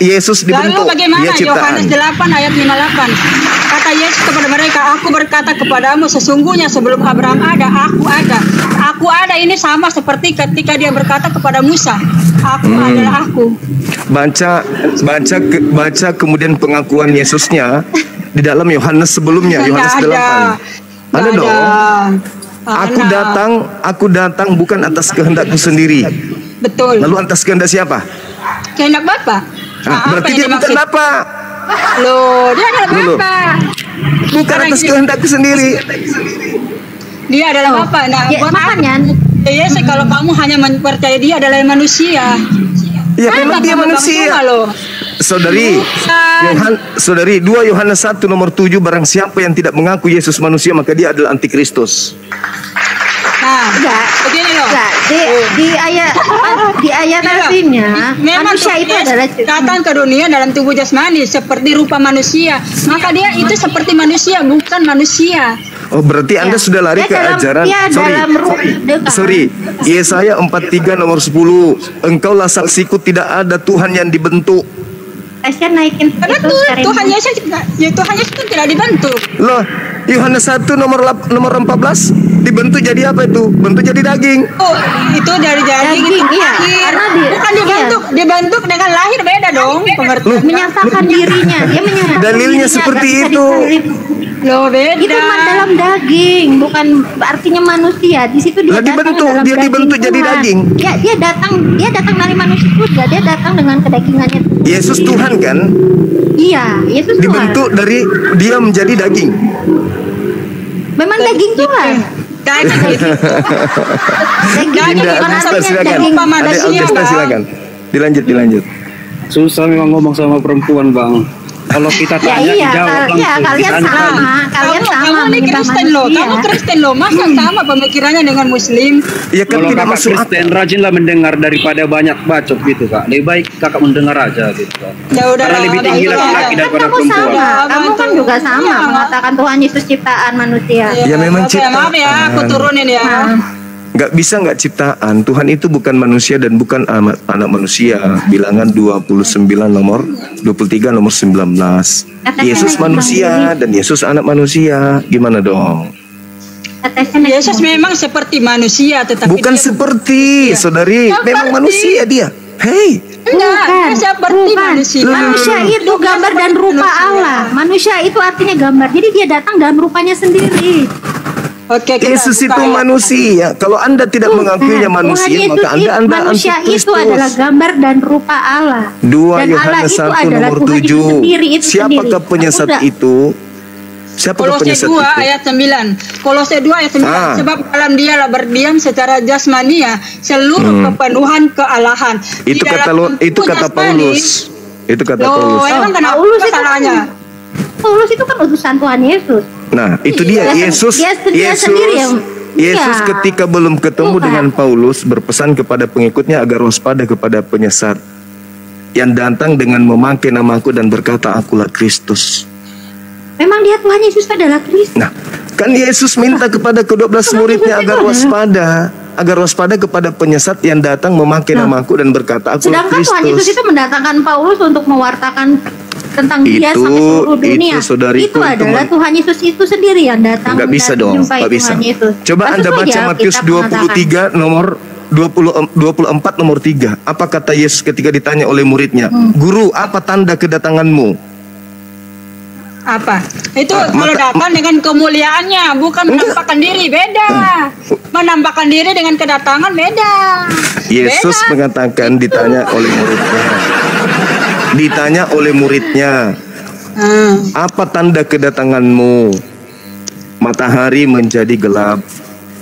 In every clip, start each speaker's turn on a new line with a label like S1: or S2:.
S1: Yesus dibentuk.
S2: Lalu bagaimana
S1: Dia ciptaan.
S2: Yohanes 8 ayat 58? Kata Yesus kepada mereka, aku berkata kepadamu sesungguhnya sebelum Abraham ada, aku ada. Aku ada ini sama seperti ketika dia berkata kepada Musa, aku adalah aku.
S1: Baca kemudian pengakuan Yesusnya di dalam Yohanes sebelumnya, Yohanes 8. Ada dong. Aku datang bukan atas kehendakku sendiri.
S2: Betul.
S1: Lalu atas kehendak siapa?
S2: Kehendak Bapa.
S1: Berarti dia bukan Bapa.
S2: Loh, dia adalah Bapa.
S1: Bukan atas kehendakku sendiri.
S2: Dia adalah Bapa. Nah,
S3: Ya, makanya
S2: ya, kalau kamu hanya percaya dia adalah manusia.
S1: Ya, memang dia manusia. Saudari, 2 Yohanes 1 nomor 7, barang siapa yang tidak mengaku Yesus manusia maka dia adalah antikristus.
S2: Nah, begini loh.
S3: Di ayat artinya manusia itu adalah
S2: datang ke dunia dalam tubuh jasmani seperti rupa manusia. Maka dia itu seperti manusia, bukan manusia.
S1: Oh, berarti Anda sudah lari ke ajaran. Sorry. Yesaya 43 nomor 10. Engkaulah saksiku, tidak ada Tuhan yang dibentuk.
S3: Saya naikin
S2: karena Tuhan Yesus kan tidak dibentuk.
S1: Loh, Yohanes 1 nomor 14 dibentuk jadi apa itu? Bentuk jadi daging.
S2: Oh, itu dari daging itu
S3: iya.
S2: Karena bukan dibentuk, dibentuk dengan lahir beda dong.
S3: Menyatakan dirinya, dia menyatakan
S1: dalilnya
S3: dirinya,
S1: seperti itu.
S2: Loh, beda.
S3: Itu dalam daging, bukan artinya manusia. Di situ dia
S1: dibentuk, dia dibentuk jadi daging.
S3: Dia datang dari manusia juga, dia datang dengan kedagingannya.
S1: Yesus Tuhan kan?
S3: Iya, Yesus Tuhan.
S1: Dibentuk dari dia menjadi daging.
S3: Memang daging Tuhan.
S2: Daging itu.
S1: Silakan. Dilanjut.
S4: Susah memang ngomong sama perempuan, Bang. Kalau kita tanya dijawab langsung.
S3: Kalian sama.
S2: Kamu ini Kristen loh. Kamu Kristen loh. Masa sama pemikirannya dengan Muslim?
S1: Ya kan
S4: kalau
S1: tidak
S4: kakak
S1: masuk
S4: Kristen rajinlah mendengar daripada banyak bacot gitu, Kak. Lebih baik kakak mendengar aja gitu, Kak.
S2: Ya udah.
S4: Karena lebih tinggi laki-laki daripada perempuan.
S3: Kamu kan juga sama mengatakan Tuhan Yesus ciptaan manusia.
S1: Ya memang ciptaan.
S2: Maaf ya, aku turunin ya.
S1: Nggak bisa nggak ciptaan. Tuhan itu bukan manusia dan bukan anak manusia. Bilangan 29 nomor 23 nomor 19. Yesus manusia dan Yesus anak manusia. Gimana dong?
S2: Yesus memang seperti manusia, tetapi
S1: bukan seperti, saudari. Memang manusia dia. Hei.
S2: Enggak, seperti manusia.
S3: Manusia itu gambar dan rupa Allah. Manusia itu artinya gambar. Jadi dia datang dalam rupanya sendiri.
S2: Oke,
S1: Yesus itu manusia. Kalau Anda tidak mengakuinya manusia, maka Anda
S3: manusia itu adalah gambar dan rupa Allah.
S1: 2 Yohanes 1 nomor 7. Siapakah penyesat itu? Siapakah penyesat itu?
S2: Kolose 2 ayat 9. Kolose 2 ayat 9. Sebab dalam dialah berdiam secara jasmania seluruh kepenuhan kealahan.
S1: Itu kata Paulus. Itu kata Paulus.
S2: Emang kenapa salahnya?
S3: Paulus itu kan utusan Tuhan Yesus.
S1: Nah, itu dia. Yesus ketika belum ketemu dengan Paulus berpesan kepada pengikutnya agar waspada kepada penyesat yang datang dengan memakai namaku dan berkata akulah Kristus.
S3: Memang dia Tuhan Yesus adalah Kristus.
S1: Nah, kan Yesus minta kepada ke-12 muridnya agar waspada kepada penyesat yang datang memakai namaku dan berkata akulah Kristus.
S3: Sedangkan Tuhan Yesus itu mendatangkan Paulus untuk mewartakan tentang dia sampai seluruh dunia. Itu adalah Tuhan Yesus itu sendiri yang datang.
S1: Nggak bisa dong, nggak bisa. Coba Anda baca Matius 23 nomor 24 nomor 3. Apa kata Yesus ketika ditanya oleh muridnya? Guru, apa tanda kedatanganmu?
S2: Apa? Itu kalau datang dengan kemuliaannya, bukan menampakkan diri, beda. Menampakkan diri dengan kedatangan beda.
S1: Yesus mengatakan ditanya oleh muridnya, apa tanda kedatanganmu? Matahari menjadi gelap,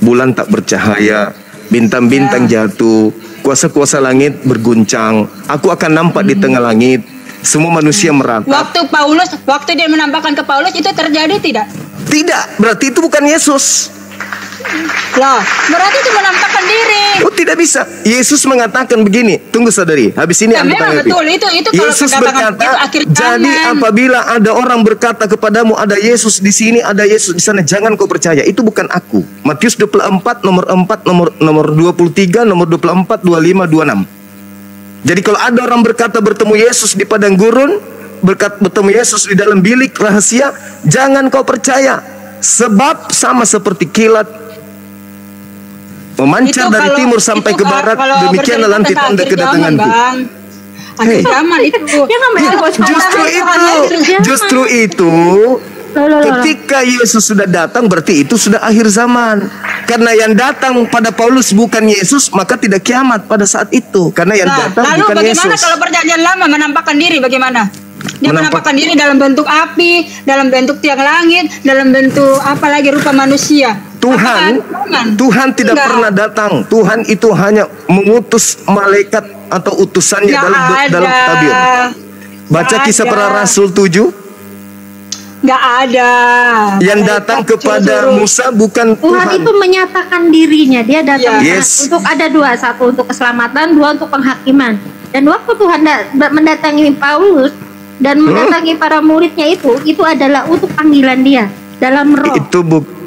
S1: bulan tak bercahaya, bintang-bintang jatuh, kuasa-kuasa langit berguncang. Aku akan nampak di tengah langit, semua manusia meratap.
S2: Waktu dia menampakkan ke Paulus itu terjadi tidak?
S1: Tidak, berarti itu bukan Yesus.
S2: Lah, berarti itu menampakkan diri.
S1: Oh, tidak bisa. Yesus mengatakan begini. Tunggu saudari, habis ini Anda tanggapi.
S2: Betul, itu kalau
S1: Yesus berkata, jadi apabila ada orang berkata kepadamu ada Yesus di sini, ada Yesus di sana, jangan kau percaya. Itu bukan aku. Matius 24 nomor 4 nomor 23 nomor 24 25 26. Jadi kalau ada orang berkata bertemu Yesus di padang gurun, bertemu Yesus di dalam bilik rahasia, jangan kau percaya. Sebab sama seperti kilat memancar dari timur sampai ke barat, demikianlah nanti tanda kedatanganku.
S2: Akhir zaman itu.
S1: Justru itu ketika Yesus sudah datang, berarti itu sudah akhir zaman. Karena yang datang pada Paulus bukan Yesus, maka tidak kiamat pada saat itu. Karena yang datang
S2: lalu
S1: bukan Yesus.
S2: Lalu bagaimana kalau perjanjian lama menampakkan diri, bagaimana? Dia menampakkan diri dalam bentuk api, dalam bentuk tiang langit, dalam bentuk apa lagi, rupa manusia.
S1: Tuhan tidak pernah datang. Tuhan itu hanya mengutus malaikat atau utusannya dalam tabir. Baca Kisah Para Rasul 7.
S2: Nggak ada.
S1: Yang datang kepada Musa bukan
S3: Tuhan itu menyatakan dirinya. Dia datang untuk ada dua, satu untuk keselamatan, dua untuk penghakiman. Dan waktu Tuhan mendatangi Paulus dan mendatangi para muridnya itu adalah untuk panggilan dia dalam roh. Itu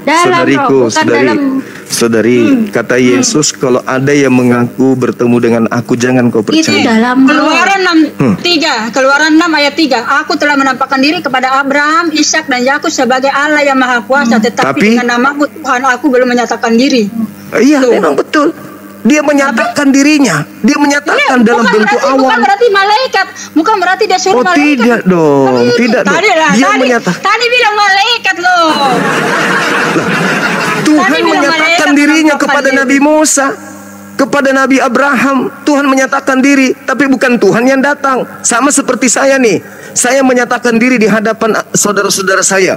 S1: saudariku, saudari, kata Yesus, kalau ada yang mengaku bertemu dengan aku, jangan kau percaya.
S3: Itu dalam
S2: Keluaran 6:3, Keluaran 6 ayat 3. Aku telah menampakkan diri kepada Abraham, Ishak dan Yakub sebagai Allah yang Maha Kuasa, tetapi dengan namaku Tuhan aku belum menyatakan diri.
S1: Iya, memang betul. Dia menyatakan dirinya. Dia menyatakan dalam bentuk awal.
S2: Bukan berarti malaikat. Bukan berarti dia suruh malaikat.
S1: Tidak dong. Tidak dong. Dia menyatakan.
S2: Tadi bilang malaikat loh.
S1: Tuhan menyatakan dirinya kepada Nabi Musa, kepada Nabi Abraham. Tuhan menyatakan diri, tapi bukan Tuhan yang datang. Sama seperti saya nih. Saya menyatakan diri di hadapan saudara-saudara saya.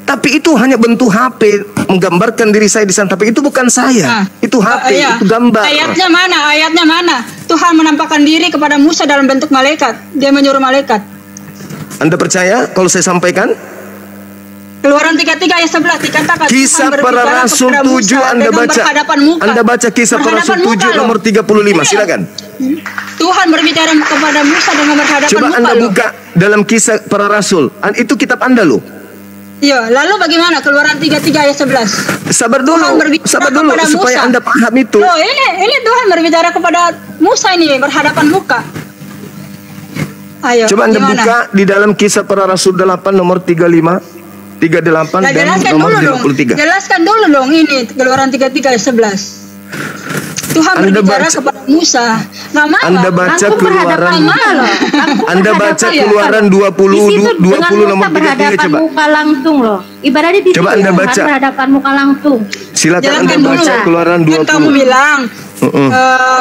S1: Tapi itu hanya bentuk HP, menggambarkan diri saya di sana. Tapi itu bukan saya. Itu HP, itu gambar.
S2: Ayatnya mana? Ayatnya mana? Tuhan menampakkan diri kepada Musa dalam bentuk malaikat. Dia menyuruh malaikat.
S1: Anda percaya kalau saya sampaikan?
S2: Keluaran 33 ayat 11 dikatakan
S1: Kisah Para Rasul 7 Anda baca Kisah Para Rasul 7 nomor 35, silakan.
S2: Tuhan berbicara kepada Musa dengan berhadapan muka.
S1: Coba Anda buka dalam Kisah Para Rasul. Itu kitab Anda loh.
S2: Iya, lalu bagaimana? Keluaran 33 ayat 11.
S1: Sabar dulu supaya Anda paham itu.
S2: Loh, ini Tuhan berbicara kepada Musa ini berhadapan muka. Ayo.
S1: Coba Anda buka di dalam Kisah Para Rasul 8 nomor 35. 38 dan nomor 53.
S2: Jelaskan dulu dong ini Keluaran 33 ayat 11. Tuhan berbicara kepada Musa.
S1: Anda baca Keluaran. Anda baca Keluaran 20 nomor 33 coba.
S3: Muka langsung loh. Ibaratnya di
S1: coba Anda baca
S3: berhadapan muka langsung.
S1: Silakan Anda baca Keluaran 20.
S2: Kamu bilang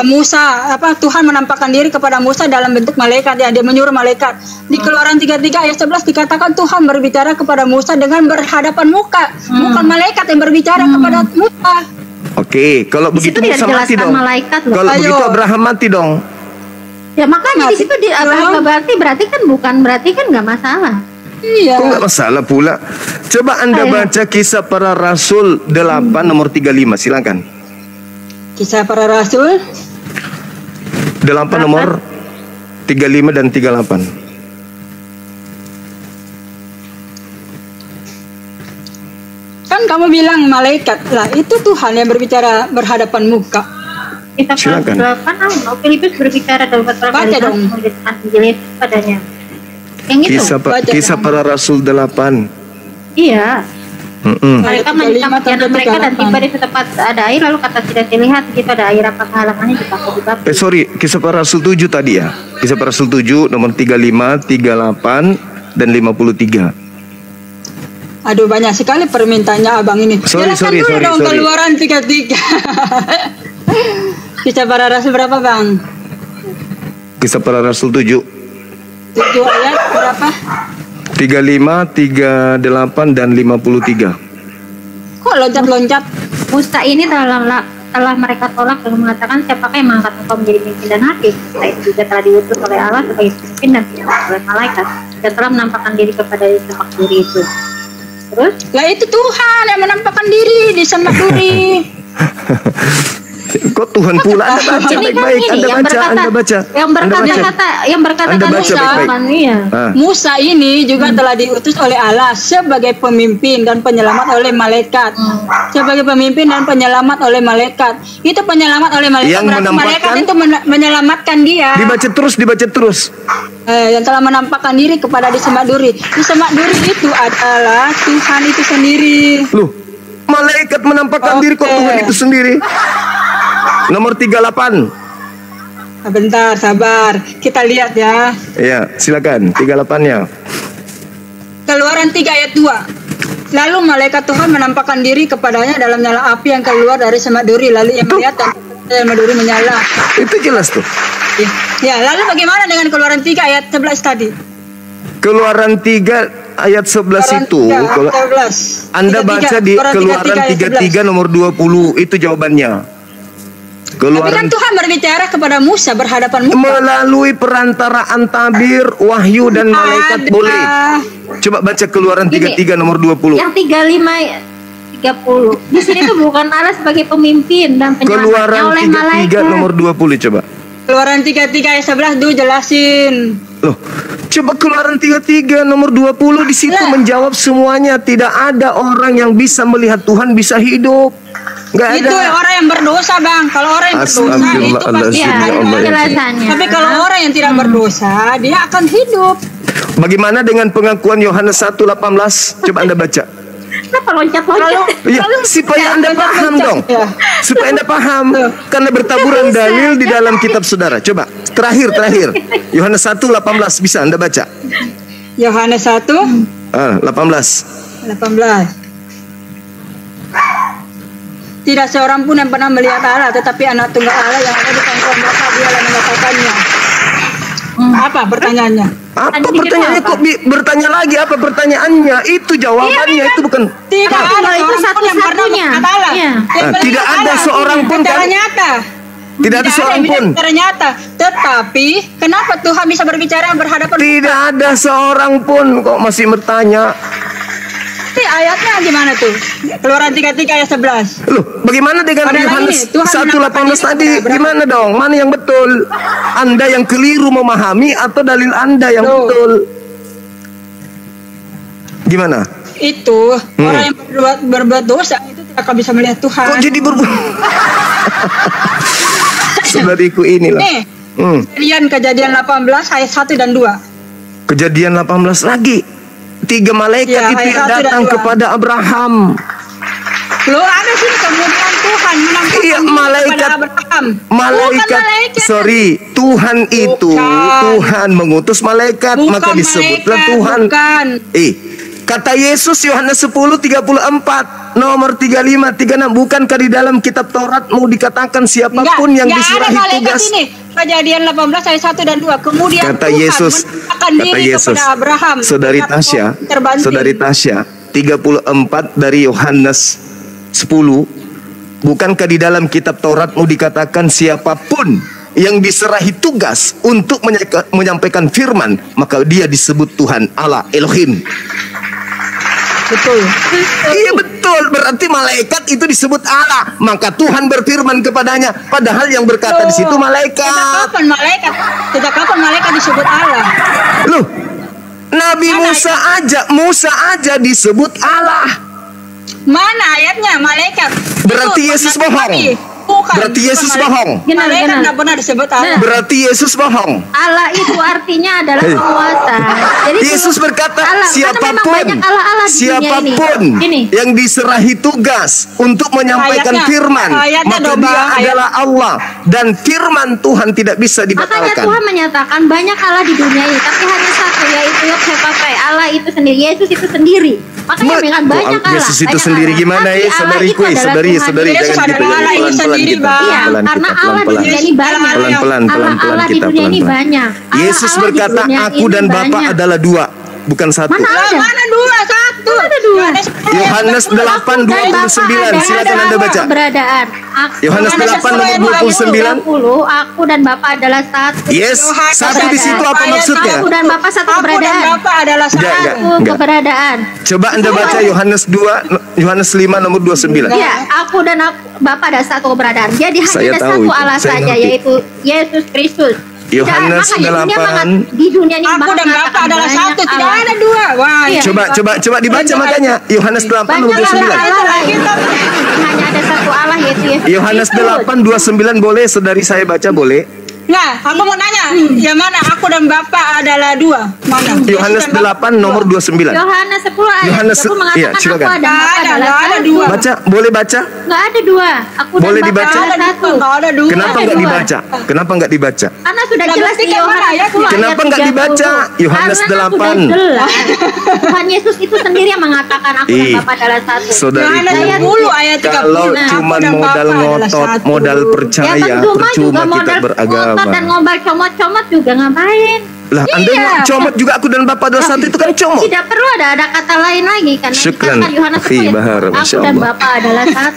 S2: Musa, Tuhan menampakkan diri kepada Musa dalam bentuk malaikat, ya, dia menyuruh malaikat. Di Keluaran 33 ayat 11 dikatakan Tuhan berbicara kepada Musa dengan berhadapan muka, bukan malaikat yang berbicara kepada Musa.
S1: Oke, kalau begitu Musa mati dong. Kalau begitu Abraham mati dong.
S3: Ya makanya di situ di Abraham berarti kan nggak masalah.
S2: Iya.
S1: Kok nggak masalah pula? Coba Anda baca Kisah Para Rasul 8 nomor 35, silakan.
S2: Kisah Para Rasul
S1: 8 nomor 35 dan 38.
S2: Kan kamu bilang malaikat lah, itu Tuhan yang berbicara berhadapan muka.
S3: Kita
S1: silakan.
S3: Filipus berbicara dalam
S2: baca dong.
S3: Padanya. Yang itu.
S1: Kisah Para Rasul 8.
S3: Iya. Mereka menyelamatkan mereka dan tiba di tempat ada air, lalu kata tidak dilihat di pada air apa halangannya dipakai.
S1: Kisah Para Rasul 7 tadi ya. Kisah Para Rasul 7 nomor 35, 38 dan 53.
S2: Aduh, banyak sekali permintaannya abang ini.
S1: Sorry.
S2: Keluaran 33. Kisah Para Rasul berapa bang?
S1: Kisah Para Rasul 7
S2: ayat berapa?
S1: 35, 38 dan 53.
S2: Kok loncat-loncat?
S3: Musa ini telah mereka tolak dan mengatakan siapakah yang mengangkat engkau menjadi pemimpin dan hakim. Itu juga telah diutus oleh Allah sebagai pemimpin dan oleh malaikat. Dia telah menampakkan diri kepada semak duri itu. Terus?
S2: Lah itu Tuhan yang menampakkan diri di semak duri.
S1: Kok Tuhan pula? Anda baca baik-baik. Anda baca.
S3: Yang berkata
S2: Musa ini juga telah diutus oleh Allah sebagai pemimpin dan penyelamat oleh malaikat. Sebagai pemimpin dan penyelamat oleh malaikat. Itu penyelamat oleh malaikat.
S1: Yang
S2: malaikat itu menyelamatkan dia.
S1: Dibaca terus.
S2: Yang telah menampakkan diri kepada di Semak Duri. Di Semak Duri itu adalah Tuhan itu sendiri.
S1: Loh, malaikat menampakkan diri kok Tuhan itu sendiri. Nomor 38.
S2: Bentar, sabar. Kita lihat ya.
S1: Iya, silakan. 38-nya.
S2: Keluaran 3 ayat 2. Lalu malaikat Tuhan menampakkan diri kepadanya dalam nyala api yang keluar dari Semak Duri. Lalu ia melihat dan Semak Duri menyala.
S1: Itu jelas tuh.
S2: Ya, lalu bagaimana dengan Keluaran 3 ayat 11 tadi?
S1: Keluaran 3 ayat 11 itu, kalau Anda baca di Keluaran 33 nomor 20, itu jawabannya.
S2: Tapi kan Tuhan berbicara kepada Musa berhadapan Musa
S1: melalui perantaraan tabir, wahyu dan malaikat. Boleh. Coba baca Keluaran 33 nomor 20.
S3: Yang 35 30. Di sini tuh bukan Allah sebagai pemimpin dan penyelamatnya oleh malaikat.
S1: Keluaran 33 nomor 20 coba.
S2: Keluaran 33 ayat 11 dulu jelasin.
S1: Loh, coba Keluaran 33 nomor 20 di situ menjawab semuanya. Tidak ada orang yang bisa melihat Tuhan bisa hidup. Nggak
S2: itu
S1: ada.
S2: Orang yang berdosa, Bang. Kalau orang yang berdosa itu pasti akan
S3: penjelasannya.
S2: Tapi kalau orang yang tidak berdosa, dia akan hidup.
S1: Bagaimana dengan pengakuan Yohanes 1:18? Coba Anda baca.
S3: Kenapa loncat-loncat?
S1: Ya, supaya Anda paham dong. Supaya Anda paham. Karena bertaburan dalil di dalam kitab saudara. Coba terakhir. Yohanes 1:18 bisa Anda baca.
S2: Yohanes 1
S1: 18.
S2: Tidak seorang pun yang pernah melihat Allah, tetapi anak tunggal Allah yang ada di pangkuan Bapa dialah yang mengatakannya. Apa pertanyaannya?
S1: Apa pertanyaannya? Kok bertanya lagi? Apa pertanyaannya? Itu jawabannya, itu bukan.
S2: Tidak ada
S3: itu satu-satunya.
S1: Tidak ada seorang pun kan? Tidak ada seorang pun.
S2: Ternyata, tetapi kenapa Tuhan bisa berbicara berhadapan?
S1: Tidak ada seorang pun, kok masih bertanya.
S2: Ayatnya gimana tuh? Keluaran 33 ayat 11.
S1: Loh, bagaimana dengan Yohanes 1:18 tadi? Gimana dong? Mana yang betul? Anda yang keliru memahami atau dalil Anda yang betul? Gimana?
S2: Itu orang yang berbuat dosa itu tidak akan bisa melihat Tuhan.
S1: Kok jadi berbuat? Saudariku inilah.
S2: Nih, Kejadian 18 ayat 1 dan 2.
S1: Kejadian 18 lagi. 3 malaikat itu yang datang kepada Abraham.
S2: Loh, ada sini kemudian Tuhan menampakkan kepada Abraham.
S1: Tuhan itu Tuhan mengutus malaikat, maka disebutlah Tuhan. Kata Yesus Yohanes 10:34 nomor 35 36, bukankah di dalam kitab Tauratmu dikatakan siapapun yang diserahi tugas?
S2: Kejadian 18 ayat 1 dan 2. Kemudian
S1: kata Yesus
S2: kepada Abraham.
S1: Saudari Tasya 34 dari Yohanes 10, bukankah di dalam kitab Tauratmu dikatakan siapapun yang diserahi tugas untuk menyampaikan firman, maka dia disebut Tuhan Allah Elohim.
S2: Betul.
S1: Iya betul, berarti malaikat itu disebut Allah, maka Tuhan berfirman kepadanya, padahal yang berkata di situ malaikat.
S2: Sejak kapan malaikat disebut Allah?
S1: Loh, Nabi Musa aja disebut Allah.
S2: Mana ayatnya malaikat?
S1: Berarti Yesus bohong. Berarti Yesus bohong.
S2: Malaikat tidak pernah disebut Allah.
S1: Berarti Yesus bohong.
S3: Allah itu artinya adalah penguasa. Jadi
S1: Yesus berkata, siapapun yang diserahi tugas untuk menyampaikan firman, maka dia adalah Allah, dan firman Tuhan tidak bisa dibatalkan.
S3: Makanya Tuhan menyatakan banyak Allah di dunia ini, tapi hanya satu, yaitu Yog-Heh-Papai, Allah itu sendiri, Yesus itu sendiri. Makanya dengan banyak Allah.
S1: Yesus itu sendiri gimana ya, saudariku, saudari, jangan gitu, pelan-pelan kita.
S3: Karena Allah di dunia ini banyak.
S1: Pelan-pelan kita, pelan-pelan. Yesus berkata, aku dan Bapa adalah dua, bukan satu.
S2: Mana dua, satu. satu.
S1: Yohanes 8:29. Silakan Anda baca.
S3: Keberadaan.
S1: Yohanes 8 nomor 29.
S3: Aku dan Bapa adalah satu.
S1: Yes, satu di situ apa maksudnya?
S3: Aku dan Bapa satu keberadaan.
S2: Bapa adalah
S3: Satu keberadaan.
S1: Coba Anda baca Yohanes 2, Yohanes 5 nomor 29.
S3: Iya, aku dan Bapa ada satu keberadaan. Jadi hanya ada satu Allah saja, yaitu Yesus Kristus.
S1: Yohanes 8.
S3: Di dunia ini
S2: aku dan Bapa adalah satu, tidak ada dua. Wah,
S3: iya.
S1: Coba dibaca makanya Yohanes 8 nomor 29.
S3: Hanya ada satu Allah, yaitu Yesus.
S1: Yohanes 8:29 boleh saudari saya baca boleh?
S2: Nah, aku mau nanya, yang mana aku dan Bapa adalah dua? Mana?
S1: Yohanes 8 nomor 29.
S3: Yohanes 10 ayat
S1: Yohanes,
S3: 10 mengatakan
S1: iya, silakan.
S3: aku dan Bapa adalah satu.
S2: Dua.
S1: Baca, boleh baca?
S3: Nggak ada dua. Aku dan
S1: Boleh
S3: Bapa
S1: dibaca?
S3: adalah satu.
S2: Nggak ada dua.
S1: Kenapa nggak dibaca? Kenapa nggak dibaca?
S3: Karena sudah
S2: Nah,
S3: jelas
S2: berarti
S3: di
S2: kan mana
S3: Yohanes
S2: ayatnya?
S3: 10 ayat
S1: Kenapa nggak
S3: 30.
S1: dibaca? Yohanes
S3: Karena
S1: 8.
S3: sudah jelas. Tuhan Yesus itu sendiri yang mengatakan aku dan Bapa adalah satu.
S1: Saudariku,
S2: Yohanes 10 ayat 30.
S1: kalau
S2: Nah,
S1: cuma
S2: aku dan
S1: modal
S2: Bapa adalah
S1: ngotot,
S2: satu.
S1: modal percaya, percuma kita beragama.
S3: Ngotot dan ngombal comot-comot juga ngapain?
S1: Lah, Anda
S3: Iya.
S1: mau comot juga aku dan Bapa adalah satu itu kan comot.
S3: Tidak perlu ada kata lain lagi kan.
S1: Syukran,
S3: Yohanes
S1: akhi
S3: 10
S1: Bahar,
S3: aku
S1: Masya
S3: dan
S1: Allah.
S3: Bapa adalah satu.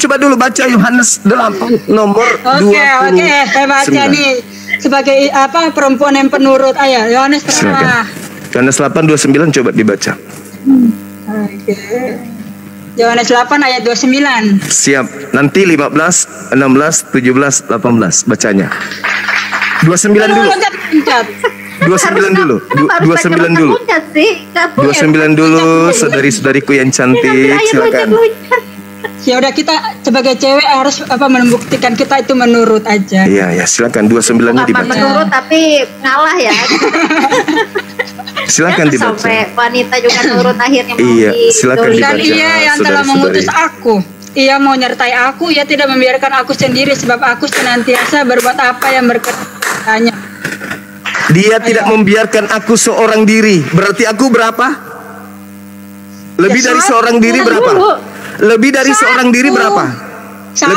S1: Coba dulu baca Yohanes 8 nomor 20.
S2: Oke, saya baca nih sebagai apa perempuan yang penurut. Ayo, Yohanes
S1: Silakan. Yohanes 8:29 coba dibaca.
S2: Oke. Yohanes 8 ayat 29.
S1: Siap. Nanti 15, 16, 17, 18 bacanya. 29 dulu.
S2: Loncat.
S1: 29 dulu. 29 dulu. 29 dulu, saudari-saudariku yang cantik, silakan.
S2: Ya udah, kita sebagai cewek harus apa membuktikan kita itu menurut aja.
S1: Iya, silakan 29-nya
S3: Bukan
S1: dibaca.
S3: menurut tapi ngalah ya.
S1: Silakan
S3: Ya,
S1: dibaca.
S3: sampai wanita juga nurut akhirnya mau
S1: Iya, silakan
S3: didolimi.
S2: Dan
S1: dibaca.
S2: ia yang telah
S1: saudari-saudari.
S2: mengutus aku. Ia mau nyertai aku, ia tidak membiarkan aku sendiri sebab aku senantiasa berbuat apa yang berkenan.
S1: Dia tidak membiarkan aku seorang diri. Berarti aku berapa? Lebih
S2: Ya,
S1: dari
S2: satu.
S1: seorang diri berapa?
S3: Dulu.
S1: Lebih dari seorang diri berapa?
S2: Satu.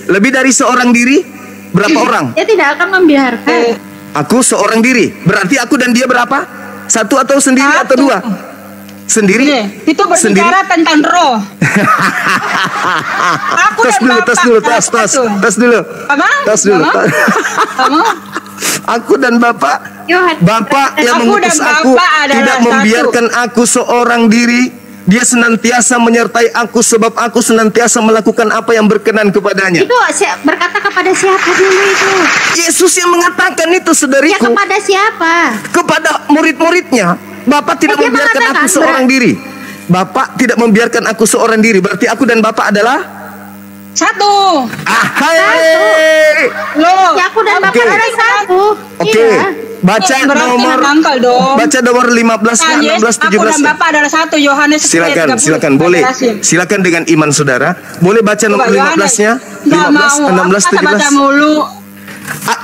S1: Lebih dari seorang diri berapa orang?
S3: Dia tidak akan membiarkan.
S1: Aku seorang diri. Berarti aku dan dia berapa? Satu atau sendiri atau
S2: Satu.
S1: dua? Sendiri?
S2: Itu berbicara tentang roh. Aku
S1: Tes
S2: dan
S1: dulu,
S2: Bapak.
S1: tes dulu.
S2: Apa?
S1: Tes dulu.
S2: Apa? Apa?
S1: Aku dan Bapak,
S3: Yohanes.
S1: Bapak yang
S2: Aku
S1: mengutus
S2: dan
S1: aku
S2: Bapak adalah
S1: tidak
S2: satu.
S1: membiarkan aku seorang diri. Dia senantiasa menyertai aku sebab aku senantiasa melakukan apa yang berkenan kepadanya.
S3: Itu berkata kepada siapa dulu itu?
S1: Yesus yang mengatakan itu,
S3: Ya
S1: saudariku,
S3: kepada siapa?
S1: kepada murid-muridnya. Bapak tidak
S3: Dia
S1: membiarkan aku
S3: mengatakan,
S1: seorang diri. Bapak tidak membiarkan aku seorang diri. Berarti aku dan Bapak adalah
S2: Satu.
S1: Hai.
S2: Loh.
S3: Ya aku dan Bapak
S1: Oke.
S3: adalah satu.
S1: Oke.
S3: Iya.
S1: Baca
S2: Berarti
S1: nomor
S2: menangkal dong.
S1: Baca nomor 15,
S2: Nah, yes,
S1: 16,
S2: aku dan
S1: 17.
S2: Bapak adalah satu. Yohanes 10 ayat 30.
S1: Silakan boleh.
S2: Jelasin.
S1: Silakan dengan iman saudara. Boleh baca nomor
S2: Coba,
S1: 15-nya?
S2: Nggak
S1: 15,
S2: mau.
S1: 16,
S2: Aku baca
S1: 17.
S2: mulu.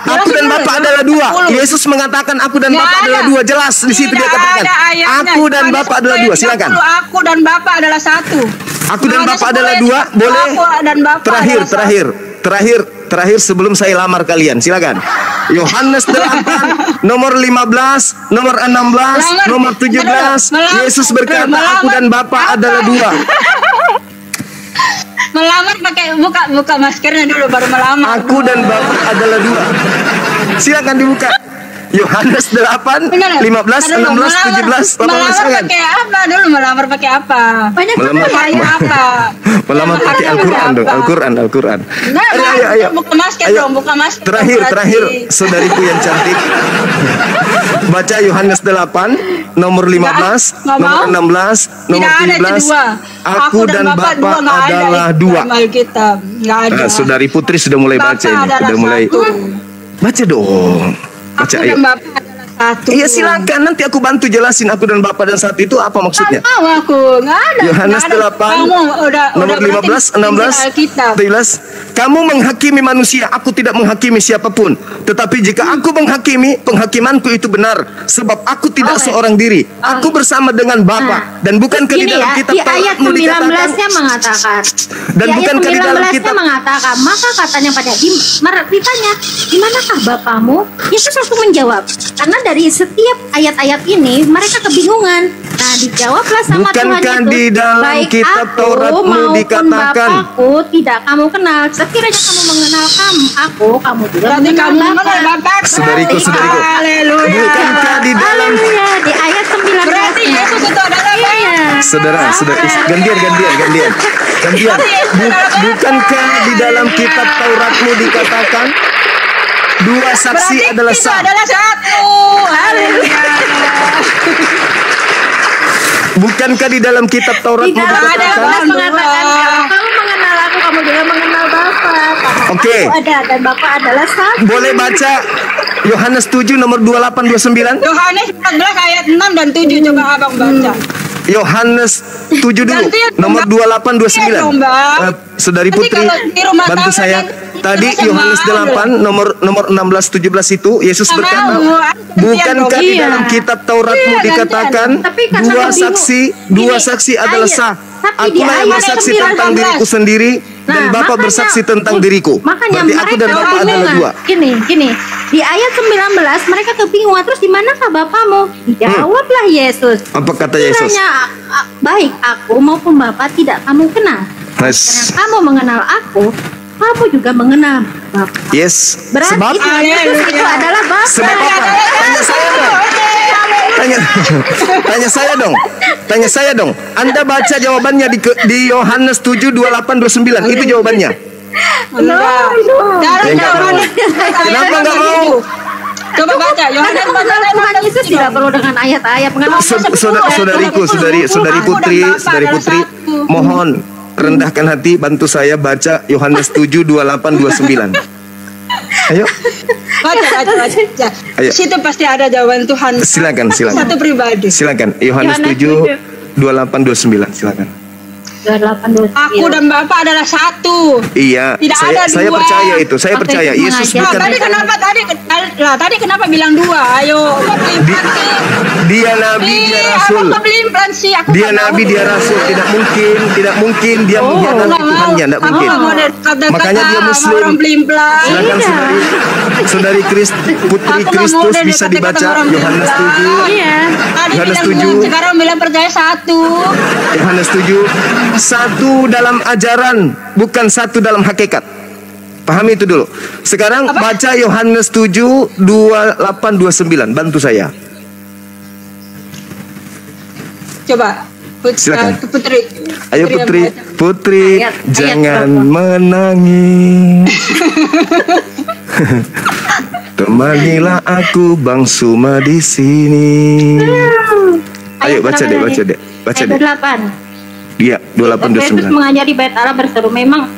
S1: Aku dan Bapak adalah dua. Yesus mengatakan aku dan
S2: Nggak
S1: Bapak
S2: ada.
S1: adalah dua. Jelas di situ dia
S2: Tidak
S1: katakan.
S2: ada ayatnya.
S1: Aku dan
S2: Yohanes
S1: Bapak
S2: 10
S1: adalah dua.
S2: ayat
S1: Silakan.
S2: 30. Aku dan Bapak adalah satu.
S1: Aku dan
S2: Yohanes
S1: Bapak
S2: 10
S1: adalah
S2: ayat
S1: dua.
S2: 30.
S1: Boleh.
S2: Aku dan Bapak adalah satu.
S1: Terakhir sebelum saya lamar kalian. Silakan. Yohanes 8 nomor 15, nomor 16,
S2: Melamar.
S1: nomor 17.
S2: Melamar.
S1: Yesus berkata
S2: Melamar.
S1: aku dan Bapak adalah dua.
S2: Melamar pakai buka maskernya dulu baru melamar.
S1: Aku dan Bapak adalah dua. Silakan dibuka. Yohanes 8,
S2: Benar.
S1: 15, 16, 17, 18.
S2: Melamar
S1: Silakan.
S2: pakai apa dulu? Melamar pakai apa?
S3: Banyak
S1: Melamar.
S2: Pakai apa?
S1: Melamar pakai Al-Quran dong. Al-Quran.
S2: Nah,
S1: Ayo.
S2: buka masker
S1: Ayo.
S2: dong, buka masker.
S1: Terakhir,
S2: Berarti.
S1: saudariku yang cantik. Baca Yohanes 8, nomor 15,
S2: Nggak
S1: nomor
S2: mau.
S1: 16, nomor
S2: Tidak ada itu
S1: 17.
S2: dua.
S1: Aku dan Bapak
S2: dua, nggak ada
S1: adalah
S2: itu
S1: dua.
S2: dalam Alkitab. Nggak ada.
S1: Saudari Putri sudah mulai
S2: Bapak
S1: baca ini.
S2: adalah
S1: Sudah mulai.
S2: satu.
S1: Baca dong. Baca
S2: Aku
S1: ayo.
S2: dan Bapak adalah satu.
S1: Iya silakan, nanti aku bantu jelasin aku dan Bapak dan satu itu apa maksudnya.
S2: Nggak mau aku, nggak ada.
S1: Yohanes
S2: nggak ada.
S1: 8
S2: Kamu udah
S1: nomor
S2: berarti
S1: 15, 16,
S2: Alkitab.
S1: 17. Kamu menghakimi manusia, aku tidak menghakimi siapapun. Tetapi jika aku menghakimi, penghakimanku itu benar, sebab aku tidak seorang diri. Aku bersama dengan Bapa. Dan bukankah di
S3: Gini
S1: dalam
S3: ya,
S1: kitab
S3: di ayat
S1: Tauratmu dikatakan
S3: 19-nya mengatakan.
S1: Dan
S3: Di ayat
S1: bukankah di dalam
S3: 19-nya
S1: kitab
S3: mengatakan, maka katanya pada ditanya, di manakah Bapamu? Yesus langsung menjawab, karena dari setiap ayat-ayat ini mereka kebingungan. Nah, dijawablah sama
S1: Bukankah
S3: Tuhan Yesus,
S1: di dalam
S3: baik
S1: kitab
S3: aku
S1: Tauratmu
S3: maupun
S1: dikatakan,
S3: Bapakku tidak kamu kenal. Sekiranya kamu mengenal kamu juga
S2: Berarti kamu
S3: mengenal
S2: mengenal
S3: Bapa.
S2: Bapa.
S1: Saudariku, saudariku,
S2: Haleluya.
S1: bukankah di dalam
S3: Haleluya, di ayat 19.
S2: Berarti Yesus itu adalah Bapa.
S3: Iya.
S1: saudara, gantian. Bukankah di dalam kitab Tauratmu dikatakan dua saksi
S2: Berarti
S1: adalah
S2: itu
S1: sah?
S2: adalah satu. Haleluya.
S1: Bukankah di dalam kitab
S3: Di
S1: Tauratmu
S3: dalam ada
S1: dikatakan?
S3: Bapa mengatakan kalau kamu mengenal aku, kamu juga mengenal Bapa.
S1: Oke.
S3: Aku ada dan Bapa adalah satu.
S1: Boleh baca Yohanes 7 nomor 28-29?
S2: Yohanes 14 ayat 6 dan 7 coba abang baca.
S1: Yohanes 7 dulu
S2: Gantian,
S1: nomor
S2: Mbak.
S1: 28-29.
S2: Iya dong, Mbak.
S1: Saudari
S2: Nanti
S1: Putri,
S2: kalau di rumah
S1: bantu
S2: tangga
S1: saya.
S2: kan
S1: Tadi
S2: sama
S1: Yohanes
S2: Allah.
S1: 8 nomor 16-17 itu Yesus
S2: Sama
S1: berkata,
S2: Allah.
S1: bukankah di
S3: Iya.
S1: dalam kitab Tauratmu
S2: Iya,
S1: dikatakan
S3: Tapi karena
S1: dua
S3: aku bingung.
S1: dua
S3: Ini
S1: saksi adalah
S3: ayat-
S1: sah.
S3: tapi di
S1: Akulah yang
S3: ayat
S1: bersaksi
S3: 19.
S1: tentang diriku sendiri dan
S3: Nah,
S1: Bapa
S3: makanya-
S1: bersaksi tentang diriku.
S3: Makanya
S1: Berarti aku dan
S3: mereka
S1: Bapa adalah
S3: kebingungan.
S1: dua.
S3: Gini, di ayat 19 mereka kebingungan, terus di manakah Bapamu? Dijawablah Yesus.
S1: Apa kata Yesus?
S3: Kiranya baik aku maupun Bapa tidak kamu kenal.
S1: Yes.
S3: Karena kamu mengenal aku, kamu juga mengenal Bapa.
S1: Yes.
S3: Berarti
S1: Sebab
S3: Yesus itu adalah Bapa.
S1: Sebab apa? Tanya saya dong. Tanya saya dong. Anda baca jawabannya di Yohanes 7 28-29. Itu jawabannya.
S2: Enggak. Dalam
S1: Ya, enggak mau.
S2: Yohanes
S1: Kenapa enggak mau?
S2: Coba baca Yohanes
S3: Karena mengenal Tuhan Yesus tidak perlu dengan ayat-ayat. Mengenal
S1: Saudari Putri, mohon rendahkan hati, bantu saya baca Yohanes 7 28-29. Ayo.
S2: baca.
S1: Ayo.
S2: Situ pasti ada jawaban Tuhan.
S1: Silakan.
S2: Satu pribadi.
S1: Silakan. Yohanes 7 28-29. Silakan.
S3: 28.
S2: Aku dan Bapa adalah satu.
S1: Iya,
S2: Tidak ada
S1: saya
S2: dua.
S1: percaya itu. Saya
S3: Oke,
S1: percaya
S3: itu
S1: Yesus
S3: mengajar.
S2: Nah,
S1: bukan
S2: tadi kenapa bilang dua? Ayo,
S1: dia nabi, dia rasul.
S2: Aku belimplan sih. Aku
S1: Dia
S2: nggak
S1: nabi,
S2: mau.
S1: dia rasul. Tidak mungkin dia mengkhianati
S2: Nggak mau.
S1: Tuhannya, tidak
S2: Aku
S1: mungkin.
S2: nggak mau kata-kata
S1: Makanya dia
S2: sama
S1: Muslim.
S2: orang belimplan.
S1: Silakan saudari Putri
S2: Aku nggak mau
S1: Kristus
S2: deh
S1: bisa
S2: dikata-kata
S1: dibaca
S2: orang
S1: Yohanes
S2: belimplan.
S1: 7.
S3: Iya.
S2: Tadi
S1: Yohanes
S2: bilang
S1: 7.
S2: dua, sekarang bilang percaya satu.
S1: Yohanes 7 satu dalam ajaran, bukan satu dalam hakikat. Pahami itu dulu. Sekarang baca Yohanes 7 28-29. Bantu saya.
S2: Coba.
S1: Silakan.
S2: Putri.
S1: Ayo
S2: yang
S1: Putri,
S2: baca.
S1: Putri,
S3: Ayat
S1: jangan
S3: berapa?
S1: menangis. Temanilah aku Bang Suma di sini. Ayo baca deh. Baca
S3: Ayat
S1: deh.
S3: 28.
S1: Iya,
S3: Yesus
S1: 28-29.
S3: mengajari bait Allah berseru, memang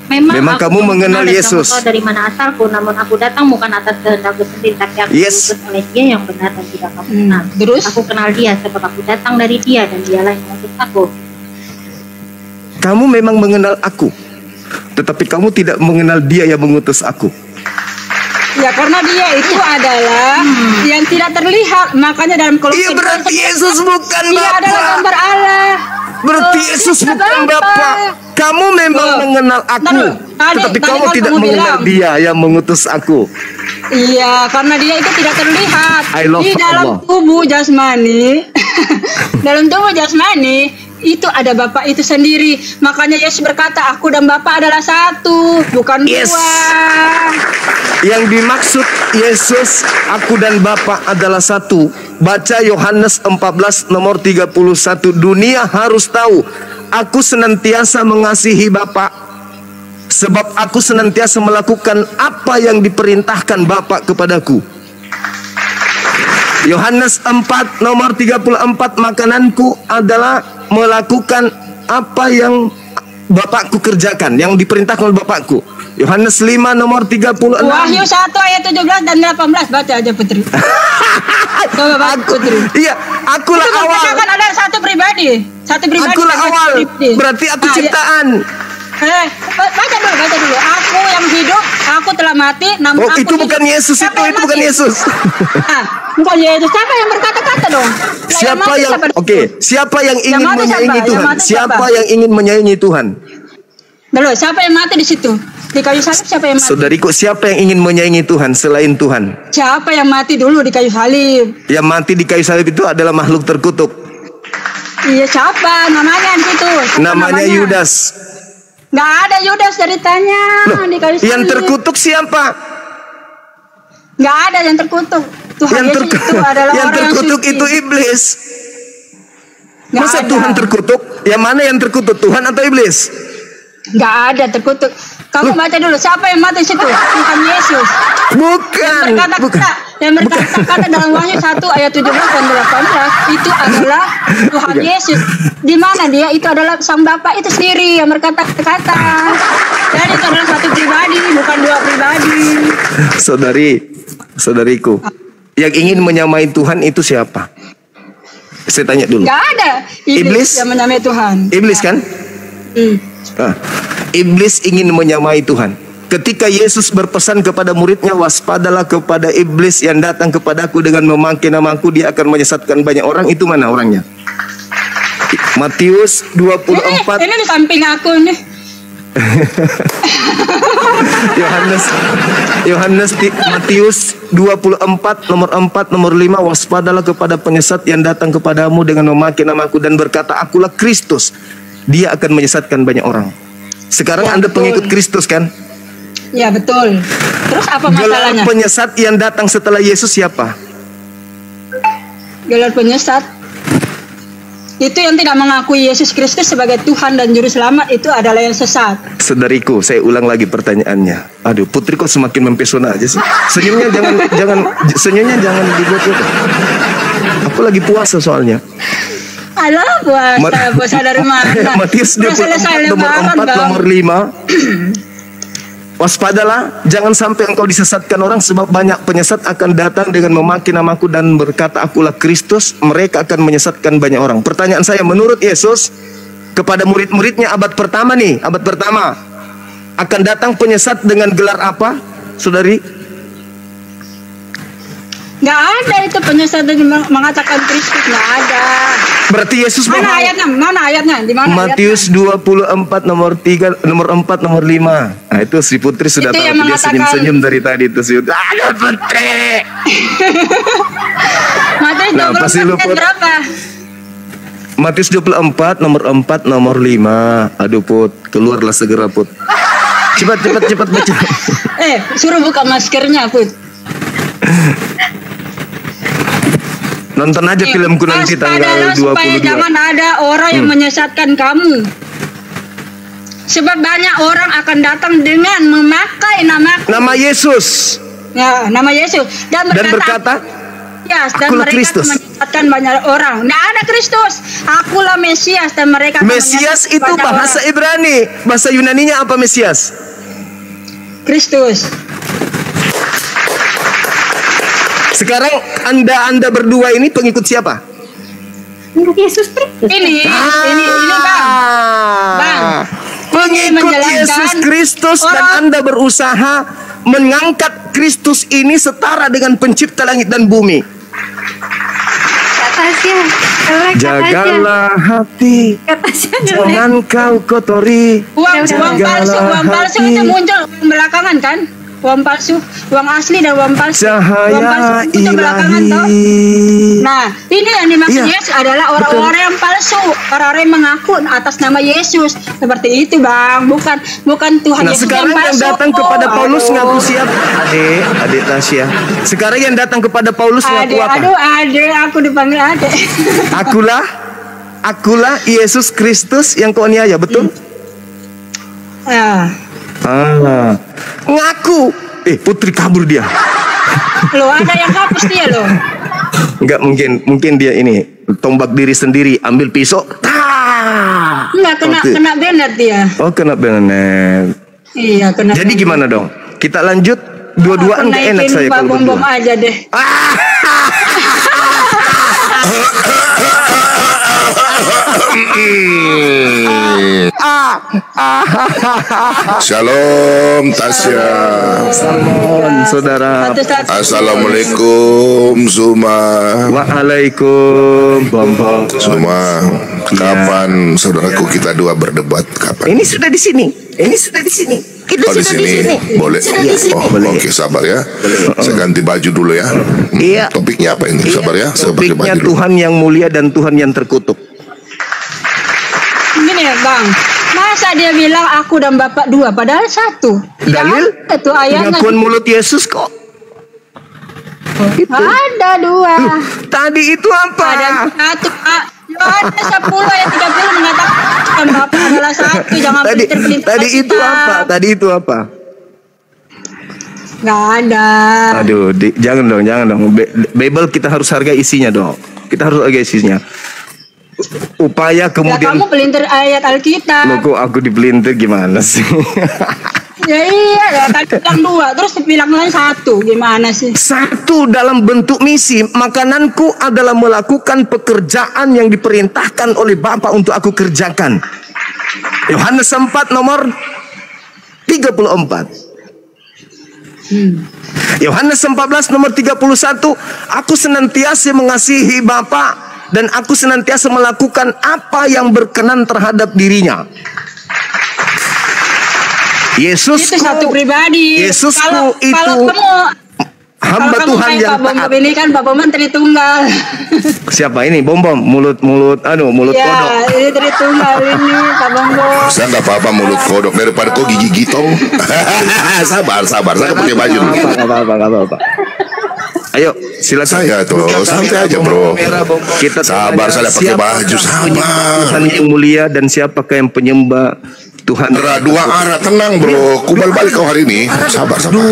S1: Memang
S3: aku
S1: kamu mengenal
S3: dan
S1: Yesus.
S3: kamu tahu dari mana asalku, namun aku datang bukan atas kehendakku sendiri, tapi aku
S1: Yes.
S3: diutus oleh Dia yang benar dan tidak kamu kenal.
S2: Terus?
S3: Aku kenal Dia sebab aku datang dari Dia dan Dialah yang mengutus aku.
S1: Kamu memang mengenal aku, tetapi kamu tidak mengenal Dia yang mengutus aku.
S2: Ya karena dia itu adalah yang tidak terlihat. Makanya dalam Kolose
S1: Iya, berarti Yesus bukan
S2: dia adalah
S1: Bapa.
S2: gambar Allah.
S1: Berarti
S2: Oh,
S1: Yesus
S2: dia
S1: bukan Bapa. Kamu memang
S2: Oh.
S1: mengenal aku,
S2: Tadi
S1: tetapi kamu
S2: kan
S1: tidak
S2: kamu
S1: mengenal
S2: bilang.
S1: Dia yang mengutus aku.
S2: Iya, karena dia itu tidak terlihat
S1: I love
S2: di dalam
S1: Allah.
S2: tubuh jasmani. Dalam tubuh jasmani itu ada Bapa itu sendiri. Makanya Yesus berkata, aku dan Bapa adalah satu, bukan
S1: Yes.
S2: dua.
S1: Yang dimaksud Yesus, aku dan Bapa adalah satu. Baca Yohanes 14 nomor 31. Dunia harus tahu, aku senantiasa mengasihi Bapa, sebab aku senantiasa melakukan apa yang diperintahkan Bapa kepadaku. Yohanes 4 nomor 34. Makananku adalah melakukan apa yang Bapakku kerjakan, yang diperintahkan oleh Bapakku. Yohanes 5 nomor 36.
S2: Wahyu 1 ayat 17 dan 18. Baca aja Putri. Coba baca Putri.
S1: Iya, akulah
S2: Itu
S1: awal.
S2: kan ada satu pribadi. Satu pribadi.
S1: Akulah
S2: satu
S1: awal.
S2: pribadi.
S1: Berarti aku
S2: Ah, iya.
S1: ciptaan.
S2: Baca dulu. Aku yang hidup, aku telah mati, namun
S1: Oh,
S2: aku
S1: itu bukan
S2: hidup.
S1: Yesus,
S2: Siapa yang
S1: itu bukan
S2: mati?
S1: Yesus.
S2: Ah, bukan Yesus. Siapa yang berkata-kata dong? Lah,
S1: Siapa
S2: mati
S1: yang
S2: siapa?
S1: Oke, siapa yang ingin
S2: mati siapa?
S1: menyaingi
S2: Yang
S1: Tuhan?
S2: mati siapa?
S1: Siapa yang ingin menyaingi Tuhan?
S2: Belum, siapa yang mati di situ? Di kayu salib siapa yang mati?
S1: Saudariku, siapa yang ingin menyaingi Tuhan selain Tuhan?
S2: Siapa yang mati dulu di kayu salib?
S1: Yang mati di kayu salib itu adalah makhluk terkutuk.
S2: Iya, siapa namanya di situ?
S1: Namanya Yudas.
S2: Nggak ada Yudas ceritanya.
S1: Yang terkutuk siapa?
S2: Nggak ada yang terkutuk. Tuhan Yesus itu adalah
S1: yang
S2: orang
S1: terkutuk
S2: yang suci.
S1: itu iblis. Masa
S2: ada.
S1: Tuhan terkutuk? Yang mana yang terkutuk, Tuhan atau iblis?
S2: Nggak ada terkutuk. Kamu baca dulu, siapa yang mati situ? Tuhan Yesus.
S1: Bukan.
S2: Yang berkata dalam Wahyu 1 ayat 17 dan 18 itu adalah Tuhan Yesus. Di mana dia? Itu adalah Sang Bapa itu sendiri yang berkata-kata. Dan itu adalah satu pribadi, bukan dua pribadi.
S1: Saudariku, yang ingin menyamai Tuhan itu siapa? Saya tanya dulu.
S2: Nggak ada. Iblis yang menyamai Tuhan.
S1: Iblis kan? Iblis ingin menyamai Tuhan. Ketika Yesus berpesan kepada muridnya, waspadalah kepada iblis yang datang kepadaku dengan memakai namaku, dia akan menyesatkan banyak orang. Itu mana orangnya? Matius 24.
S2: Ini di samping aku nih.
S1: Matius 24 nomor 4 nomor 5, waspadalah kepada penyesat yang datang kepadamu dengan memakai namaku dan berkata, akulah Kristus. Dia akan menyesatkan banyak orang. Sekarang Anda pengikut Kristus kan?
S2: Ya betul. Terus apa masalahnya?
S1: Gelar penyesat yang datang setelah Yesus siapa?
S2: Gelar penyesat itu yang tidak mengakui Yesus Kristus sebagai Tuhan dan Juru Selamat, itu adalah yang sesat.
S1: Saudariku, saya ulang lagi pertanyaannya. Aduh, Putri kok semakin mempesona aja sih. Senyumnya jangan dibuat-buat. Aku lagi puasa soalnya.
S2: Alah, puasa dari mana?
S1: Matius 24 nomor 4 nomor 5. Waspadalah, jangan sampai engkau disesatkan orang, sebab banyak penyesat akan datang dengan memakai namaku dan berkata akulah Kristus. Mereka akan menyesatkan banyak orang. Pertanyaan saya, menurut Yesus kepada murid-muridnya abad pertama akan datang penyesat dengan gelar apa, saudari?
S2: Nggak ada itu penyesat mengatakan Kristus, nggak ada.
S1: Berarti Yesus
S2: mana ayatnya? Mana ayatnya? Di mana?
S1: Matius 24 nomor 3 nomor 4 nomor 5. Nah, itu si Putri sudah
S2: itu
S1: tahu, dia senyum-senyum dari tadi itu sih. Aduh, Putri.
S2: Matius 24 berapa?
S1: Matius 24 nomor 4 nomor 5. Aduh, Put, keluarlah segera, Put. Cepat baca.
S2: Suruh buka maskernya, Put.
S1: Nonton aja filmku nanti tanggal 22.
S2: Supaya jangan ada orang yang menyesatkan kamu. Sebab banyak orang akan datang dengan memakai nama Yesus. Ya, nama Yesus dan berkata ya, dan mereka
S1: Kristus.
S2: Menyesatkan banyak orang. Nggak ada Kristus. Akulah Mesias dan mereka
S1: Mesias itu bahasa orang. Ibrani. Bahasa Yunaninya apa Mesias?
S2: Kristus.
S1: Sekarang Anda berdua ini pengikut siapa?
S3: Pengikut Yesus Kristus.
S2: Ini Bang.
S1: Pengikut Yesus Kristus dan Anda berusaha mengangkat Kristus ini setara dengan pencipta langit dan bumi. Jagalah hati, jangan kau kotori.
S2: Uang palsu itu muncul belakangan kan? Uang palsu, uang asli dan uang palsu.
S1: Cahaya
S2: itu belakangan toh. Nah, ini yang dimaksud Yesus adalah orang-orang yang palsu, orang-orang yang mengaku atas nama Yesus. Seperti itu, Bang. Bukan Tuhan Yesus yang palsu. Sekarang
S1: yang datang kepada Paulus ngaku siap. Adik Tasya. Sekarang yang datang kepada Paulus ngaku apa?
S2: Adik, aku dipanggil adik.
S1: Akulah Yesus Kristus yang kau aniaya, betul? Ngaku. Putri kabur dia.
S2: Loh, ada yang hapus dia loh.
S1: Enggak, mungkin dia ini tombak diri sendiri, ambil pisau.
S2: Enggak, kena benet dia.
S1: Oh, kena benet.
S2: Iya, kena.
S1: Jadi gimana dong? Kita lanjut dua-duaan, enggak enak saya kalau
S2: bom aja deh.
S5: Shalom Tasya.
S1: Salam saudara.
S5: Assalamualaikum Zuma.
S1: Waalaikum Bambang.
S5: Zuma, kapan saudaraku kita dua berdebat? Kapan?
S1: Ini sudah di sini. Kita
S5: di sini. Boleh. Oke, sabar ya. Saya ganti baju dulu ya.
S1: Iya.
S5: Topiknya apa ini? Sabar ya.
S1: Topiknya Tuhan yang mulia dan Tuhan yang terkutuk.
S2: Gini ya Bang, masa dia bilang aku dan Bapak dua, padahal satu.
S1: Dalil?
S2: Itu ayatnya.
S1: Pengakuan mulut Yesus kok. Itu.
S3: Ada 2.
S1: Tadi itu apa?
S2: Ada satu. Yohanes 10 ayat 30 mengatakan Bapak adalah satu. Jangan pelintir-pelintir.
S1: Tadi itu apa? Tadi itu apa?
S2: Nggak ada.
S1: Aduh, jangan dong. Bible kita harus hargai isinya dong. Kita harus hargai isinya. Upaya kemudian.
S2: Ya, kamu pelintir ayat Alkitab.
S1: Loh, kok aku dipelintir gimana sih?
S2: Ya iya, ya, tadi bilang 2, terus bilang lagi 1, gimana sih?
S1: 1 dalam bentuk misi. Makananku adalah melakukan pekerjaan yang diperintahkan oleh Bapa untuk aku kerjakan. Yohanes 4 nomor 34. Yohanes 14 nomor 31, aku senantiasa mengasihi Bapa dan aku senantiasa melakukan apa yang berkenan terhadap dirinya. Yesusku,
S2: itu satu pribadi.
S1: Yesusku
S2: kalau
S1: itu
S2: kamu,
S1: hamba
S2: kalau
S1: Tuhan
S2: kamu
S1: yang
S2: Pak
S1: taat.
S2: Bom ini kan Bapak Menteri Tunggal.
S1: Siapa ini? Bom mulut kodok.
S2: Ya, ini Tritunggal ini Pak Bom.
S5: Saya nggak apa-apa mulut kodok daripada kau gigi gitong. Sabar. Saya pakai baju dulu.
S1: Nggak apa-apa. Ayo, silakan.
S5: Saya tuh santai aja bro.
S1: Kita
S5: Sabar, saya pakai baju. Sabar.
S1: Tuhan yang mulia dan siapakah yang penyembah Tuhan?
S5: Dua arah, tenang bro. Kubal balik kau hari ini. Sabar.
S2: Satu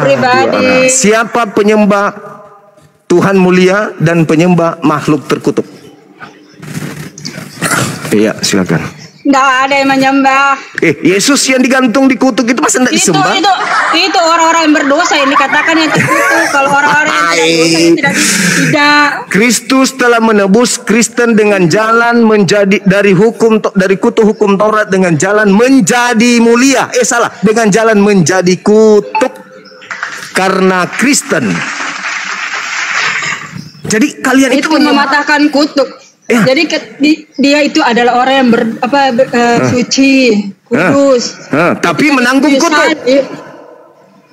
S2: pribadi.
S1: Siapa penyembah Tuhan mulia dan penyembah makhluk terkutuk? Iya, silakan.
S2: Nggak ada yang menyembah.
S1: Yesus yang digantung di kutuk itu masa tidak disembah?
S2: Itu orang-orang yang berdosa yang dikatakan yang terkutuk. Kalau orang-orang yang tidak berdosa tidak.
S1: Kristus telah menebus Kristen dengan jalan menjadi dari kutuk hukum Taurat dengan jalan menjadi mulia. Dengan jalan menjadi kutuk karena Kristen. Jadi kalian itu
S2: mematahkan kutuk. Ya. Jadi dia itu adalah orang yang suci, kudus.
S1: Tapi menanggung kutuk.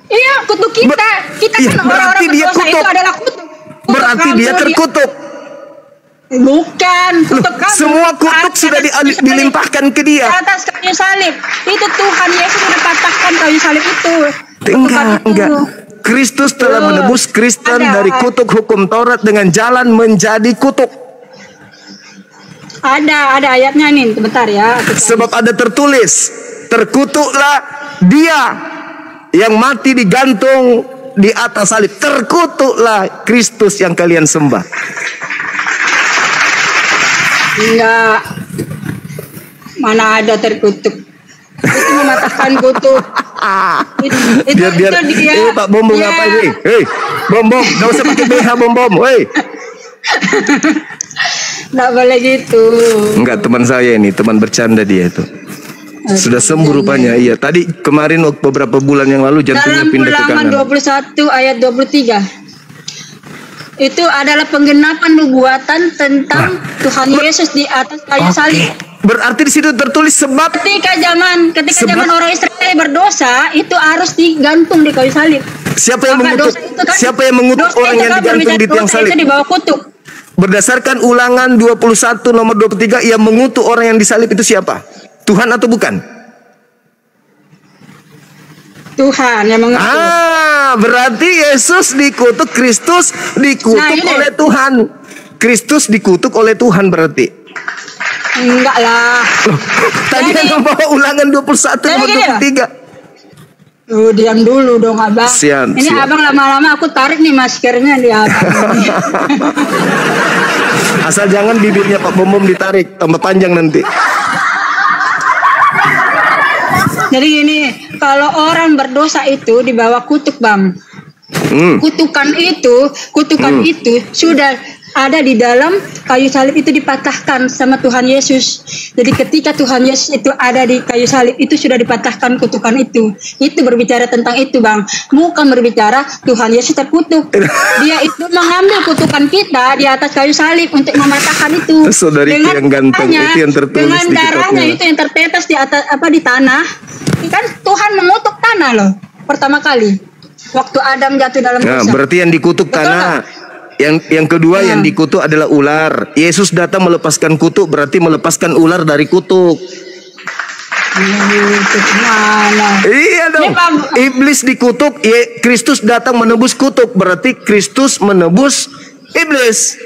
S2: Iya, kutuk kita. Kita kan orang-orang berdosa itu adalah kutuk.
S1: Berarti dia terkutuk.
S2: Bukan, kutuk kamu.
S1: Semua kutuk sudah dilimpahkan ke dia.
S2: Atas kayu salib. Itu Tuhan Yesus sudah patahkan kayu salib itu.
S1: Enggak. Kristus telah menebus Kristen dari kutuk hukum Taurat dengan jalan menjadi kutuk.
S2: Ada ayatnya nih, sebentar ya.
S1: Sebab ada tertulis, terkutuklah dia yang mati digantung di atas salib. Terkutuklah Kristus yang kalian sembah.
S2: Enggak. Mana ada terkutuk. Itu mematahkan kutuk.
S1: Biar dia. Pak Bom ngapain? Hei, Bom, gak usah pakai BH Bom. Hei.
S2: Nggak boleh gitu.
S1: Enggak, teman saya ini, teman bercanda dia itu. Sudah sembuh rupanya. Iya, tadi kemarin beberapa bulan yang lalu jantungnya pindah ke kanan.
S2: Dalam Ulangan 21 ayat 23. Itu adalah penggenapan nubuatan tentang Tuhan Yesus di atas kayu salib.
S1: Berarti di situ tertulis sebab
S2: ketika zaman orang Israel berdosa itu harus digantung di kayu salib.
S1: Siapa yang mengutuk orang yang digantung di tiang salib?
S2: Itu di bawah kutuk.
S1: Berdasarkan Ulangan 21 nomor 23, yang mengutuk orang yang disalib itu siapa? Tuhan atau bukan?
S2: Tuhan yang mengutuk.
S1: Berarti Yesus dikutuk, Kristus dikutuk oleh Tuhan. Kristus dikutuk oleh Tuhan berarti.
S2: Enggak lah.
S1: Tadi yang membawa Ulangan 21 nomor 23.
S2: Diam dulu dong abang. Ini abang lama-lama aku tarik nih maskernya di abang.
S1: Asal jangan bibirnya Pak Bom ditarik, tambah panjang nanti.
S2: Jadi gini, kalau orang berdosa itu di bawah kutuk bang. Kutukan itu sudah ada di dalam kayu salib itu dipatahkan sama Tuhan Yesus. Jadi ketika Tuhan Yesus itu ada di kayu salib itu sudah dipatahkan kutukan itu. Itu berbicara tentang itu bang. Bukan berbicara Tuhan Yesus terkutuk. Dia itu mengambil kutukan kita di atas kayu salib untuk mematahkan itu.
S1: Saudari yang ganteng itu yang tertulis
S2: dengan
S1: di
S2: darahnya itu yang tertetes di atas di tanah. Kan Tuhan mengutuk tanah loh pertama kali. Waktu Adam jatuh dalam dosa.
S1: Berarti yang dikutuk tanah. Yang kedua yang dikutuk adalah ular. Yesus datang melepaskan kutuk, berarti melepaskan ular dari kutuk. Iya dong. Iblis dikutuk, Kristus datang menebus kutuk, berarti Kristus menebus iblis.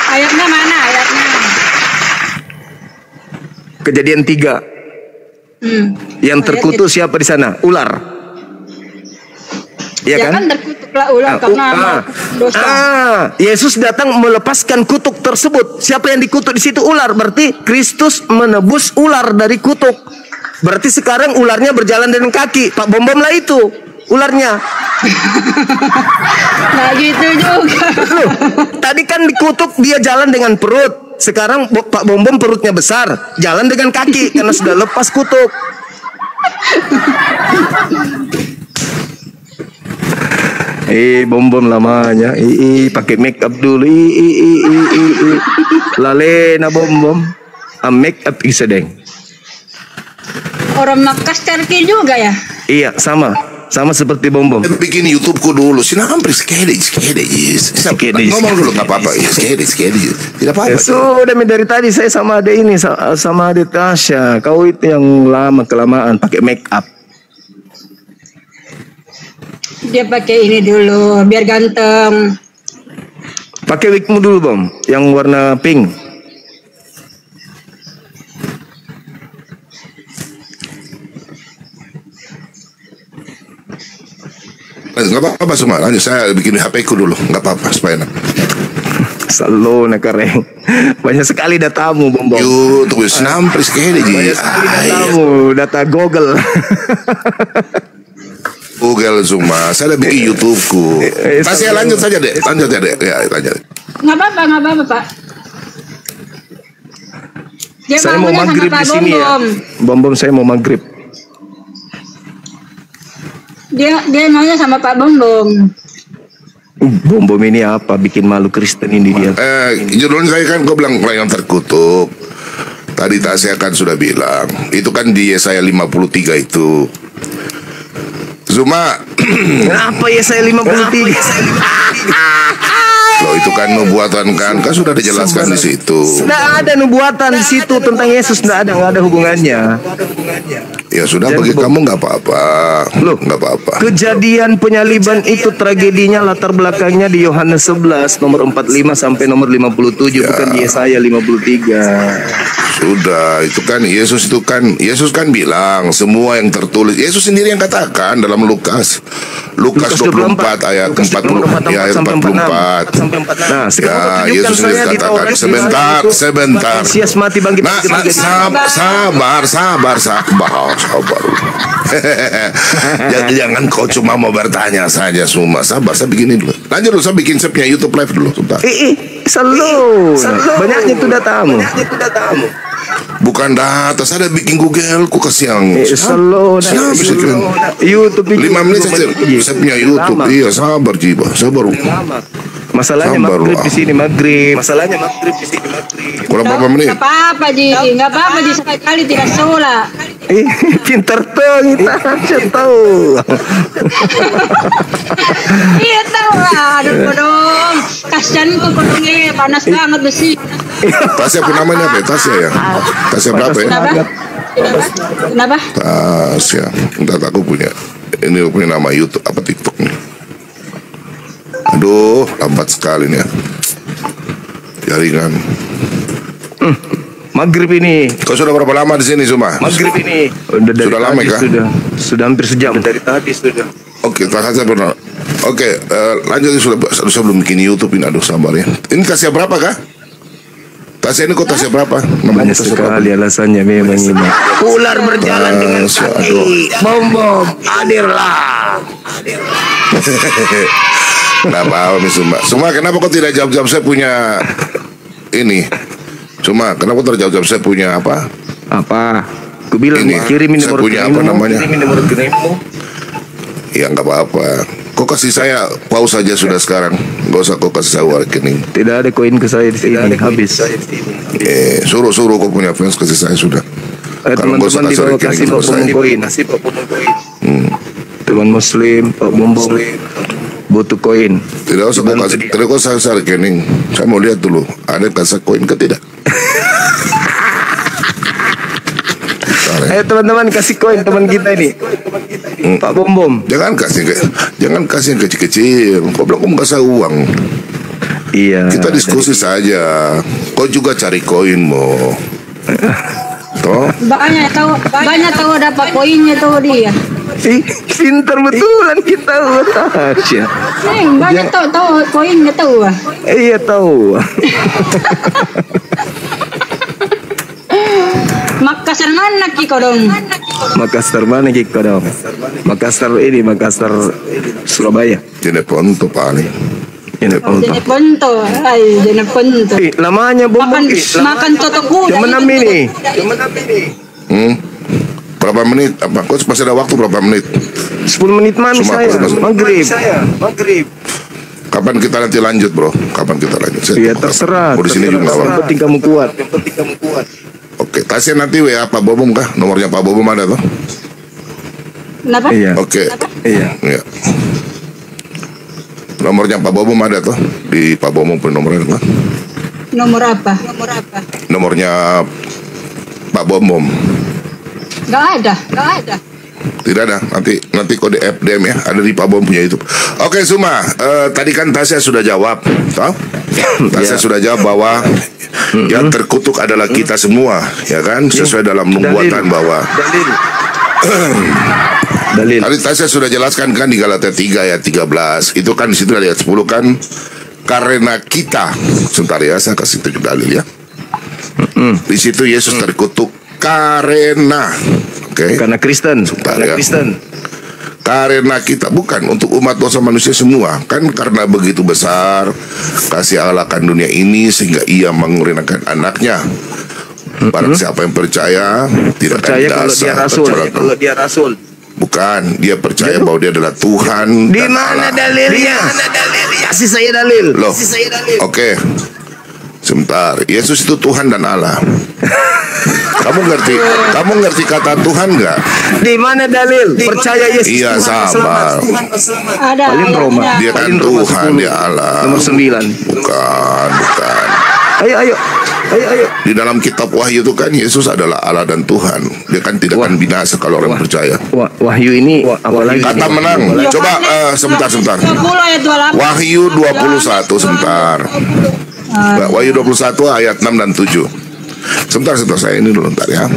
S2: Ayatnya mana ayatnya?
S1: Kejadian 3. Yang terkutuk siapa di sana? Ular. Ya kan?
S2: Terkutuklah ular karena dosa.
S1: Yesus datang melepaskan kutuk tersebut. Siapa yang dikutuk di situ? Ular. Berarti Kristus menebus ular dari kutuk. Berarti sekarang ularnya berjalan dengan kaki. Pak Bom Bom lah itu ularnya.
S2: Nah gitu juga.
S1: Loh, tadi kan dikutuk dia jalan dengan perut. Sekarang Pak Bom Bom perutnya besar, jalan dengan kaki karena sudah lepas kutuk. Bom Bom lamanya. Pakai make up dulu. Lalena Bom Bom. Make up isedeng.
S2: Orang Makas Turki juga ya?
S1: Iya, sama seperti Bom Bom.
S5: Bikin YouTubeku dulu. Sinampri sekali. Ngomong dulu nggak apa-apa. Sekali. Tidak apa-apa.
S1: Sudah dari tadi saya sama ada ini, sama ada Tasya. Kau itu yang kelamaan pakai make up.
S2: Dia pakai ini dulu biar ganteng.
S1: Pakai wigmu dulu Bom, yang warna pink.
S5: Nggak apa-apa semua. Lanjut, saya bikin HP ku dulu. Nggak apa-apa supaya enak.
S1: Selalu nakareng. Banyak sekali datamu Bom Bom.
S5: YouTube sinampri sekali.
S1: Banyak sekali datamu, data Google.
S5: Google semua. Saya udah bikin YouTubeku. Masih lanjut saja deh. Lanjut.
S2: Nggak apa-apa Pak.
S1: Saya mau maghrib di sini ya. Bom Bom saya mau maghrib.
S2: Dia maunya sama Pak Bom Bom.
S1: Bom Bom ini apa? Bikin malu Kristen ini dia.
S5: Judulnya saya kan, gue bilang yang terkutuk. Tadi Tasya kan sudah bilang. Itu kan di Yesaya 53 itu. Cuma
S1: kenapa Yesaya 53?
S5: Loh itu kan nubuatan kan sudah dijelaskan di situ.
S1: Sudah ada nubuatan di situ tentang Yesus, nggak ada hubungannya.
S5: Ya sudah, bagi kamu nggak apa-apa.
S1: Loh,
S5: nggak apa-apa.
S1: Kejadian penyaliban itu tragedinya latar belakangnya di Yohanes 11 nomor 45 sampai nomor 57, bukan di Yesaya 53.
S5: Sudah, itu kan Yesus kan bilang semua yang tertulis. Yesus sendiri yang katakan dalam Lukas 24 ayat 40 ya, ayat 44.
S1: Nah,
S5: ya, Yesus sendiri katakan sebentar.
S1: Mesias mati bangkit.
S5: Sabar. Jangan kau cuma mau bertanya saja semua. Sabar, saya bikin dulu. Lanjut dulu, saya bikin punya YouTube live dulu.
S1: Selalu. Banyaknya itu datamu.
S5: Bukan data, saya ada bikin Google, ku kasih yang
S1: YouTube
S5: 5 menit saja. Saya punya YouTube. Iya, sabar jiwa, sabar.
S1: Masalahnya maghrib di sini maghrib.
S5: Kurang berapa menit?
S2: Nggak apa-apa Ji, sekali tidak sholat.
S1: Pintar tuh kita tahu.
S2: Iya tahu lah, aduh dong. Kasihan kok kodongnya panas banget besi.
S5: Tasya pun namanya apa? Tasya ya? Tasya berapa ya?
S2: Kenapa?
S5: Tasya. Entar aku punya. Ini punya nama YouTube apa TikTok nih. Aduh, lambat sekali nih ya. Jaringan.
S1: Maghrib ini.
S5: Kau sudah berapa lama di sini, Suma?
S1: Maghrib ini.
S5: Sudah lama kah?
S1: Sudah hampir sejam dari tadi sudah.
S5: Oke, Tasya benar. Oke, lanjut sudah belum bikin YouTube ini. Aduh, sabar ya. Ini Tasya berapa kah? Tasya ini kok Tasya berapa?
S1: Banyak sekali alasannya memang ini. Ular berjalan dengan kaki. Bom, hadirlah.
S5: Nggak apa-apa nih Suma, kenapa kau tidak jawab-jawab saya punya ini? Suma, kenapa kau tidak jawab-jawab saya punya apa?
S1: Apa? Aku bilang
S5: ini,
S1: kirimin
S5: saya
S1: nomor
S5: punya apa namanya?
S1: Kirimin nomor rekeningmu.
S5: Ya nggak apa-apa. Kau kasih saya pause saja sudah sekarang. Nggak usah kau kasih saya rekening.
S1: Tidak ada koin ke saya di sini. Habis.
S5: Suruh kau punya fans kasih saya sudah.
S1: Kalau nggak usah kasih rekening koin. Teman Muslim, Pak Bom Bom. butuh koin.
S5: Tidak usah rekening. Saya mau lihat dulu, ada kasih koin ke tidak?
S1: Ayo teman-teman kasih koin teman kita ini, Pak Bom.
S5: Jangan kasih yang kecil-kecil. Kau bilang kau kasih uang.
S1: Iya.
S5: Kita diskusi saja. Kau juga cari koinmu. Toh?
S2: Banyak tahu dapat koinnya tuh dia.
S1: Pintar betulan kita.
S2: Banyak tahu koinnya tahu.
S1: Iya tahu.
S2: Makassar mana kiko dong?
S1: Makassar mana kiko dong? Makassar Surabaya.
S5: Jeneponto paling.
S2: Jeneponto.
S1: Lamanya
S2: makan coto kuda.
S1: Cuman ini.
S5: Berapa menit? Apa? Kau masih ada waktu berapa menit?
S1: 10 menit man saya. Maghrib.
S5: Kapan kita nanti lanjut, bro? Kapan kita lanjut?
S1: Iya terserah.
S5: Di sini juga
S1: yang penting kamu kuat.
S5: Oke, tasnya nanti WA Pak Bobom kah? Nomornya Pak Bobom ada tuh?
S2: Kenapa?
S1: Iya.
S5: Oke.
S1: Iya.
S5: Nomornya Pak Bobom ada tuh? Di Pak Bobom pun nomornya kan?
S2: Nomor apa?
S5: Nomornya Pak Bobom.
S2: Gak ada.
S5: Tidak ada. Nanti kode FDM ya, ada di Pak Bom punya itu. Oke, Suma, tadi kan Tasya sudah jawab, toh? Tasya sudah jawab bahwa yang terkutuk adalah kita semua, ya kan? Sesuai dalam nubuatan bahwa dalil. Tadi Tasya sudah jelaskan kan di Galatia 3 ayat 13. Itu kan di situ ayat 10 kan, karena kita. Sebentar ya, saya kasih tunjuk dalil ya. Di situ Yesus terkutuk karena
S1: karena Kristen.
S5: Karena kita, bukan untuk umat dosa manusia semua. Kan karena begitu besar kasih Allah akan dunia ini sehingga ia mengurinakan anaknya. Barang siapa yang percaya tidak akan binasa.
S1: Kalau dia rasul.
S5: Bukan, dia percaya bahwa dia adalah Tuhan.
S1: Di mana dalilnya? Kasih saya dalil.
S5: Loh. Oke. Sebentar, Yesus itu Tuhan dan Allah. Kamu ngerti kata Tuhan nggak?
S1: Di mana dalil? Percaya Yesus.
S5: Iya, sabar.
S2: Ada.
S1: Paling Roma.
S5: Dia kan Tuhan, dia Allah.
S1: Nomor 9.
S5: Bukan.
S1: Ayo.
S5: Di dalam kitab Wahyu itu kan Yesus adalah Allah dan Tuhan. Dia kan tidak akan binasa kalau orang percaya.
S1: Wahyu ini apalagi?
S5: Kata menang. Coba sebentar. Wahyu 21 sebentar. Wahyu 21 ayat 6 dan 7. Sebentar saya ini dulu ntar ya.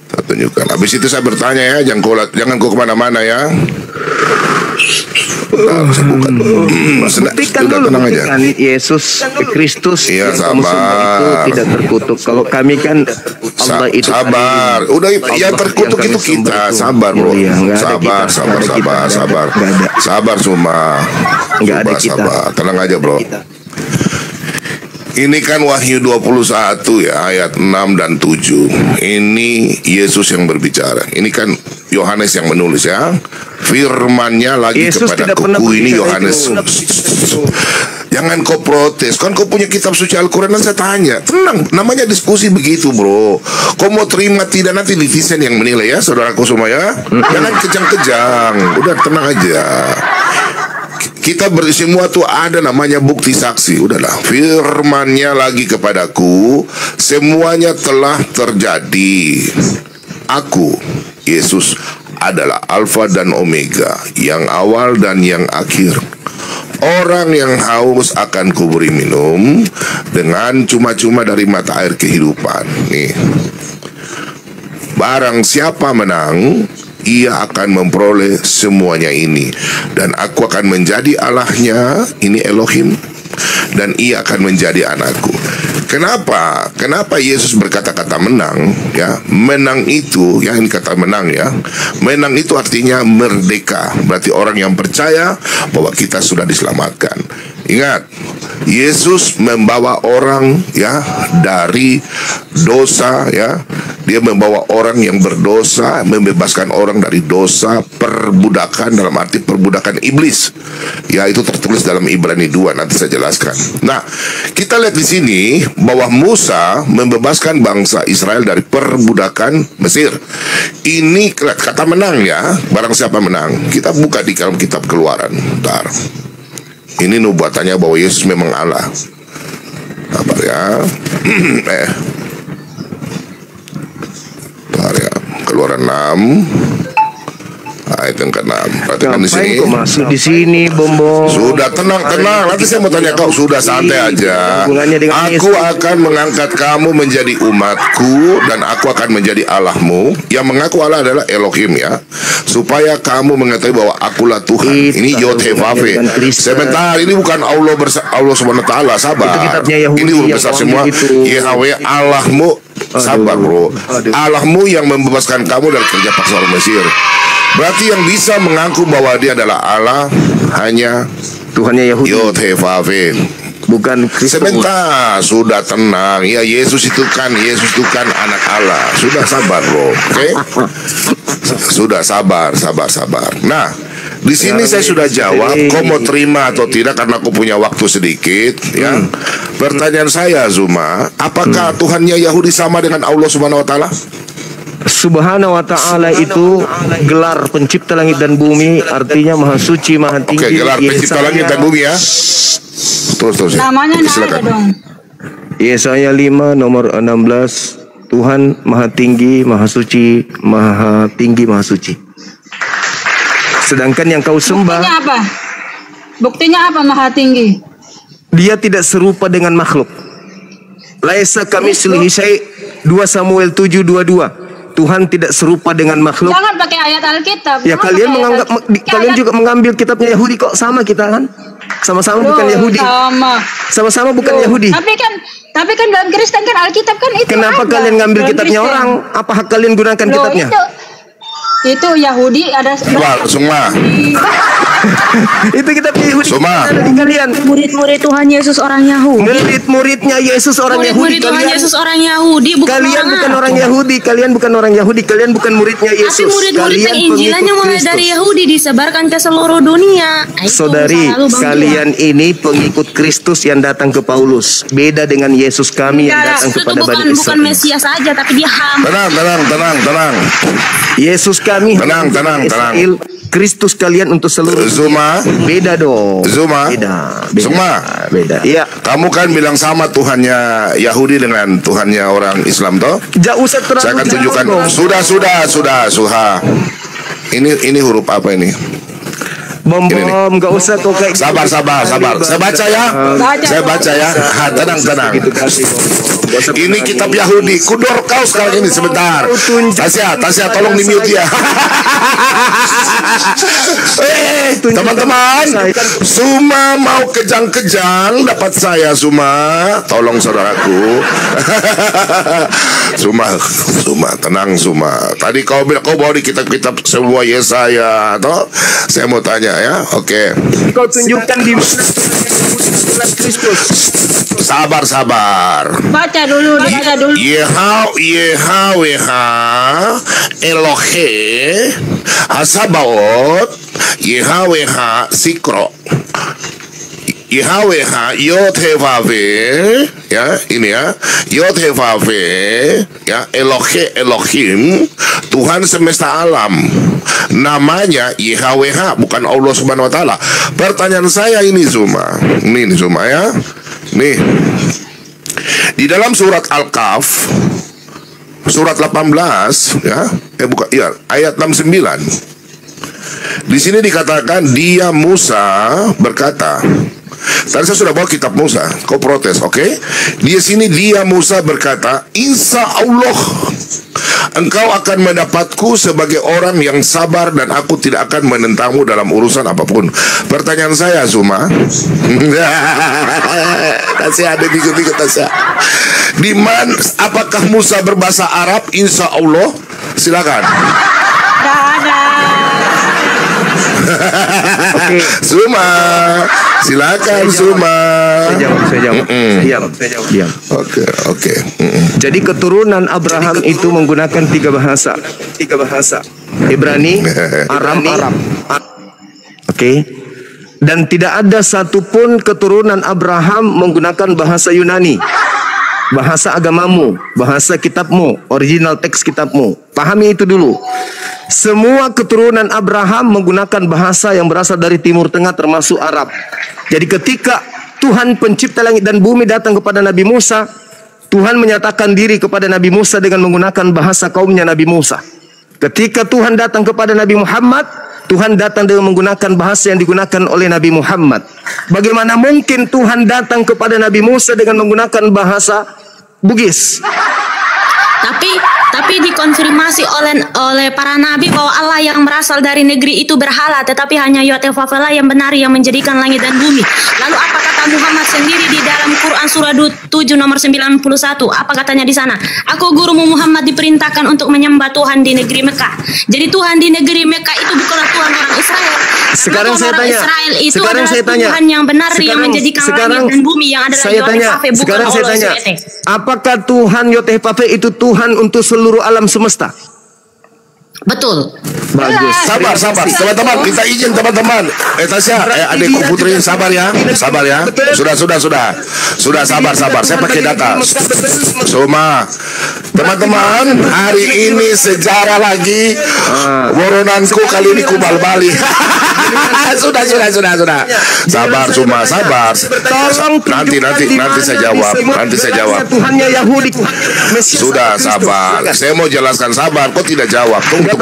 S5: Saya tunjukkan. Habis itu saya bertanya ya, jangan kau kemana-mana ya. Saya buka dulu.
S1: Buktikan dulu, Yesus Kristus
S5: iya,
S1: yang
S5: sabar.
S1: itu tidak terkutuk. Kalau kami kan Allah itu
S5: sabar. Udah yang terkutuk itu kita. Sabar bro. Sabar semua.
S1: Enggak ada kita.
S5: Sabar. Tenang aja bro. Ini kan Wahyu 21 ya, ayat 6 dan 7. Ini Yesus yang berbicara. Ini kan Yohanes yang menulis ya. Firman-Nya lagi
S1: Yesus
S5: kepadaku. Ini Yohanes. Jangan kau protes. Kan kau punya kitab suci Al-Quran. Dan saya tanya, tenang, namanya diskusi begitu bro. Kau mau terima tidak, nanti netizen yang menilai ya, saudaraku semua ya. Jangan kejang-kejang. Udah tenang aja. Kita semua tuh ada namanya bukti saksi. Udahlah, firman-Nya lagi kepadaku, semuanya telah terjadi. Aku, Yesus, adalah Alfa dan Omega, yang awal dan yang akhir. Orang yang haus akan kuberi minum dengan cuma-cuma dari mata air kehidupan. Nih, barang siapa menang, ia akan memperoleh semuanya ini, dan aku akan menjadi Allahnya, ini Elohim, dan ia akan menjadi anakku. Kenapa Yesus berkata-kata menang ya? Menang itu, yang ini kata menang ya, menang itu artinya merdeka. Berarti orang yang percaya bahwa kita sudah diselamatkan. Ingat, Yesus membawa orang ya dari dosa ya. Dia membawa orang yang berdosa, membebaskan orang dari dosa, perbudakan dalam arti perbudakan iblis. Ya, itu tertulis dalam Ibrani 2, nanti saya jelaskan. Nah, kita lihat di sini bahwa Musa membebaskan bangsa Israel dari perbudakan Mesir. Ini kata menang ya, barang siapa menang. Kita buka di dalam kitab Keluaran. Bentar. Ini nubuatannya bahwa Yesus memang Allah. Sabar ya. Keluaran 6 ayat yang ke-6. Perhatikan di sini.
S1: Kok masuk di sini, Bombo?
S5: Sudah tenang. Nanti saya mau tanya kau. Sudah santai aja. Aku akan mengangkat kamu menjadi umatku dan aku akan menjadi Allahmu. Yang mengaku Allah adalah Elohim ya. Supaya kamu mengetahui bahwa akulah Tuhan. Ini Yod-Heh-Vav-He. Sebentar, ini bukan Allah SWT. Sabar. Ini huruf besar semua. Yahweh Allahmu. Sabar bro. Allahmu yang membebaskan kamu dari kerja paksa orang Mesir. Berarti yang bisa mengaku bahwa dia adalah Allah hanya
S1: Tuhannya Yahudi,
S5: Yod-Heh-Vav-He, bukan Kristus. Sebentar, sudah tenang. Ya, Yesus itu kan anak Allah. Sudah sabar bro, oke? Sudah sabar. Nah, di sini saya sudah jawab. Kau mau terima atau tidak karena aku punya waktu sedikit ya. Pertanyaan saya Zuma, apakah Tuhannya Yahudi sama dengan Allah Subhanahu wa taala?
S1: Subhanahu wa ta'ala itu gelar pencipta langit dan bumi, artinya maha suci, maha tinggi.
S5: Oke, gelar pencipta langit dan bumi ya. Terus ya.
S2: Namanya silakan dong.
S1: Yesaya 5 nomor 16. Tuhan maha tinggi, maha suci, maha tinggi, maha suci. Sedangkan yang kau sembah,
S2: Buktinya apa maha tinggi?
S1: Dia tidak serupa dengan makhluk. Laisa kamitslihi syai'. 2 Samuel 7:22. Tuhan tidak serupa dengan makhluk.
S2: Jangan pakai ayat Alkitab.
S1: Ya, kalian menganggap kalian juga mengambil kitabnya Yahudi kok. Sama kita kan? Sama-sama bukan Yahudi. Sama-sama bukan Yahudi.
S2: Tapi kan dalam Kristen kan Alkitab kan itu.
S1: Kenapa kalian ngambil kitabnya orang? Apa hak kalian gunakan kitabnya?
S2: Itu Yahudi ada
S5: semua.
S1: Itu kitab Yahudi.
S5: Semua.
S2: Kalian murid-murid Tuhan Yesus orang Yahudi.
S1: Murid-muridnya Yesus orang Yahudi.
S2: Tuhan Yesus orang Yahudi.
S1: Kalian bukan orang Yahudi. Kalian bukan orang Yahudi. Kalian bukan muridnya Yesus.
S2: Tapi murid-murid penginjilannya mulai dari Yahudi disebarkan ke seluruh dunia.
S1: Saudari, kalian ini pengikut Kristus yang datang ke Paulus. Beda dengan Yesus kami yang datang kepada Bani Israel.
S2: Bukan Mesias saja, tapi dia hamba.
S5: Tenang.
S1: Yesus kami.
S5: Tenang.
S1: Kristus kalian untuk seluruh
S5: Zuma.
S1: Beda dong.
S5: Zuma.
S1: Beda. Iya.
S5: Kamu kan bilang sama Tuhannya Yahudi dengan Tuhannya orang Islam toh?
S1: Jauh terlalu.
S5: Saya akan tunjukkan. Sudah. Ini huruf apa ini?
S1: Bom, nggak usah kok kayak
S5: sabar. Saya baca ya. Tenang. Ini kitab Yahudi. Kudor kau sekarang ini sebentar. Tasya, tolong di mute ya. Teman-teman, Suma mau kejang-kejang dapat saya Suma. Tolong saudaraku. Suma, tenang Suma. Tadi kau bilang kau bawa di kitab-kitab semua Yesaya, atau saya mau tanya ya. Oke.
S1: Kau tunjukkan di Kristus.
S5: Sabar.
S2: Baca dulu.
S5: Yahweh Elohe Hasabaot Yahweh Sikro Yahweh Yod-Heh-Vav-He ya, ini ya Yod-Heh-Vav-He ya, Elohim, Tuhan semesta alam. Namanya Yahweh, bukan Allah Subhanahu wa taala. Pertanyaan saya ini Zuma. Ini Zuma ya. Nih. Di dalam surat Al-Kahf surat 18 ya, ayat 69. Di sini dikatakan dia Musa berkata. Tadi saya sudah bawa kitab Musa, kau protes, oke? Di sini dia Musa berkata, Insya Allah engkau akan mendapatku sebagai orang yang sabar dan aku tidak akan menentangmu dalam urusan apapun. Pertanyaan saya, Zuma, Tasya ada dikit-dikit Tasya. Di mana? Apakah Musa berbahasa Arab? Insya Allah, silakan.
S1: Okay.
S5: Zuma, silakan Zuma.
S1: Saya jawab. Diam.
S5: Oke.
S1: Jadi keturunan Abraham itu menggunakan tiga bahasa. Ibrani, Aram. Oke. Dan tidak ada satupun keturunan Abraham menggunakan bahasa Yunani. Bahasa agamamu, bahasa kitabmu, original teks kitabmu. Pahami itu dulu. Semua keturunan Abraham menggunakan bahasa yang berasal dari Timur Tengah termasuk Arab. Jadi ketika Tuhan pencipta langit dan bumi datang kepada Nabi Musa, Tuhan menyatakan diri kepada Nabi Musa dengan menggunakan bahasa kaumnya Nabi Musa. Ketika Tuhan datang kepada Nabi Muhammad, Tuhan datang dengan menggunakan bahasa yang digunakan oleh Nabi Muhammad. Bagaimana mungkin Tuhan datang kepada Nabi Musa dengan menggunakan bahasa Bugis?
S6: Tapi dikonfirmasi oleh para nabi bahwa Allah yang berasal dari negeri itu berhala, tetapi hanya Yotevafela yang benar yang menjadikan langit dan bumi. Lalu apa kata Muhammad sendiri di dalam Quran surah 7 nomor 91? Apa katanya di sana? Aku gurumu Muhammad diperintahkan untuk menyembah Tuhan di negeri Mekah. Jadi Tuhan di negeri Mekah itu bukanlah Tuhan orang Israel.
S1: Sekarang saya
S6: Tuhan
S1: tanya.
S6: Israel itu
S1: Sekarang
S6: adalah
S1: saya tanya.
S6: Tuhan yang benar yang menjadikan langit dan bumi yang adalah Yotevafela, bukan
S1: Sekarang saya tanya. Apakah Tuhan Yotevafela itu Tuhan untuk seluruh alam semesta?
S6: Betul.
S1: Bagus.
S5: Sabar teman-teman, kita izin teman-teman. Tasya, adikku Putri, sabar ya. Sudah sabar. Saya pakai data. Suma, teman-teman, hari ini sejarah lagi. Woronanku kali ini kubal balik. Sudah. Sabar Suma, sabar. Nanti saya jawab.
S1: Tuhannya Yahudi.
S5: Sudah sabar. Saya mau jelaskan sabar. Kok tidak jawab? Tunggu.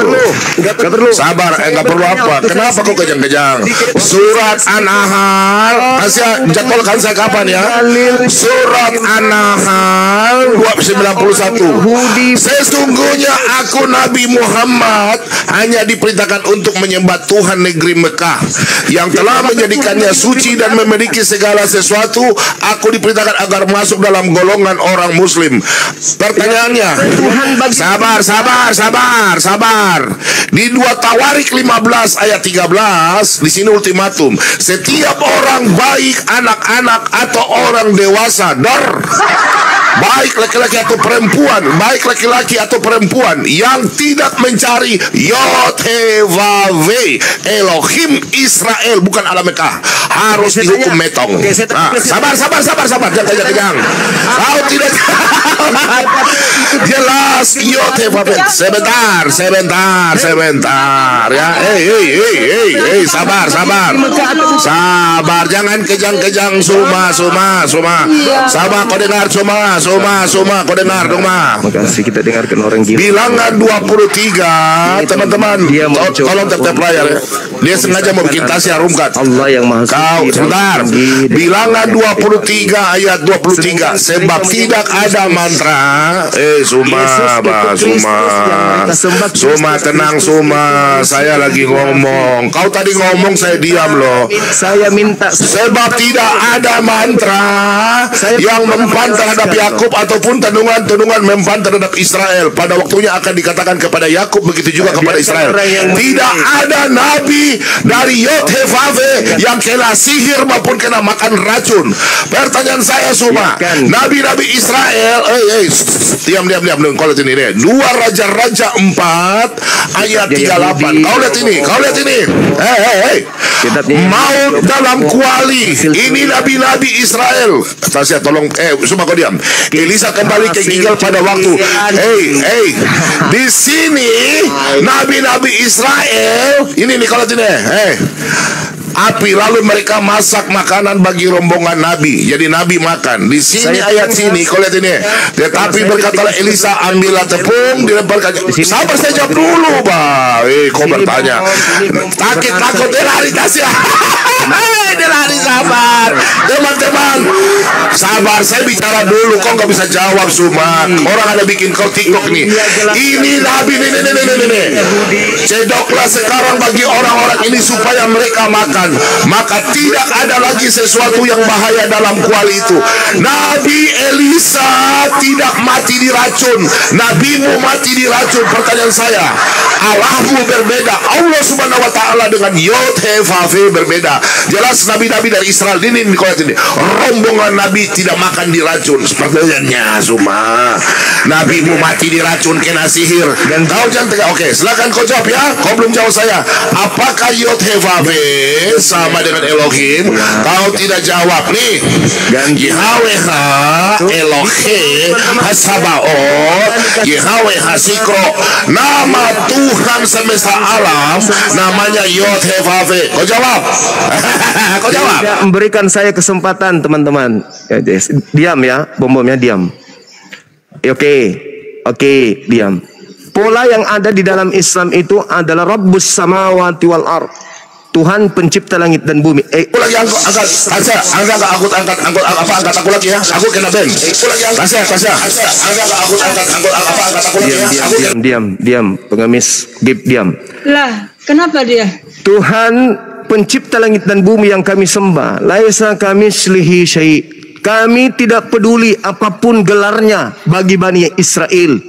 S1: Enggak perlu.
S5: Sabar, enggak perlu apa? Kenapa kok kejang-kejang? Surat An-Nahl. Tasya, jadwalkan saya kapan ya? Surat An-Nahl 91. Sesungguhnya aku Nabi Muhammad hanya diperintahkan untuk menyembah Tuhan negeri Mekah yang telah menjadikannya suci dan memiliki segala sesuatu. Aku diperintahkan agar masuk dalam golongan orang Muslim. Pertanyaannya, sabar. Di 2 Tawarik 15 ayat 13 di sini ultimatum. Setiap orang baik, anak-anak atau orang dewasa, baik laki-laki atau perempuan yang tidak mencari Yotevave Elohim Israel, bukan Allah Mekah, harus dihukum metong. Sabar, jangan. Kau tidak jelas Yotevave. Sebentar ya. Sabar. Jangan kejang-kejang. Suma. Sabar, kau dengar Suma, kau dengar dong Ma.
S1: Makasih, kita dengarkan orang gila.
S5: Bilangan 23, teman-teman. Tolong tap layar ya. Dia sengaja mau bikin Tasya rumkat.
S1: Allah yang Maha Suci.
S5: Sebentar. Bilangan 23 ayat 23. Sebab tidak ada mantra. Suma, tenang Suma. Saya lagi ngomong. Kau tadi ngomong saya diam loh.
S1: Saya minta.
S5: Sebab tidak ada mantra yang mempan terhadap Yakub ataupun tenungan mempan terhadap Israel. Pada waktunya akan dikatakan kepada Yakub, begitu juga kepada Israel. Tidak ada nabi dari Yotevave yang kena sihir maupun kena makan racun. Pertanyaan saya Suma, nabi-nabi Israel, diam. Kau lihat ini deh. 2 Raja-Raja 4 ayat 38. Kau lihat ini. Maut dalam kuali. Ini nabi-nabi Israel. Tasya tolong, Suma kau diam. Elisa kembali ke Gilgal pada waktu. Di sini nabi-nabi Israel. Ini nih kalau ini. Api, lalu mereka masak makanan bagi rombongan nabi. Jadi nabi makan. Di sini ayat sini, kau lihat ini. Tetapi berkatalah Elisa, ambillah tepung, dilemparkan. Sabar, saya jawab dulu, Bang. Kau bertanya. Takut dia lari Tasya. Dia lari, sabar. Teman-teman, sabar, saya bicara dulu. Kok nggak bisa jawab Suma? Orang ada bikin kau TikTok nih. Ini Nabi nih. Cedoklah sekarang bagi orang-orang ini supaya mereka makan. Maka tidak ada lagi sesuatu yang bahaya dalam kuali itu. Nabi Elisa tidak mati diracun. Nabimu mati diracun. Pertanyaan saya, Allahmu berbeda. Allah Subhanahu wa Ta'ala dengan Yod He Vav He berbeda. Jelas nabi-nabi dari Israel ini rombongan nabi tidak makan diracun. Pertanyaannya Suma, nabimu mati diracun kena sihir. Dan kau jangan tegak. Oke, silakan kau jawab ya. Kau belum jawab saya. Apakah Yod He Vav He sama dengan Elohim? Kau tidak jawab nih. Yahweh Elohim Hasabaot, Yahweh Hasikro. Nama Tuhan semesta alam namanya Yod He Vav He. Kau jawab. Kau jawab.
S1: Tidak memberikan saya kesempatan, teman-teman. Ya, diam ya, bom-bomnya diam. Oke, diam. Pola yang ada di dalam Islam itu adalah Rabbus samawati wal ard. Tuhan pencipta langit dan bumi.
S5: Ulangi angkat aku lagi ya. Aku kena band. Ulangi angkat.
S1: Diam. Pengemis, diam.
S2: Lah, kenapa dia?
S1: Tuhan pencipta langit dan bumi yang kami sembah. Laisa kamitslihi syai'. Kami tidak peduli apapun gelarnya bagi Bani Israel.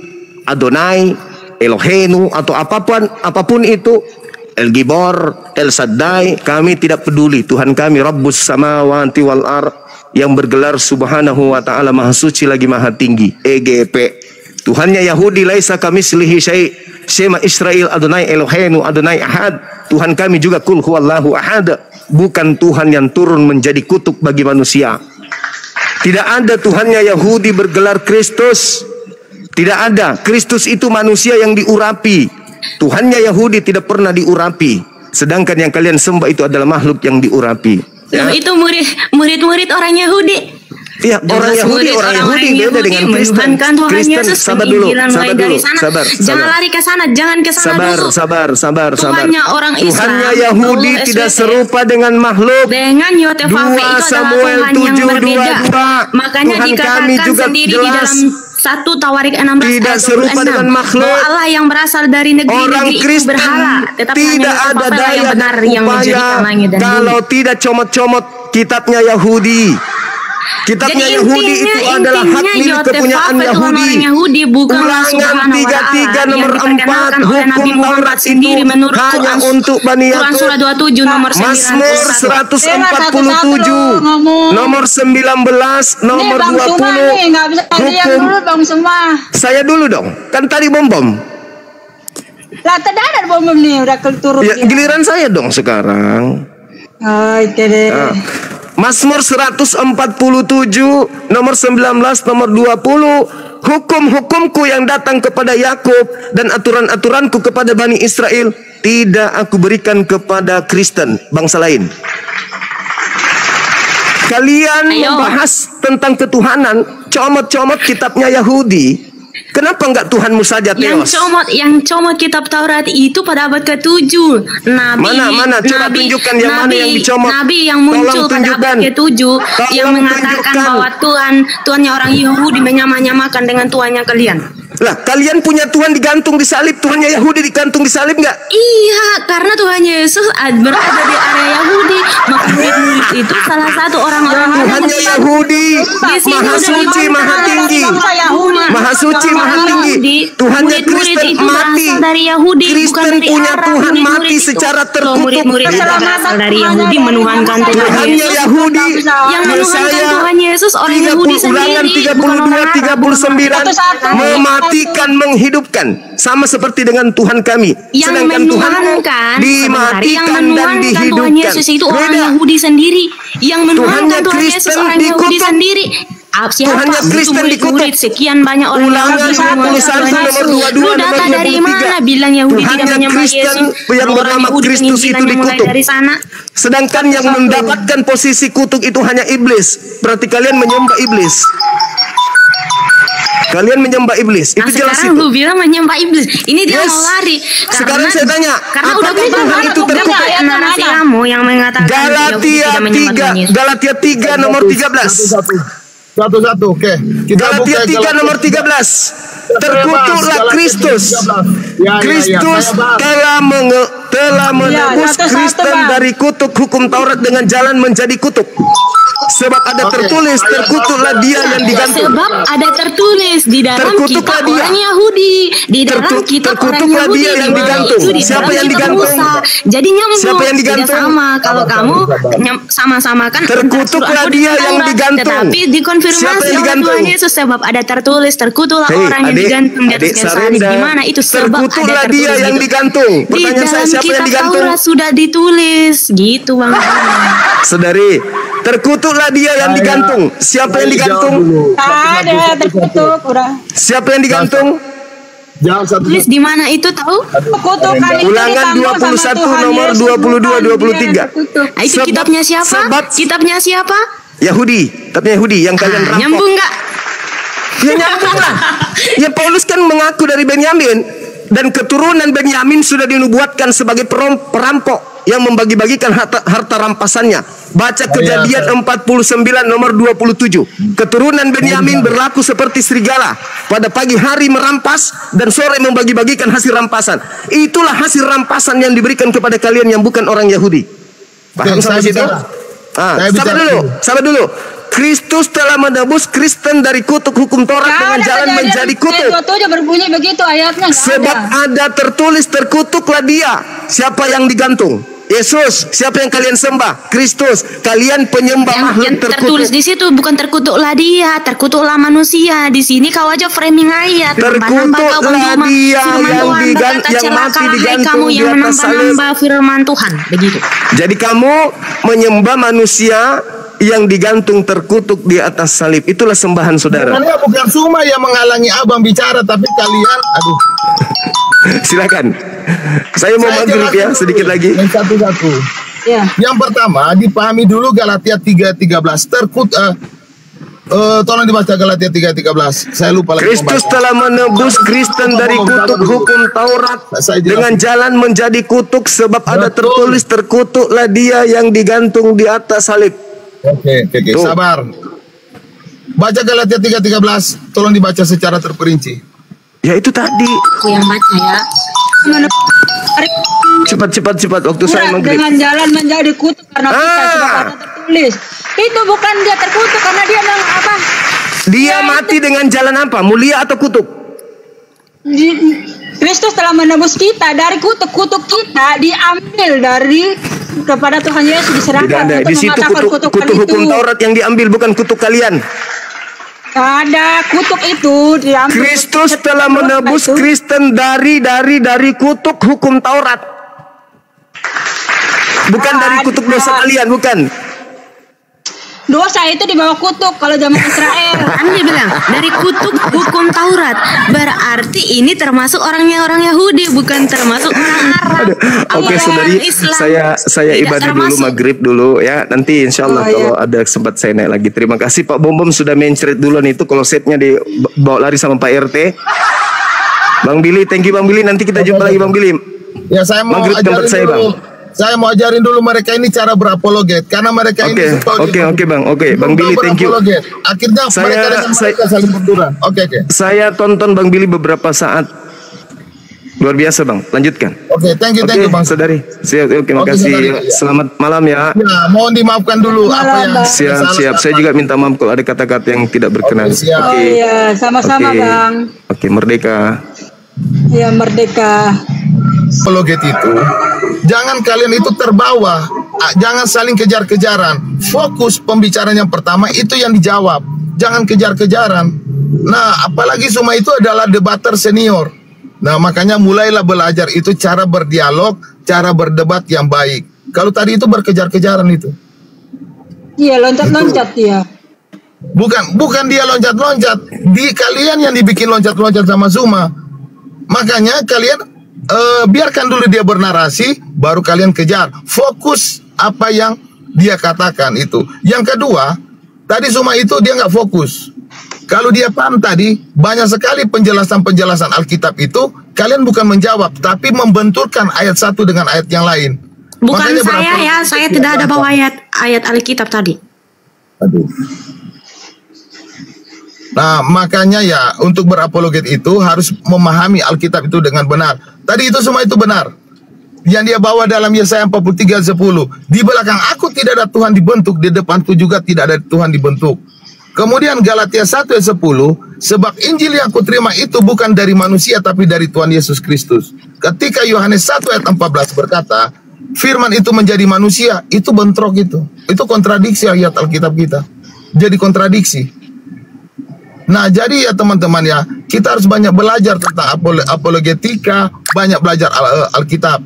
S1: Adonai, Elohenu atau apapun itu. El Gibor, El Shaddai, kami tidak peduli. Tuhan kami Rabbus samawati wal ard, yang bergelar Subhanahu wa Ta'ala, Maha Suci lagi Maha Tinggi. EGP. Tuhannya Yahudi laisa kamitslihi syai'. Shema Israel Adonai Elohenu Adonai Ahad. Tuhan kami juga Qul huwallahu ahad. Bukan Tuhan yang turun menjadi kutuk bagi manusia. Tidak ada Tuhannya Yahudi bergelar Kristus. Tidak ada. Kristus itu manusia yang diurapi. Tuhannya Yahudi tidak pernah diurapi. Sedangkan yang kalian sembah itu adalah makhluk yang diurapi.
S6: Ya? Itu murid-murid orang Yahudi.
S1: Iya, orang Yahudi beda dengan Kristen. Sabar dulu.
S6: Jangan lari ke sana, jangan ke sana dulu.
S1: Sabar.
S6: Tuhannya orang Islam.
S1: Tuhannya Yahudi tidak serupa dengan makhluk.
S6: Dengan Yod He Vav He itu adalah Tuhan yang berbeda. Makanya dikatakan sendiri di dalam 1 Tawarik 16
S1: tidak serupa dengan makhluk.
S6: Allah yang berasal dari negeri-negeri itu berhala, tetapi
S1: tidak ada daya
S6: yang benar yang menjadikan langit dan bumi.
S1: Kalau tidak comot-comot kitabnya Yahudi. Kitabnya
S6: jadi
S1: Yahudi itu adalah hak milik kepunyaan Yahudi. Ulangan 33 nomor 4 hukum Taurat itu hanya untuk Bani Yakub.
S6: Surah 27 nomor 9.
S1: Mazmur 147 nomor 19 nomor 20 hukum. Saya dulu dong, kan tadi bom.
S2: Lah tadi ada bom nih udah turun.
S1: Ya, giliran saya dong sekarang. Mazmur 147 nomor 19 nomor 20, hukum-hukumku yang datang kepada Yakub dan aturan-aturanku kepada Bani Israel tidak aku berikan kepada Kristen, bangsa lain. Kalian membahas tentang ketuhanan, comot-comot kitabnya Yahudi. Kenapa enggak Tuhanmu saja, Theos?
S6: Yang comot kitab Taurat itu pada abad ke-7.
S1: Mana? Coba tunjukkan yang mana yang dicomot.
S6: Nabi yang muncul pada abad ke-7 yang mengatakan bahwa Tuhannya orang Yahudi menyamakan dengan Tuhannya kalian.
S1: Lah, kalian punya Tuhan digantung di salib, Tuhannya Yahudi digantung di salib enggak?
S6: Iya, karena Tuhannya Yesus berada di area Yahudi. Maka murid-murid itu salah satu orang-orang
S1: Tuhannya Yahudi, Maha Suci, Maha Tinggi. Maha Suci, Maha Tinggi. Tuhannya Kristen mati.
S6: Dari Yahudi,
S1: Kristen punya Tuhan mati secara terkutuk.
S6: Murid-murid berasal dari Yahudi menuhankan
S1: Tuhannya Yahudi
S6: yang menuhankan Tuhan Yesus orang Yahudi sendiri.
S1: 32-39 mematikan, menghidupkan, sama seperti dengan Tuhan kami. Sedangkan Tuhan dimatikan dan dihidupkan.
S6: Tuhan Yesus itu orang Yahudi sendiri. Yang menuhankan Tuhan Yesus orang Yahudi sendiri.
S1: Tuhannya Kristen dikutuk.
S6: Sekian banyak orang
S1: Ulangan 41 nomor 22
S6: nomor 23. Dari mana bilang Yahudi tidak menyembah Yesus?
S1: Yang bernama Kristus itu dikutuk. Sedangkan yang mendapatkan posisi kutuk itu hanya iblis. Berarti kalian menyembah iblis. Kalian menyembah iblis. Itu jelas itu.
S6: Sekarang lu bilang menyembah iblis. Ini dia mau lari.
S1: Sekarang saya tanya,
S6: apakah Tuhan itu terkutuk? Narasi kamu yang mengatakan
S1: Galatia 3 nomor 13.
S7: Satu-satu, oke.
S1: Galatia 3 nomor 13. Terkutuklah Kristus. Kristus telah menebus Kristen dari kutuk hukum Taurat dengan jalan menjadi kutuk. Sebab ada tertulis, terkutuklah dia yang digantung.
S6: Sebab ada tertulis di dalam kitab orang Yahudi, di dalam kitab orang Yahudi yang digantung.
S1: Siapa yang digantung?
S6: Jadi nyambung.
S1: Siapa yang digantung?
S6: Sama kalau kamu sama-samakan
S1: terkutuklah dia yang digantung.
S6: Tetapi dikonfirmasi oleh Tuhan Yesus, sebab ada tertulis, terkutuklah orang yang digantung di atas kayu salib. Gimana itu? Sebab
S1: terkutuklah
S6: ada
S1: dia yang digantung.
S6: Di dalam kitab Taurat sudah ditulis, gitu Bang.
S1: Saudari, terkutuklah dia yang digantung. Siapa yang digantung?
S2: Ada terkutuk udah.
S1: Siapa yang digantung?
S7: Jangan satu.
S6: Tulis di mana itu tahu?
S1: Ulangan 21 nomor 22-23.
S6: Nah, itu kitabnya siapa? Kitabnya siapa?
S1: Yahudi. Kitabnya Yahudi yang kalian rampok.
S6: Nyambung nggak?
S1: Ya nyambung lah. Ya Paulus kan mengaku dari Benyamin, dan keturunan Benyamin sudah dinubuatkan sebagai perampok yang membagi-bagikan harta rampasannya. Baca Kejadian 49 nomor 27. Keturunan Benyamin berlaku seperti serigala. Pada pagi hari merampas dan sore membagi-bagikan hasil rampasan. Itulah hasil rampasan yang diberikan kepada kalian yang bukan orang Yahudi. Paham sampai situ? Sabar dulu. Kristus telah menebus Kristen dari kutuk hukum Taurat dengan jalan menjadi kutuk.
S2: Berbunyi begitu ayatnya.
S1: Sebab ada tertulis, terkutuklah dia. Siapa yang digantung? Yesus. Siapa yang kalian sembah? Kristus. Kalian penyembah makhluk terkutuk.
S6: Tertulis di situ bukan terkutuklah dia, terkutuklah manusia. Di sini kau aja framing ayat.
S1: Terkutuklah dia yang mati digantung di atas salib.
S6: Firman Tuhan, begitu.
S1: Jadi kamu menyembah manusia yang digantung terkutuk di atas salib. Itulah sembahan saudara.
S7: Sebenarnya bukan Suma yang menghalangi abang bicara, tapi kalian, aduh.
S1: Silakan. Saya mau maghrib ya, sedikit lagi.
S7: Satu-satu.
S2: Ya.
S7: Yang pertama, dipahami dulu Galatia 3:13. Tolong dibaca Galatia 3:13. Saya lupa lagi.
S1: Kristus telah menebus Kristen dari kutuk hukum Taurat dengan jalan menjadi kutuk, sebab ada tertulis, terkutuklah dia yang digantung di atas salib.
S7: Oke, sabar. Baca Galatia 3:13. Tolong dibaca secara terperinci.
S1: Ya itu tadi.
S6: Aku yang baca ya.
S1: Cepat waktu saya maghrib.
S2: Dengan jalan menjadi kutuk karena kita sebab ada tertulis. Itu bukan dia terkutuk karena dia apa?
S1: Dia mati dengan jalan apa? Mulia atau kutuk?
S2: Kristus telah menebus kita dari kutuk kita diambil dari kepada Tuhan Yesus diserahkan.
S1: Tidak ada. Di situ kutuk hukum Taurat yang diambil, bukan kutuk kalian.
S2: Ada kutuk itu diambil.
S1: Kristus telah menebus Kristen dari kutuk hukum Taurat. Bukan dari kutuk dosa kalian, bukan.
S2: Dosa itu di bawah kutuk kalau zaman Israel.
S6: Kan dia bilang dari kutuk hukum Taurat. Berarti ini termasuk orang Yahudi, bukan termasuk orang Arab.
S1: Oke, saudari, saya ibadah dulu, maghrib dulu ya. Nanti insya Allah kalau ada sempat saya naik lagi. Terima kasih Pak Bom sudah mencret duluan itu. Kalau setnya dibawa lari sama Pak RT. Bang Billy, thank you Bang Billy. Nanti kita jumpa lagi Bang Billy.
S7: Ya, saya mau
S1: maghrib tempat saya Bang.
S7: Saya mau ajarin dulu mereka ini cara berapologet, karena mereka ini
S1: Oke Bang, Bang Billy, thank you.
S7: Akhirnya mereka saling benturan. Oke.
S1: Saya tonton Bang Billy beberapa saat. Luar biasa Bang, lanjutkan.
S7: Oke, thank you Bang.
S1: Saudari. Siap, oke, makasih. Selamat malam ya.
S7: Ya, mohon dimaafkan dulu apa yang
S1: Siap. Saya juga minta maaf kalau ada kata-kata yang tidak berkenan.
S2: Iya, sama-sama Bang.
S1: Oke, merdeka.
S2: Ya, merdeka.
S7: Apologet itu, jangan kalian itu terbawa, jangan saling kejar-kejaran. Fokus pembicaraan yang pertama itu yang dijawab, jangan kejar-kejaran. Nah, apalagi semua itu adalah debater senior. Nah, makanya mulailah belajar itu cara berdialog, cara berdebat yang baik. Kalau tadi itu berkejar-kejaran itu.
S2: Iya, loncat-loncat ya.
S7: Bukan dia loncat-loncat, di kalian yang dibikin loncat-loncat sama Zuma. Makanya kalian biarkan dulu dia bernarasi, baru kalian kejar. Fokus apa yang dia katakan itu. Yang kedua, tadi Zuma itu dia nggak fokus. Kalau dia paham tadi, banyak sekali penjelasan-penjelasan Alkitab itu, kalian bukan menjawab, tapi membenturkan ayat satu dengan ayat yang lain.
S6: Bukan saya tidak ada bawa ayat Alkitab tadi.
S7: Aduh. Nah, makanya ya untuk berapologet itu harus memahami Alkitab itu dengan benar. Tadi itu semua itu benar. Yang dia bawa dalam Yesaya 43:10. Di belakang aku tidak ada Tuhan dibentuk, di depanku juga tidak ada Tuhan dibentuk. Kemudian Galatia 1:10, sebab Injil yang kuterima itu bukan dari manusia tapi dari Tuhan Yesus Kristus. Ketika Yohanes 1:14 berkata, firman itu menjadi manusia, itu bentrok itu. Itu kontradiksi ayat Alkitab kita. Jadi kontradiksi. Nah, jadi ya teman-teman ya, kita harus banyak belajar tentang apologetika, banyak belajar Alkitab.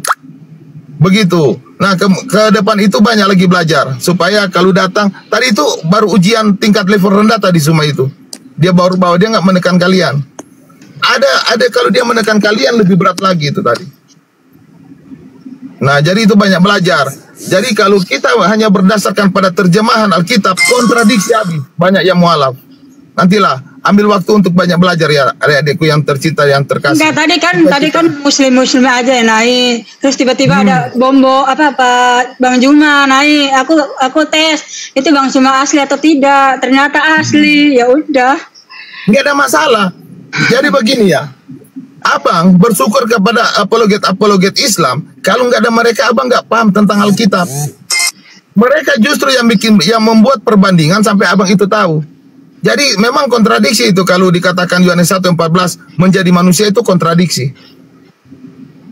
S7: Begitu. Nah, ke depan itu banyak lagi belajar supaya kalau datang, tadi itu baru ujian tingkat level rendah tadi semua itu. Dia baru bawa, dia nggak menekan kalian. Ada kalau dia menekan kalian lebih berat lagi itu tadi. Nah, jadi itu banyak belajar. Jadi kalau kita hanya berdasarkan pada terjemahan Alkitab, kontradiksi habis, banyak yang mualaf. Nantilah ambil waktu untuk banyak belajar ya adik-adikku yang tercinta, yang terkasih.
S2: Enggak, tadi kan muslim aja yang naik, terus tiba-tiba ada bombo apa Bang Juma naik, aku tes itu Bang Juma asli atau tidak, ternyata asli, ya udah.
S7: Nggak ada masalah. Jadi begini ya, abang bersyukur kepada apologet Islam. Kalau nggak ada mereka, abang nggak paham tentang Alkitab. Mereka justru yang membuat perbandingan sampai abang itu tahu. Jadi memang kontradiksi itu kalau dikatakan Yohanes 1:14 menjadi manusia itu kontradiksi.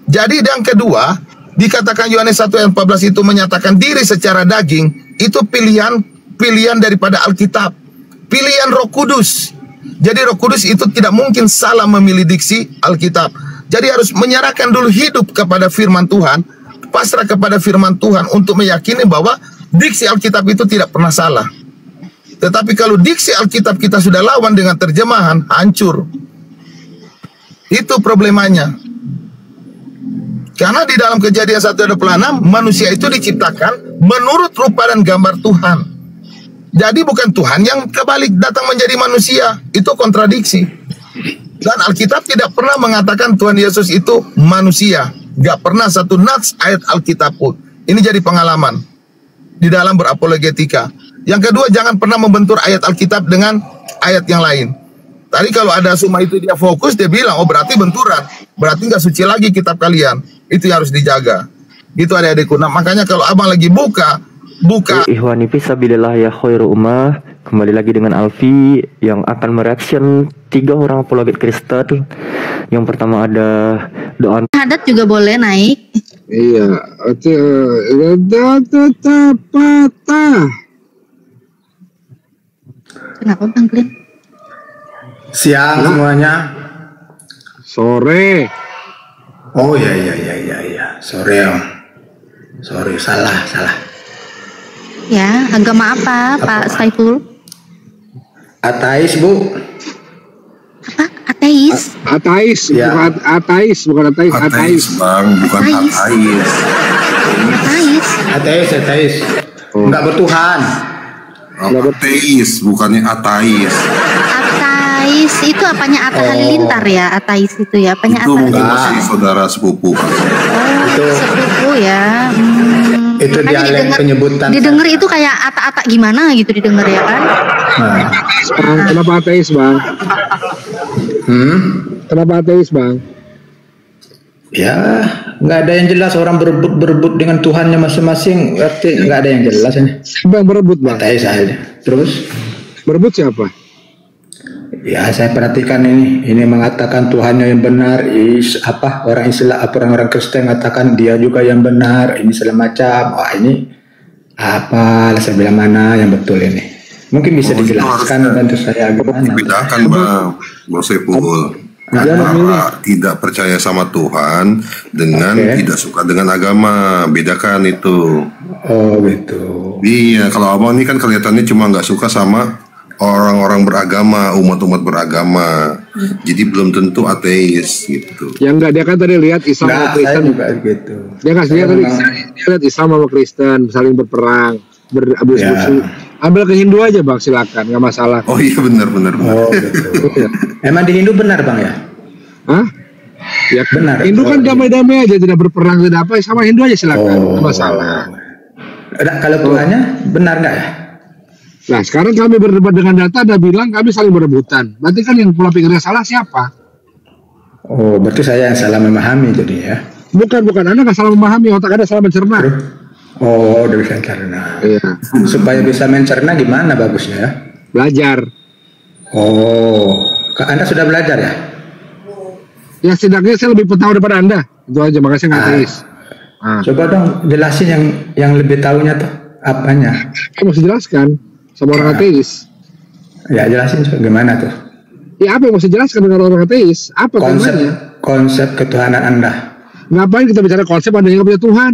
S7: Jadi yang kedua, dikatakan Yohanes 1:14 itu menyatakan diri secara daging, itu pilihan daripada Alkitab. Pilihan Roh Kudus. Jadi Roh Kudus itu tidak mungkin salah memilih diksi Alkitab. Jadi harus menyerahkan dulu hidup kepada firman Tuhan, pasrah kepada firman Tuhan untuk meyakini bahwa diksi Alkitab itu tidak pernah salah. Tetapi kalau diksi Alkitab kita sudah lawan dengan terjemahan, hancur. Itu problemanya. Karena di dalam Kejadian 1:26, manusia itu diciptakan menurut rupa dan gambar Tuhan. Jadi bukan Tuhan yang kebalik datang menjadi manusia. Itu kontradiksi. Dan Alkitab tidak pernah mengatakan Tuhan Yesus itu manusia. Gak pernah satu nats ayat Alkitab pun. Ini jadi pengalaman di dalam berapologetika. Yang kedua, jangan pernah membentur ayat Alkitab dengan ayat yang lain. Tadi kalau ada summa itu dia fokus, dia bilang, oh berarti benturan. Berarti nggak suci lagi kitab kalian. Itu yang harus dijaga. Gitu adik-adikku. Nah, makanya kalau abang lagi buka.
S8: Ikhwani fisabilillah ya khairu ummah. Kembali lagi dengan Alfi yang akan mereaction 3 orang apologet Kristen. Yang pertama ada doa
S3: Hadat juga boleh naik.
S9: Iya, patah.
S3: Kenapa Bang Glenn?
S10: Siang semuanya.
S9: Sore.
S10: Oh ya. Sore Om. Sorry, salah.
S3: Ya, agama apa Pak Saiful?
S10: Ateis, Bu.
S3: Apa? Ateis?
S9: Ateis,
S10: ya.
S9: Bukan ateis.
S5: Ateis, Bang, bukan ateis.
S10: Ateis. Enggak bertuhan.
S5: Ateis, bukannya ateis.
S3: Ateis itu apanya Atta Halilintar ya? Ateis itu ya? Apanya
S5: itu
S3: Atta
S5: mungkin
S3: Halilintar?
S5: masih saudara sepupu.
S3: Itu sepupu ya.
S10: Itu dialek penyebutan.
S3: Didengar itu kayak ata-ata gimana gitu didengar ya kan?
S9: Kenapa ateis, Bang? Kenapa ateis, Bang?
S10: Ya, nggak ada yang jelas, orang berebut dengan Tuhannya masing-masing, berarti nggak ada yang jelas ini.
S9: Bang berebut, Bang.
S10: Ateis aja. Terus?
S9: Berebut siapa?
S10: Ya, saya perhatikan ini mengatakan Tuhannya yang benar, orang Islam, orang Kristen mengatakan dia juga yang benar, ini segala macam. Wah, ini apa? Saya bilang mana yang betul ini? Mungkin bisa dijelaskan, bantu saya gimana?
S5: Bedakan, Bang Saiful. Tidak percaya sama Tuhan dengan tidak suka dengan agama, bedakan itu.
S10: Oh gitu.
S5: Iya, kalau abang ini kan kelihatannya cuma nggak suka sama orang-orang beragama, umat-umat beragama. Jadi belum tentu ateis gitu.
S9: Ya enggak, dia kan tadi lihat Islam sama Kristen
S10: juga gitu.
S9: Dia nggak lihat tadi, dia lihat Islam sama Kristen saling berperang, berabus-abusi. Ambil ke Hindu aja, Bang, silakan, nggak masalah.
S5: Oh iya, benar.
S10: Oh gitu. Emang di Hindu benar, Bang ya?
S9: Hah? Ya
S10: benar.
S9: Hindu kan damai-damai aja, tidak berperang, tidak apa, sama Hindu aja silakan, nggak masalah.
S10: Kalau Tuhannya benar nggak ya?
S9: Nah sekarang kami berdebat dengan data, Anda bilang kami saling berebutan. Berarti kan yang pola pikirnya salah siapa?
S10: Oh, berarti saya yang salah memahami jadi ya?
S9: Bukan, Anda nggak salah memahami, otak Anda salah mencerna.
S10: Oh, udah bisa mencerna.
S9: Iya.
S10: Supaya bisa mencerna gimana bagusnya?
S9: Belajar.
S10: Oh, Anda sudah belajar ya?
S9: Ya setidaknya saya lebih tahu daripada Anda. Itu aja, makanya saya nggak ateis.
S10: Coba dong jelasin yang lebih tahunya tuh apanya?
S9: Kamu mesti jelaskan sama orang ateis.
S10: Ya jelasin gimana tuh?
S9: Ya apa yang mesti jelaskan dengan orang ateis? Apa
S10: konsep ketuhanan Anda?
S9: Ngapain kita bicara konsep Anda yang nggak punya Tuhan?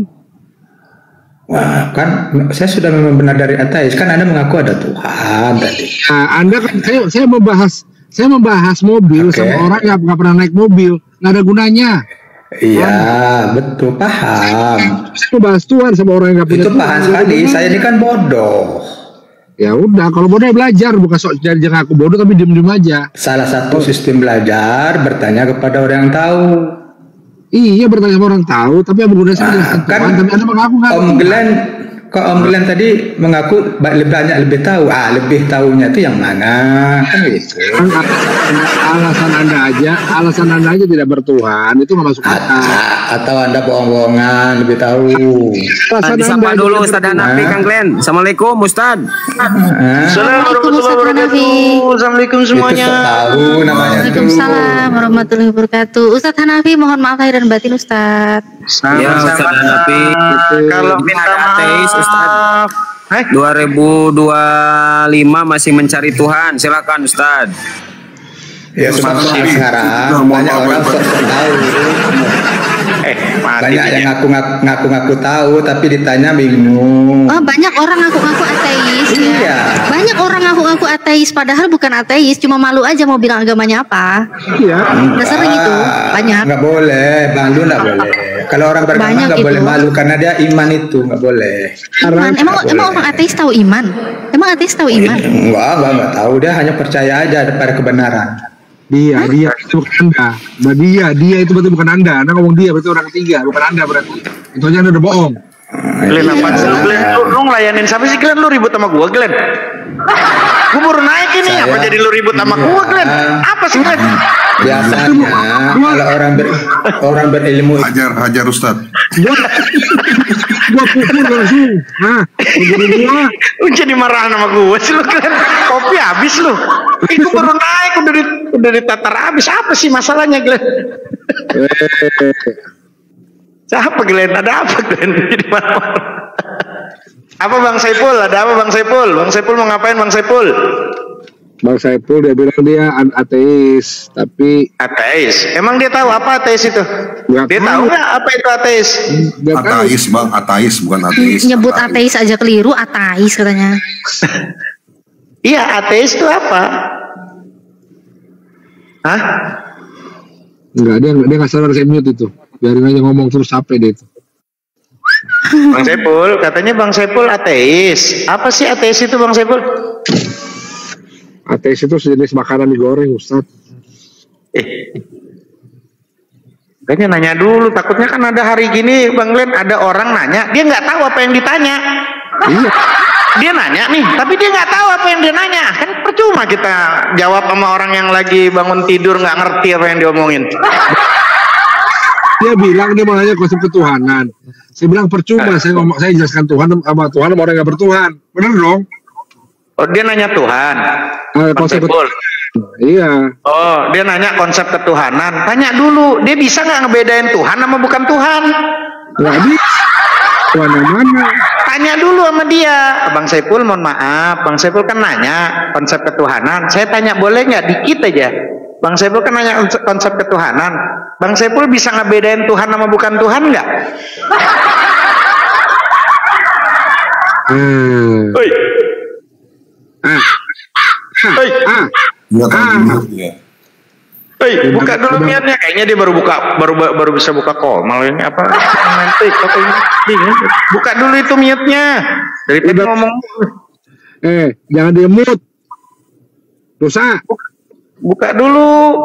S10: Wah, kan saya sudah memang benar dari ateis. Kan Anda mengaku ada Tuhan tadi.
S9: Nah, Anda kan saya membahas mobil sama orang yang nggak pernah naik mobil, nggak ada gunanya.
S10: Iya, betul, paham.
S9: Saya membahas Tuhan sama orang yang nggak punya
S10: Itu
S9: Tuhan.
S10: paham sekali. Saya ini kan bodoh.
S9: Ya udah, kalau bodoh ya belajar, bukan sok jangan aku bodoh tapi diem aja.
S10: Salah satu sistem belajar bertanya kepada orang yang tahu.
S9: Iya, bertanya sama orang tahu, tapi yang berguna saya
S10: kan
S9: tapi Anda mengaku nggak.
S10: Om Glenn tadi mengaku lebih tahu. Lebih tahunya itu yang mana? Kan gitu.
S9: Alasan Anda aja tidak bertuhan, itu nggak masuk akal.
S10: Atau Anda bohong-bohongan lebih tahu.
S4: Disapa dulu Ustaz Hanafi, Kang Glenn. Assalamualaikum Ustaz.
S3: Assalamualaikum Ustaz Hanafi.
S4: Assalamualaikum semuanya.
S10: Tahu namanya.
S3: Waalaikumsalam warahmatullahi wabarakatuh. Ustaz Hanafi, mohon maaf lahir dan batin Ustaz.
S4: Ya Ustaz Hanafi. Kalau minta ateis Ustaz 2025 masih mencari Tuhan, silakan Ustaz.
S10: Ya sekarang banyak orang tahu. Banyak yang ngaku-ngaku tahu tapi ditanya bingung.
S3: Oh, banyak orang ngaku-ngaku ateis ya.
S10: Iya.
S3: Banyak orang ngaku-ngaku ateis padahal bukan ateis, cuma malu aja mau bilang agamanya apa.
S9: Iya.
S3: Dasarnya gitu. Banyak.
S10: Nggak boleh, malu nggak boleh. Kalau orang beragama nggak boleh malu karena dia iman itu nggak boleh.
S3: Iman. Emang orang ateis tahu iman? Emang ateis tahu iman?
S10: Enggak tahu, dia hanya percaya aja pada kebenaran.
S9: Dia itu bukan Anda. Dia itu berarti bukan Anda. Anda ngomong dia berarti orang ketiga, bukan Anda berarti. Itu aja Anda udah bohong.
S11: Glenn, apa sih lu Glenn? Lu ngelayanin siapa sih Glenn? Lu ribut sama gua Glenn? Gua baru naik ini, apa jadi lu ribut sama gua Glenn? Apa sih Glenn?
S10: Biasanya kalau orang berilmu
S5: hajar Ustaz.
S9: Gua pukul langsung.
S11: Lu jadi marah sama gua sih lu Glenn. Kopi habis lu. Itu baru naik udah ditatar habis. Apa sih masalahnya Glenn? Siapa Glenn? Ada apa Glenn? Jadi marah. Apa Bang Saiful? Ada apa Bang Saiful? Bang Saiful mau ngapain Bang Saiful?
S9: Bang Saiful dia bilang dia ateis, tapi
S11: ateis. Emang dia tahu apa ateis itu? Dia tahu nggak apa itu ateis?
S5: Ateis Bang, ateis bukan ateis.
S3: Nyebut ateis aja keliru, ateis katanya.
S11: Iya, ateis itu apa? Hah?
S9: Enggak, dia nggak sadar saya mute itu. Biarin aja ngomong terus sampai dia itu.
S11: Bang Saiful, katanya Bang Saiful ateis. Apa sih ateis itu Bang Saiful?
S9: Ateis itu sejenis makanan digoreng, Ustaz.
S11: Kayaknya nanya dulu, takutnya kan ada hari gini Bang Glenn, ada orang nanya, dia nggak tahu apa yang ditanya.
S9: Iya.
S11: Dia nanya nih, tapi dia nggak tahu apa yang dia nanya. Kan percuma kita jawab sama orang yang lagi bangun tidur nggak ngerti apa yang diomongin.
S9: Dia bilang dia mau nanya konsep ketuhanan. Saya bilang percuma, saya jelaskan Tuhan sama orang yang nggak bertuhan. Bener dong?
S11: Oh, dia nanya Tuhan.
S9: Konsep ketuhanan. Iya.
S11: Oh, dia nanya konsep ketuhanan. Tanya dulu, dia bisa nggak ngebedain Tuhan sama bukan Tuhan?
S9: Nggak bisa. Tuhan yang mana?
S11: Tanya dulu sama dia. Bang Saiful, mohon maaf. Bang Saiful kan nanya konsep ketuhanan. Saya tanya boleh nggak dikit aja. Bang Saiful kan nanya konsep ketuhanan. Bang Saiful bisa ngebedain Tuhan sama bukan Tuhan nggak? Oi. Buka dulu mute-nya. Kayaknya dia baru bisa buka call. Malah ini apa? Nanti buka dulu itu mute-nya. Dari tadi ngomong.
S9: Jangan dia mute. Dosa.
S11: Buka dulu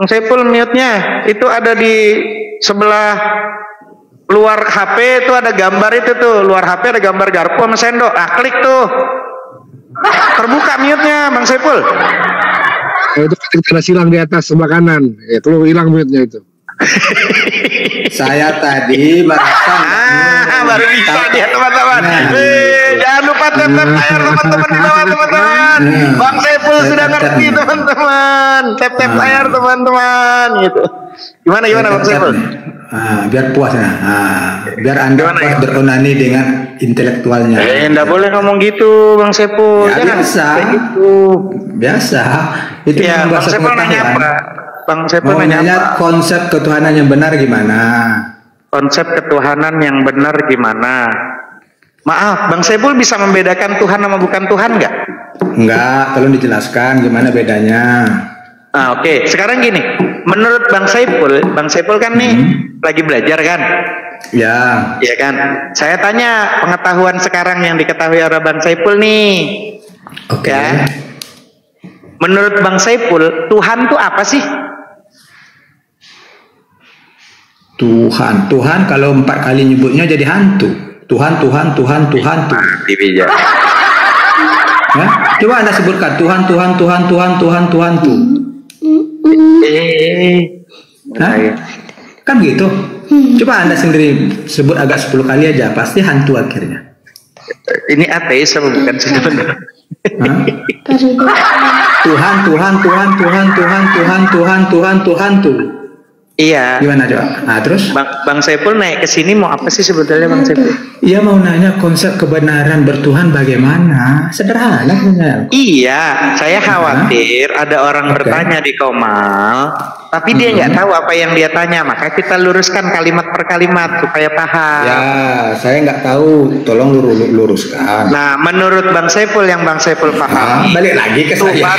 S11: Bang Saiful mute-nya. Itu ada di sebelah luar HP itu ada gambar itu tuh. Luar HP ada gambar garpu sama sendok. Klik tuh. Terbuka mute-nya Bang Saiful.
S9: Itu karena silang di atas sebelah kanan. Itu hilang mute-nya itu.
S10: Saya tadi merasa
S11: baru bisa dia teman-teman. Jangan lupa tap layar teman-teman di bawah teman-teman. Bang Saiful sudah ngerti teman-teman. Tap layar teman-teman gitu. Gimana Bang Saiful?
S10: Biar puas biar Anda puas beronani dengan intelektualnya.
S11: Enggak boleh ngomong gitu Bang Saiful.
S10: Ya, biasa. Biasa. Itu
S11: ya, Bang Saiful nanya apa? Bang Saiful
S10: nanya konsep ketuhanan yang benar gimana?
S11: Konsep ketuhanan yang benar gimana? Maaf, Bang Saiful bisa membedakan Tuhan sama bukan Tuhan nggak?
S10: Enggak, tolong dijelaskan gimana bedanya.
S11: Oke. Sekarang gini, menurut Bang Saiful kan nih lagi belajar kan?
S10: Ya.
S11: Iya kan? Saya tanya pengetahuan sekarang yang diketahui oleh Bang Saiful nih.
S10: Oke.
S11: Ya. Menurut Bang Saiful, Tuhan tuh apa sih?
S10: Tuhan kalau 4 kali nyebutnya jadi hantu. Tuhan.
S11: Dibijak.
S10: Ya? Coba Anda sebutkan Tuhan tuh. Kan begitu. Coba Anda sendiri sebut agak 10 kali aja, pasti hantu akhirnya.
S11: Ini ateis apa bukan sebenarnya? Tuhan tuh. Iya.
S10: Gimana coba? Terus
S11: Bang Saiful naik ke sini mau apa sih sebetulnya Bang Saiful?
S10: Iya, mau nanya konsep kebenaran bertuhan bagaimana? Sederhana sebenarnya.
S11: Iya, saya khawatir ada orang bertanya di Komal, tapi dia nggak tahu apa yang dia tanya, maka kita luruskan kalimat per kalimat supaya paham.
S10: Ya, saya nggak tahu, tolong luruskan.
S11: Nah, menurut Bang Saiful yang Bang Saiful pahami,
S10: balik lagi ke saya.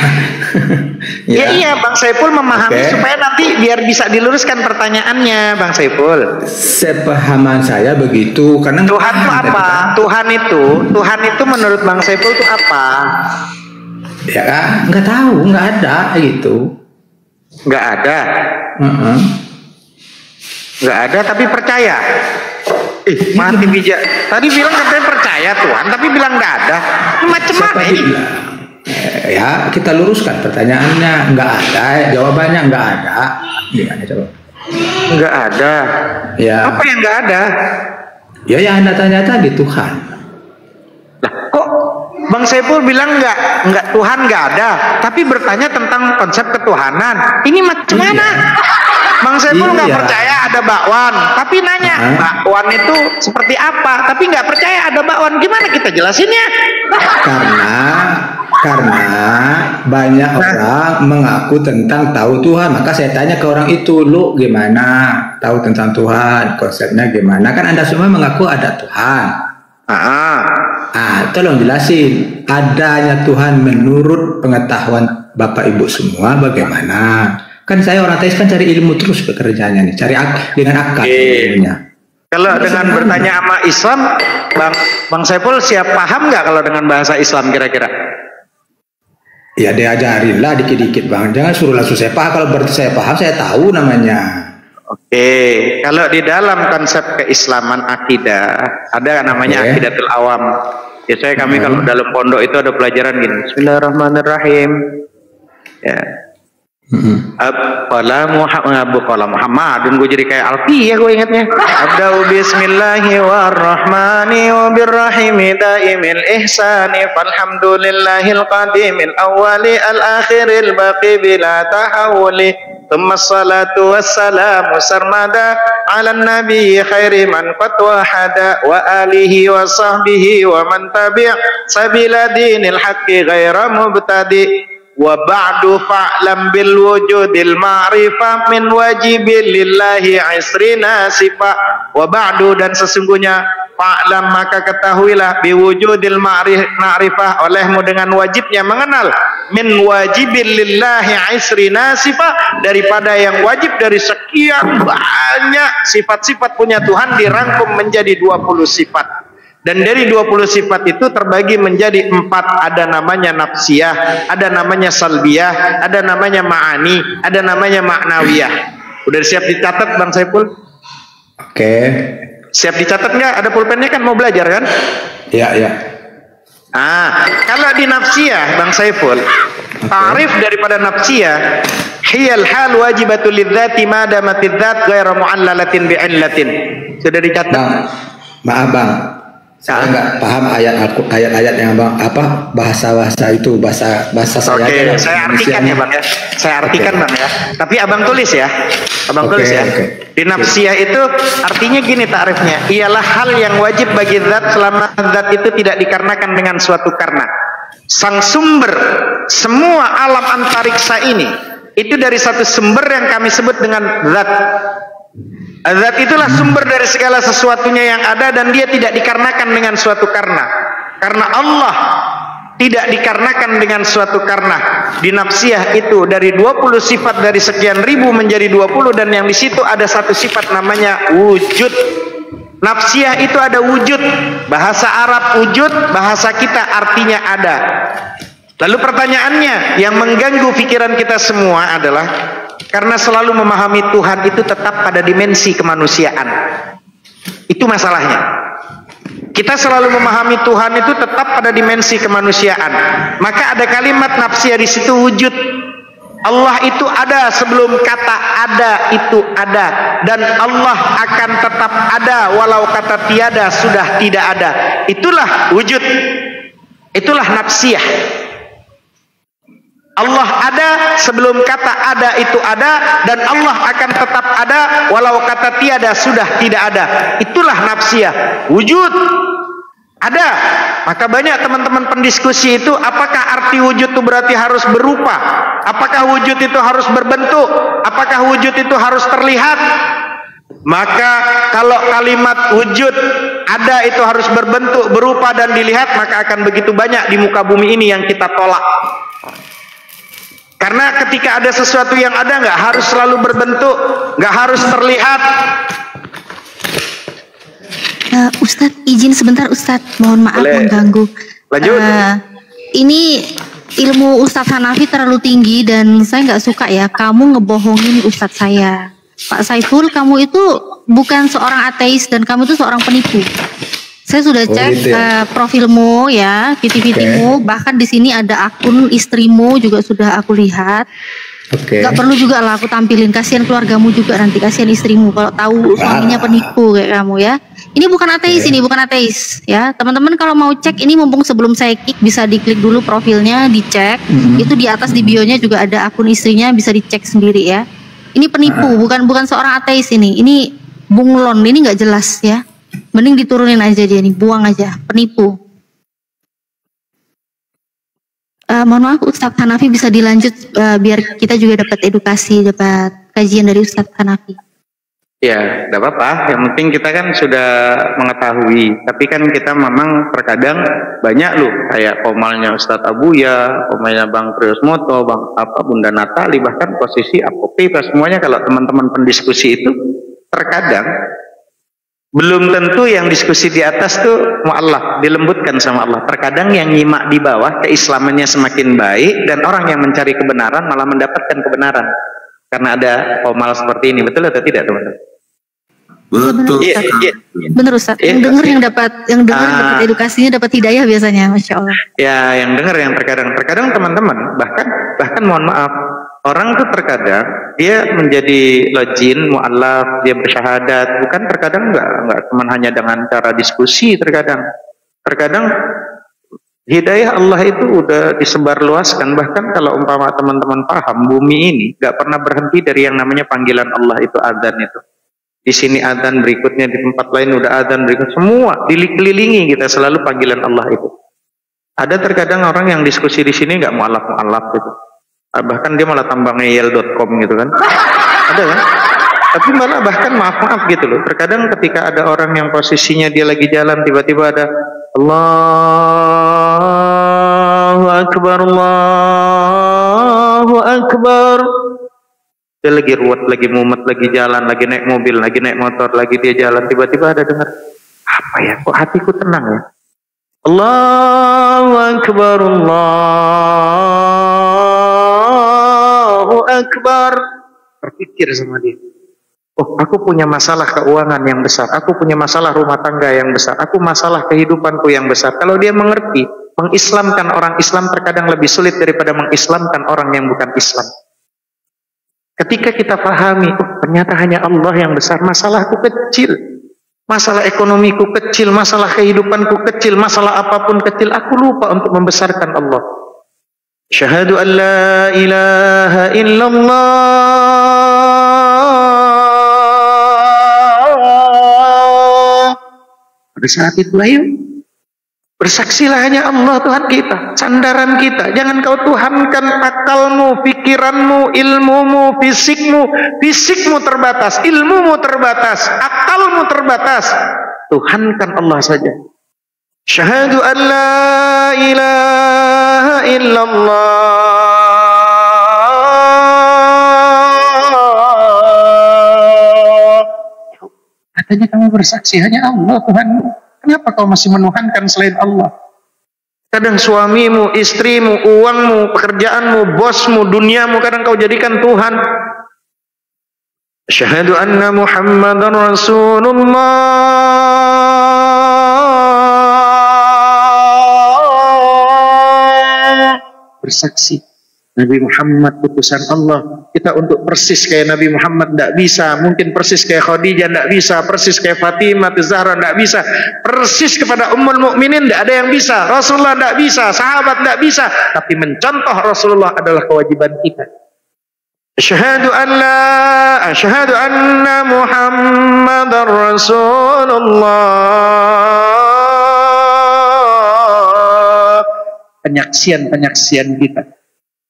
S11: Iya, Bang Saiful memahami supaya nanti biar bisa diluruskan pertanyaannya, Bang Saiful.
S10: Sepahaman saya begitu, karena
S11: Tuhan itu apa? Tuhan itu menurut Bang Saiful itu apa?
S10: Ya, nggak tahu, nggak ada gitu.
S11: Nggak ada. Nggak ada tapi percaya. Mati bijak. Tadi bilang katanya percaya Tuhan, tapi bilang nggak ada. Macam mana ini?
S10: Ya, kita luruskan pertanyaannya. Nggak ada, jawabannya nggak ada. Gimana coba?
S11: Nggak ada.
S10: Ya.
S11: Apa yang nggak ada?
S10: Ya, yang Anda tanya tadi Tuhan.
S11: Lah, kok Bang Saiful bilang nggak Tuhan nggak ada, tapi bertanya tentang konsep ketuhanan. Ini macam mana? Bang Saiful nggak percaya ada bakwan, tapi nanya bakwan itu seperti apa, tapi nggak percaya ada bakwan. Gimana kita jelasinnya?
S10: Karena banyak orang mengaku tentang tahu Tuhan, maka saya tanya ke orang itu, lu gimana tahu tentang Tuhan, konsepnya gimana? Kan Anda semua mengaku ada Tuhan. Tolong jelasin adanya Tuhan menurut pengetahuan Bapak Ibu semua bagaimana? Kan saya orang ateis kan cari ilmu terus pekerjaannya nih, cari dengan akal ilmunya.
S11: Kalau dengan bertanya sama Islam, Bang Saiful siap paham nggak kalau dengan bahasa Islam kira-kira?
S10: Ya diajarin lah dikit-dikit Bang, jangan suruh langsung saya paham. Kalau berarti saya paham, saya tahu namanya.
S11: Oke, kalau di dalam konsep keislaman akidah ada namanya akidatul awam. Biasanya kami kalau dalam pondok itu ada pelajaran gini, Bismillahirrahmanirrahim. Ya. Qala Muhammadun, gue jadi kayak Alfi ya gue ingatnya. Abda'u bismillahirrahmanirrahim daimil ihsani falhamdulillahil qadimil awwali al-akhiril baqi bila tahawuli thumma salatu wassalamu sarmada ala nabi khairi man qad wahada wa alihi wa sahbihi wa man tabi' sabila dinil haqqi ghaira mubtadi' wa ba'du fa'lam bil wujudil ma'rifah min wajibil lillahi isrina sifat. Wa ba'du, dan sesungguhnya fa'lam maka ketahuilah bi wujudil ma'rifah olehmu dengan wajibnya mengenal min wajibil lillahi isrina sifat daripada yang wajib dari sekian banyak sifat-sifat punya Tuhan dirangkum menjadi 20 sifat. Dan dari 20 sifat itu terbagi menjadi 4. Ada namanya nafsiyah, ada namanya salbiyah, ada namanya ma'ani, ada namanya ma'nawiyah. Udah siap dicatat Bang Saiful?
S10: Oke.
S11: Siap dicatat nggak? Ada pulpennya kan, mau belajar kan?
S10: Iya.
S11: Kalau di nafsiyah, Bang Saiful, tarif daripada nafsiyah, hiyal hal wajibatul lidzati ma damatidz dzat ghairu mu'allalatin bi'illatin. Sudah dicatat?
S10: Maaf Bang, saya nggak paham ayat-ayat yang Bang bahasa saya.
S11: Oke, saya artikan ya Bang ya. Saya artikan Bang ya. Tapi Abang tulis ya. Abang tulis ya. Di nafsiyah itu artinya gini tarifnya. Ialah hal yang wajib bagi zat selama zat itu tidak dikarenakan dengan suatu karena. Sang sumber semua alam antariksa ini itu dari satu sumber yang kami sebut dengan zat. Zat itulah sumber dari segala sesuatunya yang ada dan dia tidak dikarenakan dengan suatu karena. Karena Allah tidak dikarenakan dengan suatu karena. Di nafsiyah itu dari 20 sifat dari sekian ribu menjadi 20 dan yang di situ ada satu sifat namanya wujud. Nafsiyah itu ada wujud. Bahasa Arab wujud, bahasa kita artinya ada. Lalu pertanyaannya yang mengganggu pikiran kita semua adalah karena selalu memahami Tuhan itu tetap pada dimensi kemanusiaan. Itu masalahnya. Kita selalu memahami Tuhan itu tetap pada dimensi kemanusiaan. Maka ada kalimat nafsiyah di situ wujud. Allah itu ada sebelum kata ada itu ada, dan Allah akan tetap ada walau kata tiada sudah tidak ada. Itulah wujud. Itulah nafsiyah. Allah ada sebelum kata ada itu ada, dan Allah akan tetap ada walau kata tiada sudah tidak ada. Itulah nafsiyah. Wujud ada. Maka banyak teman-teman pendiskusi itu, apakah arti wujud itu berarti harus berupa? Apakah wujud itu harus berbentuk? Apakah wujud itu harus terlihat? Maka kalau kalimat wujud ada itu harus berbentuk, berupa dan dilihat, maka akan begitu banyak di muka bumi ini yang kita tolak. Karena ketika ada sesuatu yang ada nggak harus selalu berbentuk, nggak harus terlihat.
S3: Ustadz, izin sebentar Ustadz, mohon maaf mengganggu.
S11: Lanjut.
S3: Ini ilmu Ustadz Hanafi terlalu tinggi dan saya nggak suka ya kamu ngebohongin Ustadz saya. Pak Saiful, kamu itu bukan seorang ateis dan kamu itu seorang penipu. Saya sudah cek profilmu ya, VT-VT-mu, bahkan di sini ada akun istrimu juga sudah aku lihat. Gak perlu juga lah aku tampilin, kasihan keluargamu juga nanti, kasihan istrimu kalau tahu suaminya penipu kayak kamu ya. Ini bukan ateis, ini bukan ateis ya. Teman-teman kalau mau cek ini mumpung sebelum saya kick bisa diklik dulu profilnya, dicek. Itu di atas di bio-nya juga ada akun istrinya, bisa dicek sendiri ya. Ini penipu, bukan seorang ateis ini. Ini bunglon, ini nggak jelas ya. Mending diturunin aja dia nih, buang aja, penipu. Mohon maaf Ustadz Hanafi bisa dilanjut biar kita juga dapat edukasi, dapat kajian dari Ustadz Hanafi.
S11: Ya, tidak apa-apa. Yang penting kita kan sudah mengetahui. Tapi kan kita memang terkadang banyak loh, kayak komalnya Ustadz Abuya, komalnya Bang Priosmoto, Bunda Natali, bahkan posisi Apopipa, semuanya kalau teman-teman pendiskusi itu terkadang belum tentu yang diskusi di atas tuh mu'allaf, dilembutkan sama Allah. Terkadang yang nyimak di bawah keislamannya semakin baik, dan orang yang mencari kebenaran malah mendapatkan kebenaran karena ada komal seperti ini. Betul atau tidak teman-teman?
S5: Betul.
S3: Benar Ustaz. Yang dengar yang dapat dapat edukasinya, dapat hidayah biasanya, Masya Allah.
S11: Ya, yang dengar yang terkadang teman-teman bahkan mohon maaf, orang tuh terkadang dia menjadi lajin, mu'allaf, dia bersyahadat, bukan terkadang enggak cuma hanya dengan cara diskusi, terkadang hidayah Allah itu udah disebarluaskan. Bahkan kalau umpama teman-teman paham, bumi ini enggak pernah berhenti dari yang namanya panggilan Allah itu, adzan itu. Di sini adzan, berikutnya di tempat lain udah adzan, berikut semua dikelilingi kita selalu panggilan Allah itu. Ada terkadang orang yang diskusi di sini enggak mu'allaf gitu. Bahkan dia malah tambah ngeyel.com gitu kan. Ada kan? Tapi malah bahkan maaf gitu loh. Terkadang ketika ada orang yang posisinya dia lagi jalan, tiba-tiba ada Allahu Akbar, Allahu Akbar. Dia lagi ruwet, lagi mumet, lagi jalan, lagi naik mobil, lagi naik motor, lagi dia jalan, tiba-tiba ada dengar, apa ya, kok hatiku tenang ya? Allahu Akbar, Allahu Akbar. Terpikir sama dia, oh aku punya masalah keuangan yang besar, aku punya masalah rumah tangga yang besar, aku masalah kehidupanku yang besar. Kalau dia mengerti Mengislamkan orang Islam terkadang lebih sulit daripada mengislamkan orang yang bukan Islam. Ketika kita pahami, oh ternyata hanya Allah yang besar, masalahku kecil, masalah ekonomiku kecil, masalah kehidupanku kecil, masalah apapun kecil, aku lupa untuk membesarkan Allah. Syahadu an la ilaha illallah. Pada saat itu ayo bersaksilah hanya Allah Tuhan kita, sandaran kita. Jangan kau tuhankan akalmu, pikiranmu, ilmumu, fisikmu. Fisikmu terbatas, ilmumu terbatas, akalmu terbatas. Tuhankan Allah saja. Syahadu an la ilaha illallah. Katanya kamu bersaksi hanya Allah Tuhanmu. Kenapa kau masih menuhankan selain Allah? Kadang suamimu, istrimu, uangmu, pekerjaanmu, bosmu, duniamu, kadang kau jadikan Tuhan. Asyhadu anna Muhammadan Rasulullah. Bersaksi Nabi Muhammad utusan Allah. Kita untuk persis kayak Nabi Muhammad tidak bisa. Mungkin persis kayak Khadijah tidak bisa. Persis kayak Fatimah Zahra tidak bisa. Persis kepada Ummul Mukminin tidak ada yang bisa. Rasulullah tidak bisa. Sahabat tidak bisa. Tapi mencontoh Rasulullah adalah kewajiban kita. Asyhadu anna Muhammadar Rasulullah. Penyaksian kita.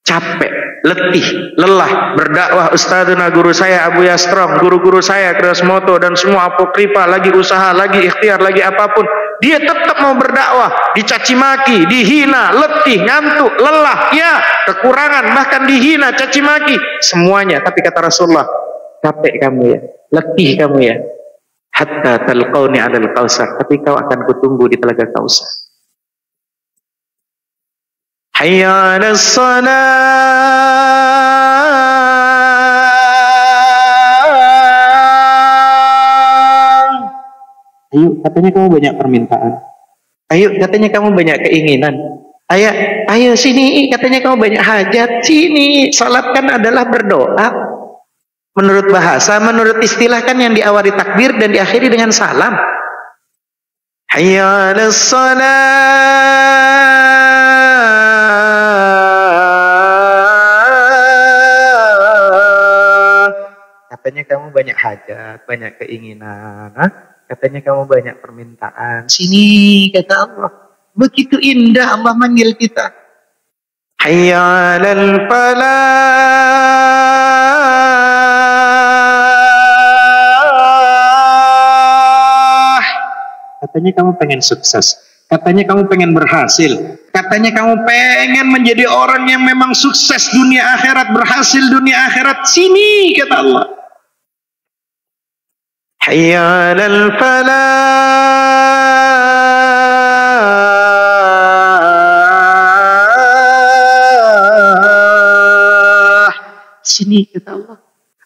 S11: Capek, letih, lelah berdakwah. Ustadzuna guru saya Abu Yastrom, guru-guru saya Krismoto dan semua apokrifa, lagi usaha, lagi ikhtiar, lagi apapun, dia tetap mau berdakwah, dicaci maki, dihina, letih, ngantuk, lelah, ya kekurangan, bahkan dihina, caci maki, semuanya. Tapi kata Rasulullah, capek kamu ya, letih kamu ya, hatta talqauni 'alal Kausar, tapi kau akan kutunggu di telaga Kausar. Hayya 'alas salat. Ayo, katanya kamu banyak permintaan. Ayo, katanya kamu banyak keinginan. Ayo sini, katanya kamu banyak hajat. Sini, salat kan adalah berdoa. Menurut bahasa, menurut istilah kan yang diawali takbir dan diakhiri dengan salam. Hayya 'alas salat. Katanya kamu banyak hajat, banyak keinginan. Katanya kamu banyak permintaan. Sini, kata Allah. Begitu indah Allah manggil kita. Hayya 'alal falah. Katanya kamu pengen sukses. Katanya kamu pengen berhasil. Katanya kamu pengen menjadi orang yang memang sukses dunia akhirat, berhasil dunia akhirat. Sini, kata Allah. Hayya 'alal falah. Sini, kata Allah.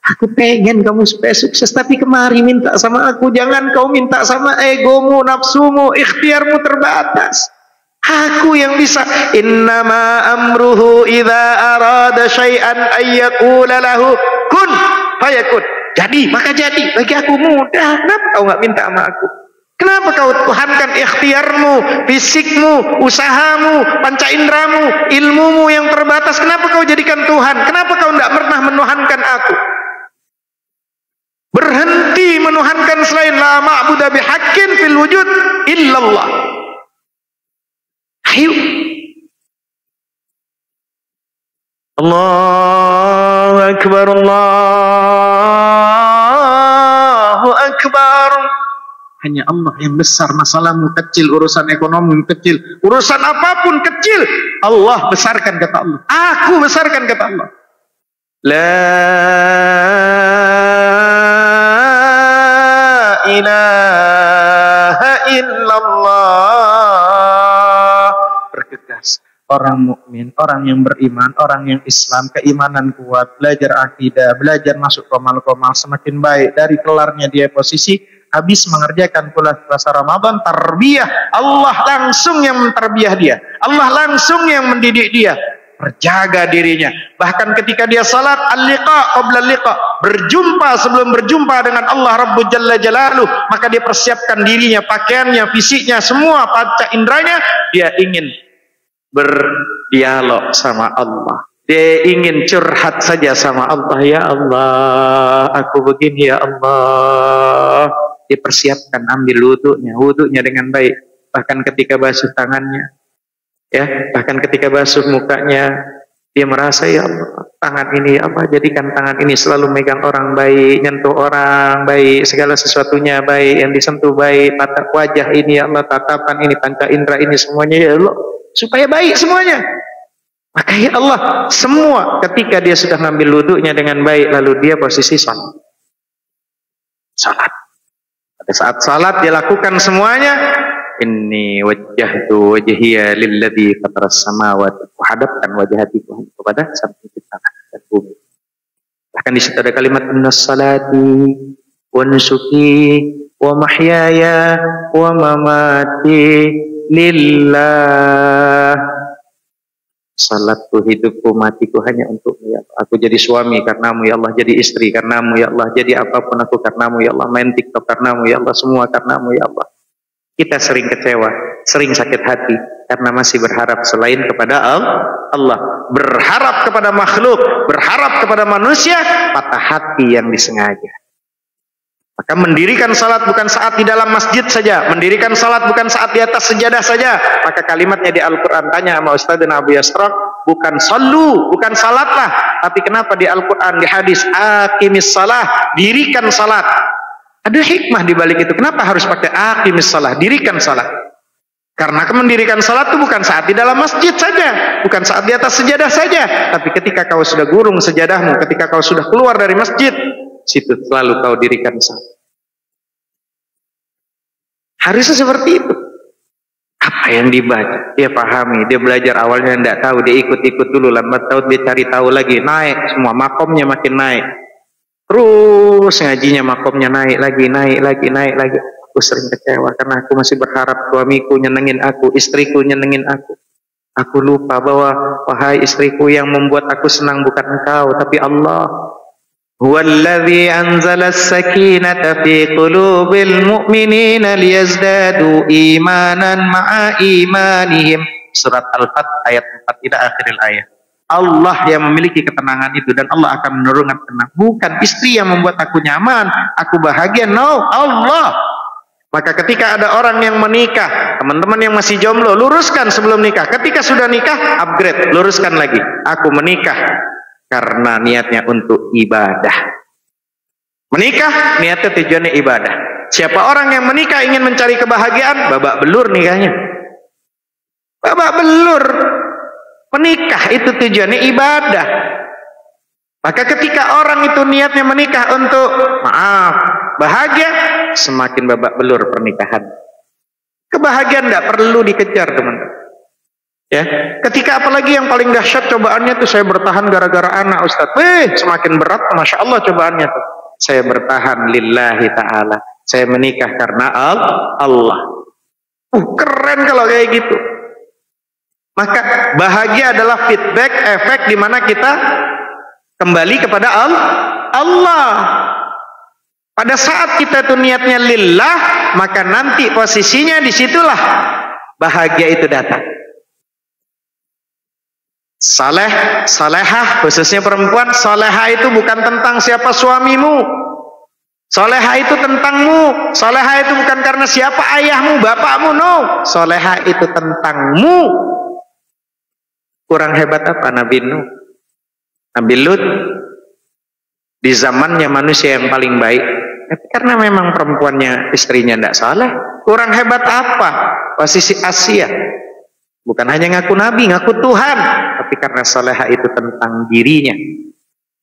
S11: Aku pengen kamu supaya sukses, tapi kemari minta sama aku. Jangan kau minta sama egomu, nafsumu, ikhtiarmu terbatas. Aku yang bisa. Innama amruhu idza arada syai'an ayyaqula lahu kun fayakun. Jadi, maka jadi. Bagi aku mudah. Kenapa kau nggak minta sama aku? Kenapa kau tuhankan ikhtiarmu, fisikmu, usahamu, panca indramu, ilmumu yang terbatas? Kenapa kau jadikan Tuhan? Kenapa kau tidak pernah menuhankan aku? Berhenti menuhankan selain la ma'budu bihaqqin fil wujud illallah. Ayo. Allahu Akbar, Allahu Akbar. Hanya Allah yang besar. Masalahmu kecil, urusan ekonomi kecil, urusan apapun kecil, Allah besarkan, kata Allah. Aku besarkan, kata Allah. La ilaha illallah. Bergegas. Orang mukmin, orang yang beriman, orang yang Islam, keimanan kuat, belajar akidah, belajar masuk komal-komal, semakin baik. Dari kelarnya dia posisi, habis mengerjakan puasa Ramadan, tarbiyah, Allah langsung yang mentarbiyah dia, Allah langsung yang mendidik dia, berjaga dirinya. Bahkan ketika dia salat, al-liqa qabla al-liqa, berjumpa sebelum berjumpa dengan Allah Rabbul Jalla Jalaluh, maka dia persiapkan dirinya, pakaiannya, fisiknya, semua panca indranya, dia ingin berdialog sama Allah. Dia ingin curhat saja sama Allah. Ya Allah, aku begini ya Allah. Dipersiapkan, ambil wudhunya dengan baik. Bahkan ketika basuh tangannya, ya, bahkan ketika basuh mukanya, dia merasa ya Allah, tangan ini apa? Jadikan tangan ini selalu megang orang baik, nyentuh orang baik, segala sesuatunya baik, yang disentuh baik, tatap wajah ini ya Allah, tatapan ini, panca indera ini semuanya ya Allah, supaya baik semuanya. Maka ya Allah, semua ketika dia sudah ngambil wudhunya dengan baik, lalu dia posisi salat. Pada saat salat dia lakukan semuanya. Inni wajjahtu wajhiya lilladzi fataras samawati, hadapkan wajah hatiku kepada Sang Pencipta dan bumi. Bahkan di situ ada kalimat innas salati wa nusuki wa mahyaya wa mamati lillah. Salatku, hidupku, matiku hanya untukmu ya Allah. Aku jadi suami karenamu ya Allah, jadi istri karenamu ya Allah, jadi apapun aku karenamu ya Allah, main TikTok karenamu ya Allah, semua karenamu ya Allah. Kita sering kecewa, sering sakit hati karena masih berharap selain kepada Allah, berharap kepada makhluk, berharap kepada manusia, patah hati yang disengaja. Maka mendirikan salat bukan saat di dalam masjid saja, mendirikan salat bukan saat di atas sejadah saja. Maka kalimatnya di Al-Quran, tanya sama Ustaz dan Abu Yasraq, bukan sallu, bukan salatlah, tapi kenapa di Al-Quran, di hadis, aqimis salah, dirikan salat. Ada hikmah di balik itu. Kenapa harus pakai aqimis salah, dirikan salat? Karena mendirikan salat itu bukan saat di dalam masjid saja, bukan saat di atas sejadah saja, tapi ketika kau sudah gurung sejadahmu, ketika kau sudah keluar dari masjid, situ selalu kau dirikan salat. Harusnya seperti itu. Apa yang dibaca, dia pahami, dia belajar awalnya tidak tahu, dia ikut-ikut dulu, lambat tahu dia cari tahu lagi, naik semua, makomnya makin naik. Terus ngajinya makomnya naik lagi. Aku sering kecewa karena aku masih berharap suamiku nyenengin aku, istriku nyenengin aku. Aku lupa bahwa wahai istriku, yang membuat aku senang bukan engkau tapi Allah. Huwallazi anzala as-sakinata fi qulubil mu'minina liyazdadu imanan ma'a imanihim. Surat Al-Fat ayat 4 ila akhiril ayat. Allah yang memiliki ketenangan itu, dan Allah akan menurunkan tenang. Bukan istri yang membuat aku nyaman, aku bahagia. No, Allah. Maka ketika ada orang yang menikah, teman-teman yang masih jomblo, luruskan sebelum nikah. Ketika sudah nikah, upgrade, luruskan lagi. Aku menikah karena niatnya untuk ibadah. Menikah niatnya tujuannya ibadah. Siapa orang yang menikah ingin mencari kebahagiaan, babak belur nikahnya. Babak belur. Menikah itu tujuannya ibadah. Maka ketika orang itu niatnya menikah untuk bahagia, semakin babak belur pernikahan. Kebahagiaan tidak perlu dikejar, teman-teman. Ya, ketika apalagi yang paling dahsyat cobaannya tuh, saya bertahan gara-gara anak, Ustaz. Semakin berat, masya Allah cobaannya tuh. Saya bertahan lillahi ta'ala. Saya menikah karena Allah. Keren kalau kayak gitu. Maka bahagia adalah feedback, efek di mana kita kembali kepada Allah. Pada saat kita tuh niatnya lillah, maka nanti posisinya disitulah bahagia itu datang. Saleh, salehah, khususnya perempuan, salehah itu bukan tentang siapa suamimu. Salehah itu tentangmu. Salehah itu bukan karena siapa ayahmu, bapakmu, no. Salehah itu tentangmu. Kurang hebat apa Nabi Nuh, Nabi Lut di zamannya manusia yang paling baik, tapi karena memang perempuannya, istrinya tidak saleh. Kurang hebat apa posisi Asia? Bukan hanya ngaku Nabi, ngaku Tuhan, tapi karena salehah itu tentang dirinya.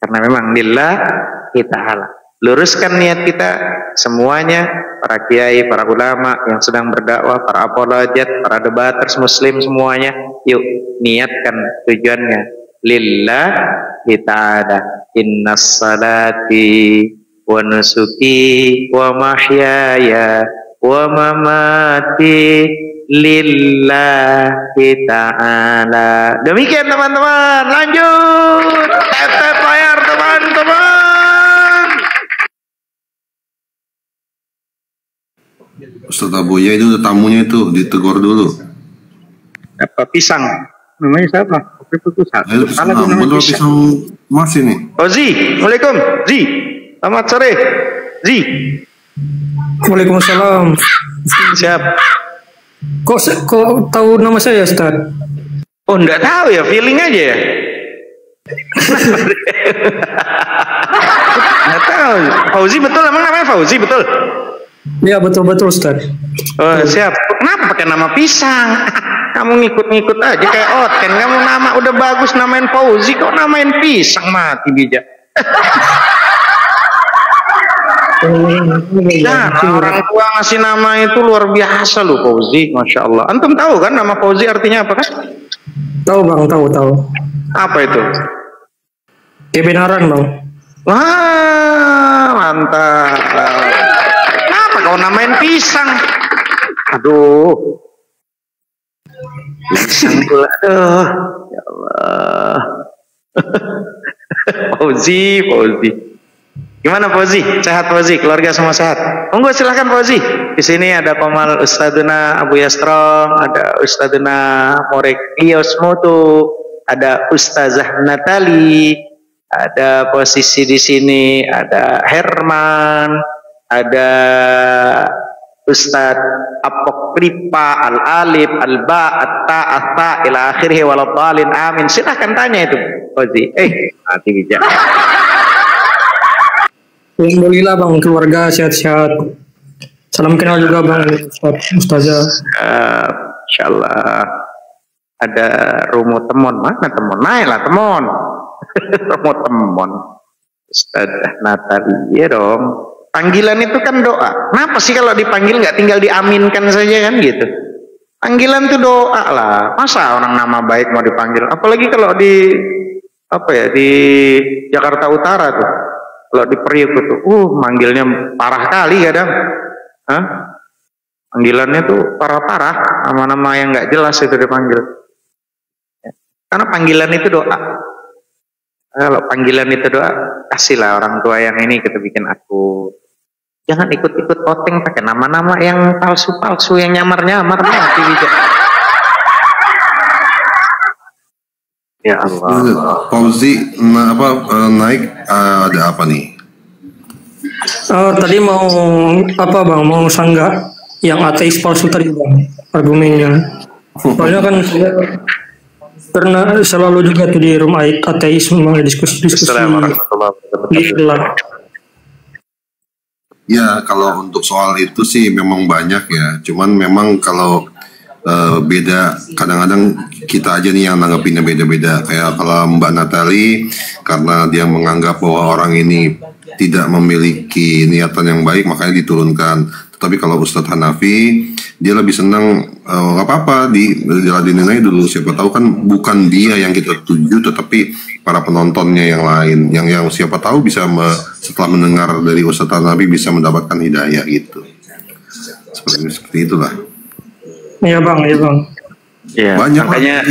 S11: Karena memang lillahi ta'ala. Luruskan niat kita semuanya, para kiai, para ulama yang sedang berdakwah, para apologet, para debaters muslim semuanya, yuk niatkan tujuannya lillahi ta'ala. Innas salati wa nusuki wa mahyaya wa mamati lillahi ta'ala. Demikian teman-teman, lanjut. Tep layar teman-teman.
S5: Ustaz Abuya itu tamunya itu ditegur dulu.
S11: Apa pisang? Namanya siapa?
S5: Pisang Mas ini.
S11: Oh Zi, Assalamualaikum Zi. Selamat sore Zi.
S12: Waalaikumsalam.
S11: Siap.
S12: Kok tahu nama saya, Ustaz?
S11: Oh, enggak tahu ya, feeling aja ya. Enggak tahu. Fauzi betul, emang namanya Fauzi betul?
S12: Iya, betul-betul, Ustaz.
S11: Oh, siap. Kenapa pakai nama pisang? Kamu ngikut-ngikut aja kayak Oten. Kamu nama udah bagus namain Fauzi, kok namain pisang, mati bijak. Nah, orang tua ngasih nama itu luar biasa loh, Fauzi, masya Allah. Antum tahu kan nama Fauzi artinya apa kan?
S12: Tahu bang, tahu.
S11: Apa itu?
S12: Kebenaran bang.
S11: Wah, mantap. Kenapa kau namain pisang? Aduh, pisang pula, aduh, ya Allah. Fauzi. Gimana Fauzi? Sehat Fauzi? Keluarga semua sehat? Monggo silahkan Fauzi. Di sini ada Komal Ustadzuna Abu Yastrong, ada Ustadzuna Morek Lios Moto, ada Ustazah Natali, ada posisi di sini ada Herman, ada Ustadz Apokripa Al-Alif Al-Ba At-Ta At-Ta ila akhirih waladhalin amin. Silahkan tanya itu Fauzi. Mati bijak.
S12: Alhamdulillah bang, keluarga sehat-sehat. Salam kenal juga bang, Ustazah.
S11: Insyaallah. Ada Romo Temon, mana Temon? Naiklah Temon. Romo Temon. Ustazah Natali, ya dong. Panggilan itu kan doa. Kenapa sih kalau dipanggil nggak tinggal diaminkan saja kan gitu? Panggilan itu doa lah. Masa orang nama baik mau dipanggil? Apalagi kalau di di Jakarta Utara tuh. Kalau di Priuk itu, manggilnya parah kali kadang. Panggilannya tuh parah-parah, nama-nama yang nggak jelas itu dipanggil. Karena panggilan itu doa. Kalau panggilan itu doa, kasihlah orang tua yang ini kita bikin aku. Jangan ikut-ikut poteng pakai nama-nama yang palsu-palsu, yang nyamar-nyamar. Mati bijak. Ya Allah.
S5: Fauzi naik ada apa nih?
S12: Tadi mau apa bang? Mau sanggah yang ateis palsu tadi bang, argumennya. Soalnya kan saya pernah selalu juga tuh di rumah ateis memang diskusi.
S5: Ya kalau untuk soal itu sih memang banyak ya. Cuman memang kalau beda, kadang-kadang kita aja nih yang nanggepinnya beda-beda. Kayak kalau Mbak Natali, karena dia menganggap bahwa orang ini tidak memiliki niatan yang baik, makanya diturunkan. Tetapi kalau Ustadz Hanafi, dia lebih senang nggak apa-apa diladenin aja dulu. Siapa tahu kan bukan dia yang kita tuju, tetapi para penontonnya yang lain, yang siapa tahu bisa setelah mendengar dari Ustadz Hanafi bisa mendapatkan hidayah gitu. Seperti itulah.
S12: Iya bang.
S11: Ya, banyak makanya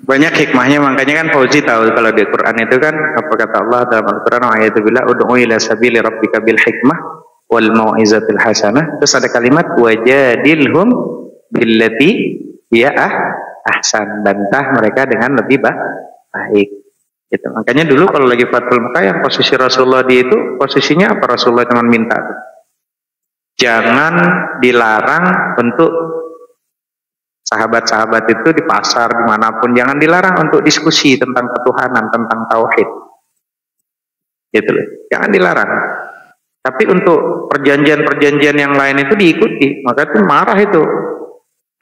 S11: banyak hikmahnya. Makanya kan Fauzi tahu kalau di Quran itu kan apa kata Allah dalam Al-Quran, ayat itu bilang ud'u ila sabili rabbika bil hikmah wal mau'izatil hasanah. Terus ada kalimat wajadilhum billati hiya ahsan, bantah mereka dengan lebih baik. Gitu. Makanya dulu kalau lagi Fathul Mekah yang posisi Rasulullah itu posisinya apa? Rasulullah cuma minta jangan dilarang untuk sahabat-sahabat itu di pasar dimanapun, jangan dilarang untuk diskusi tentang ketuhanan, tentang tauhid, gitu loh. Jangan dilarang. Tapi untuk perjanjian-perjanjian yang lain itu diikuti. Maka itu marah itu.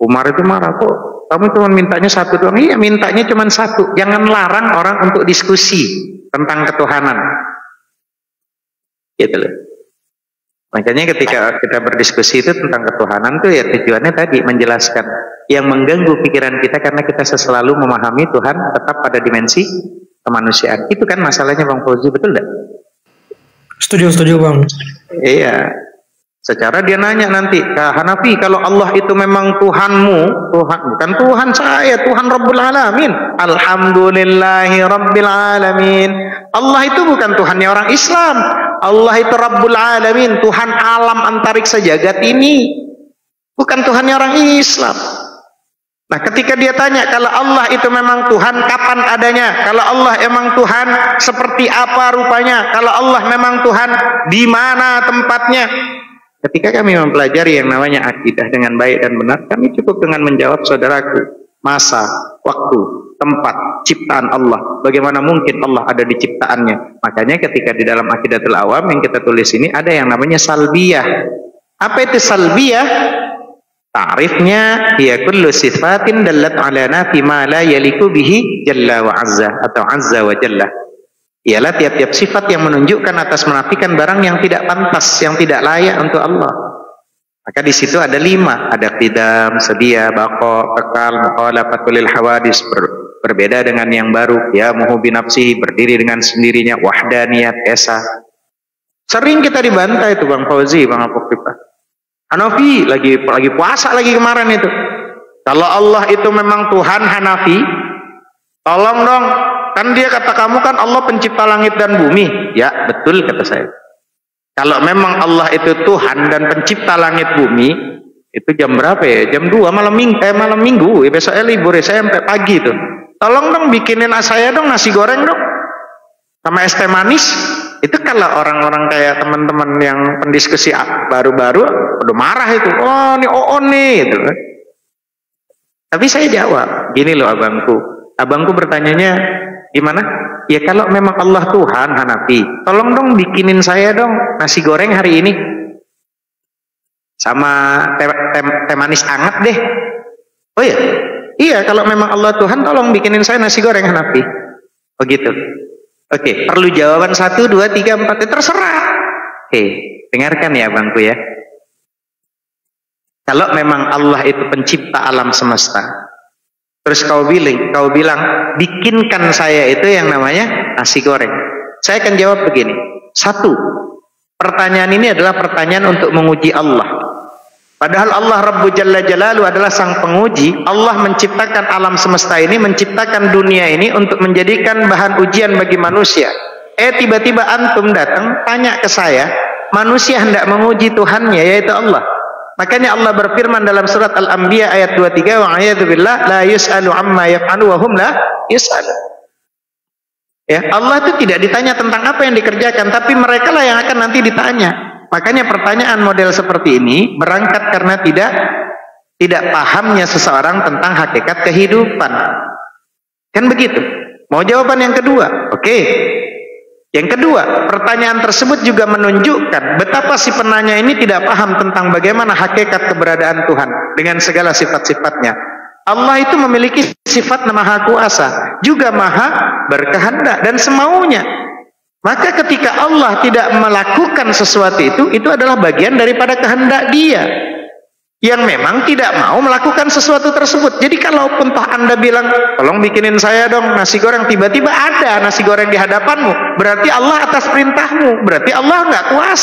S11: Umar itu marah, kok kamu cuma mintanya satu doang? Iya, mintanya cuma satu. Jangan larang orang untuk diskusi tentang ketuhanan, gitu loh. Makanya ketika kita berdiskusi itu tentang ketuhanan tuh ya tujuannya tadi menjelaskan yang mengganggu pikiran kita, karena kita selalu memahami Tuhan tetap pada dimensi kemanusiaan. Itu kan masalahnya Bang Fauzi, betul enggak?
S12: Setuju Bang.
S11: Iya. Secara dia nanya nanti ke Hanafi, kalau Allah itu memang Tuhanmu, Tuhan bukan Tuhan saya, Tuhan Rabbul Alamin. Alhamdulillahi Rabbil Alamin. Allah itu bukan Tuhannya orang Islam. Allah itu Rabbul Alamin, Tuhan alam antariksa jagat ini. Bukan Tuhannya orang Islam. Nah, ketika dia tanya kalau Allah itu memang Tuhan, kapan adanya? Kalau Allah memang Tuhan, seperti apa rupanya? Kalau Allah memang Tuhan, di mana tempatnya? Ketika kami mempelajari yang namanya akidah dengan baik dan benar, kami cukup dengan menjawab, saudaraku, masa, waktu, tempat, ciptaan Allah. Bagaimana mungkin Allah ada di ciptaannya? Makanya ketika di dalam Aqidatul Awam yang kita tulis ini ada yang namanya salbiyah. Apa itu salbiyah? Ta'rifnya hiya kullu sifatin dallat ala nafi ma la yaliku bihi jalla wa azza atau azza wa jalla. Ialah tiap-tiap sifat yang menunjukkan atas menafikan barang yang tidak pantas, yang tidak layak untuk Allah. Maka di situ ada 5, ada qidam, sedia, baqa, kekal, mukhalafatul hawadis, berbeda dengan yang baru, ya muhu binafsihi, berdiri dengan sendirinya, wahdaniyat, esa. Sering kita dibantai itu Bang Fauzi, Bang Apokripa. Hanafi lagi puasa lagi kemarin itu. Kalau Allah itu memang Tuhan Hanafi, tolong dong, kan dia kata kamu kan Allah pencipta langit dan bumi. Ya betul kata saya. Kalau memang Allah itu Tuhan dan pencipta langit bumi, itu jam berapa ya? Jam 2 malam minggu. Ya, besoknya libur ya, saya sampai pagi tuh. Tolong dong bikinin saya dong nasi goreng dong, sama es teh manis. Itu kalau orang-orang kayak teman-teman yang pendiskusi baru-baru udah marah itu. Oh ini on nih gitu. Tapi saya jawab, gini loh abangku. Abangku bertanyanya gimana? Ya kalau memang Allah Tuhan Hanafi, tolong dong bikinin saya dong nasi goreng hari ini sama teh manis hangat deh. Oh ya, iya kalau memang Allah Tuhan tolong bikinin saya nasi goreng Hanafi. Oh gitu. Oke, perlu jawaban 1, 2, 3, 4, terserah. Oke, dengarkan ya abangku ya. Kalau memang Allah itu pencipta alam semesta, terus kau bilang bikinkan saya itu yang namanya nasi goreng. Saya akan jawab begini. 1, pertanyaan ini adalah pertanyaan untuk menguji Allah. Padahal Allah Rabbu Jalla Jalalu adalah sang penguji. Allah menciptakan alam semesta ini, menciptakan dunia ini untuk menjadikan bahan ujian bagi manusia. Tiba-tiba antum datang tanya ke saya, manusia hendak menguji Tuhannya yaitu Allah. Makanya Allah berfirman dalam surat Al-Anbiya ayat 23, wa a'yadu billah la yus'alu amma yaf'alu wa hum la yus'alu. Ya, Allah itu tidak ditanya tentang apa yang dikerjakan, tapi mereka lah yang akan nanti ditanya. Makanya pertanyaan model seperti ini berangkat karena tidak pahamnya seseorang tentang hakikat kehidupan. Kan begitu. Mau jawaban yang kedua? Oke. Yang kedua, pertanyaan tersebut juga menunjukkan betapa si penanya ini tidak paham tentang bagaimana hakikat keberadaan Tuhan dengan segala sifat-sifatnya. Allah itu memiliki sifat maha kuasa, juga maha berkehendak dan semaunya. Maka ketika Allah tidak melakukan sesuatu itu adalah bagian daripada kehendak Dia yang memang tidak mau melakukan sesuatu tersebut. Jadi kalaupun toh Anda bilang, tolong bikinin saya dong nasi goreng, tiba-tiba ada nasi goreng di hadapanmu, berarti Allah atas perintahmu, berarti Allah nggak kuasa.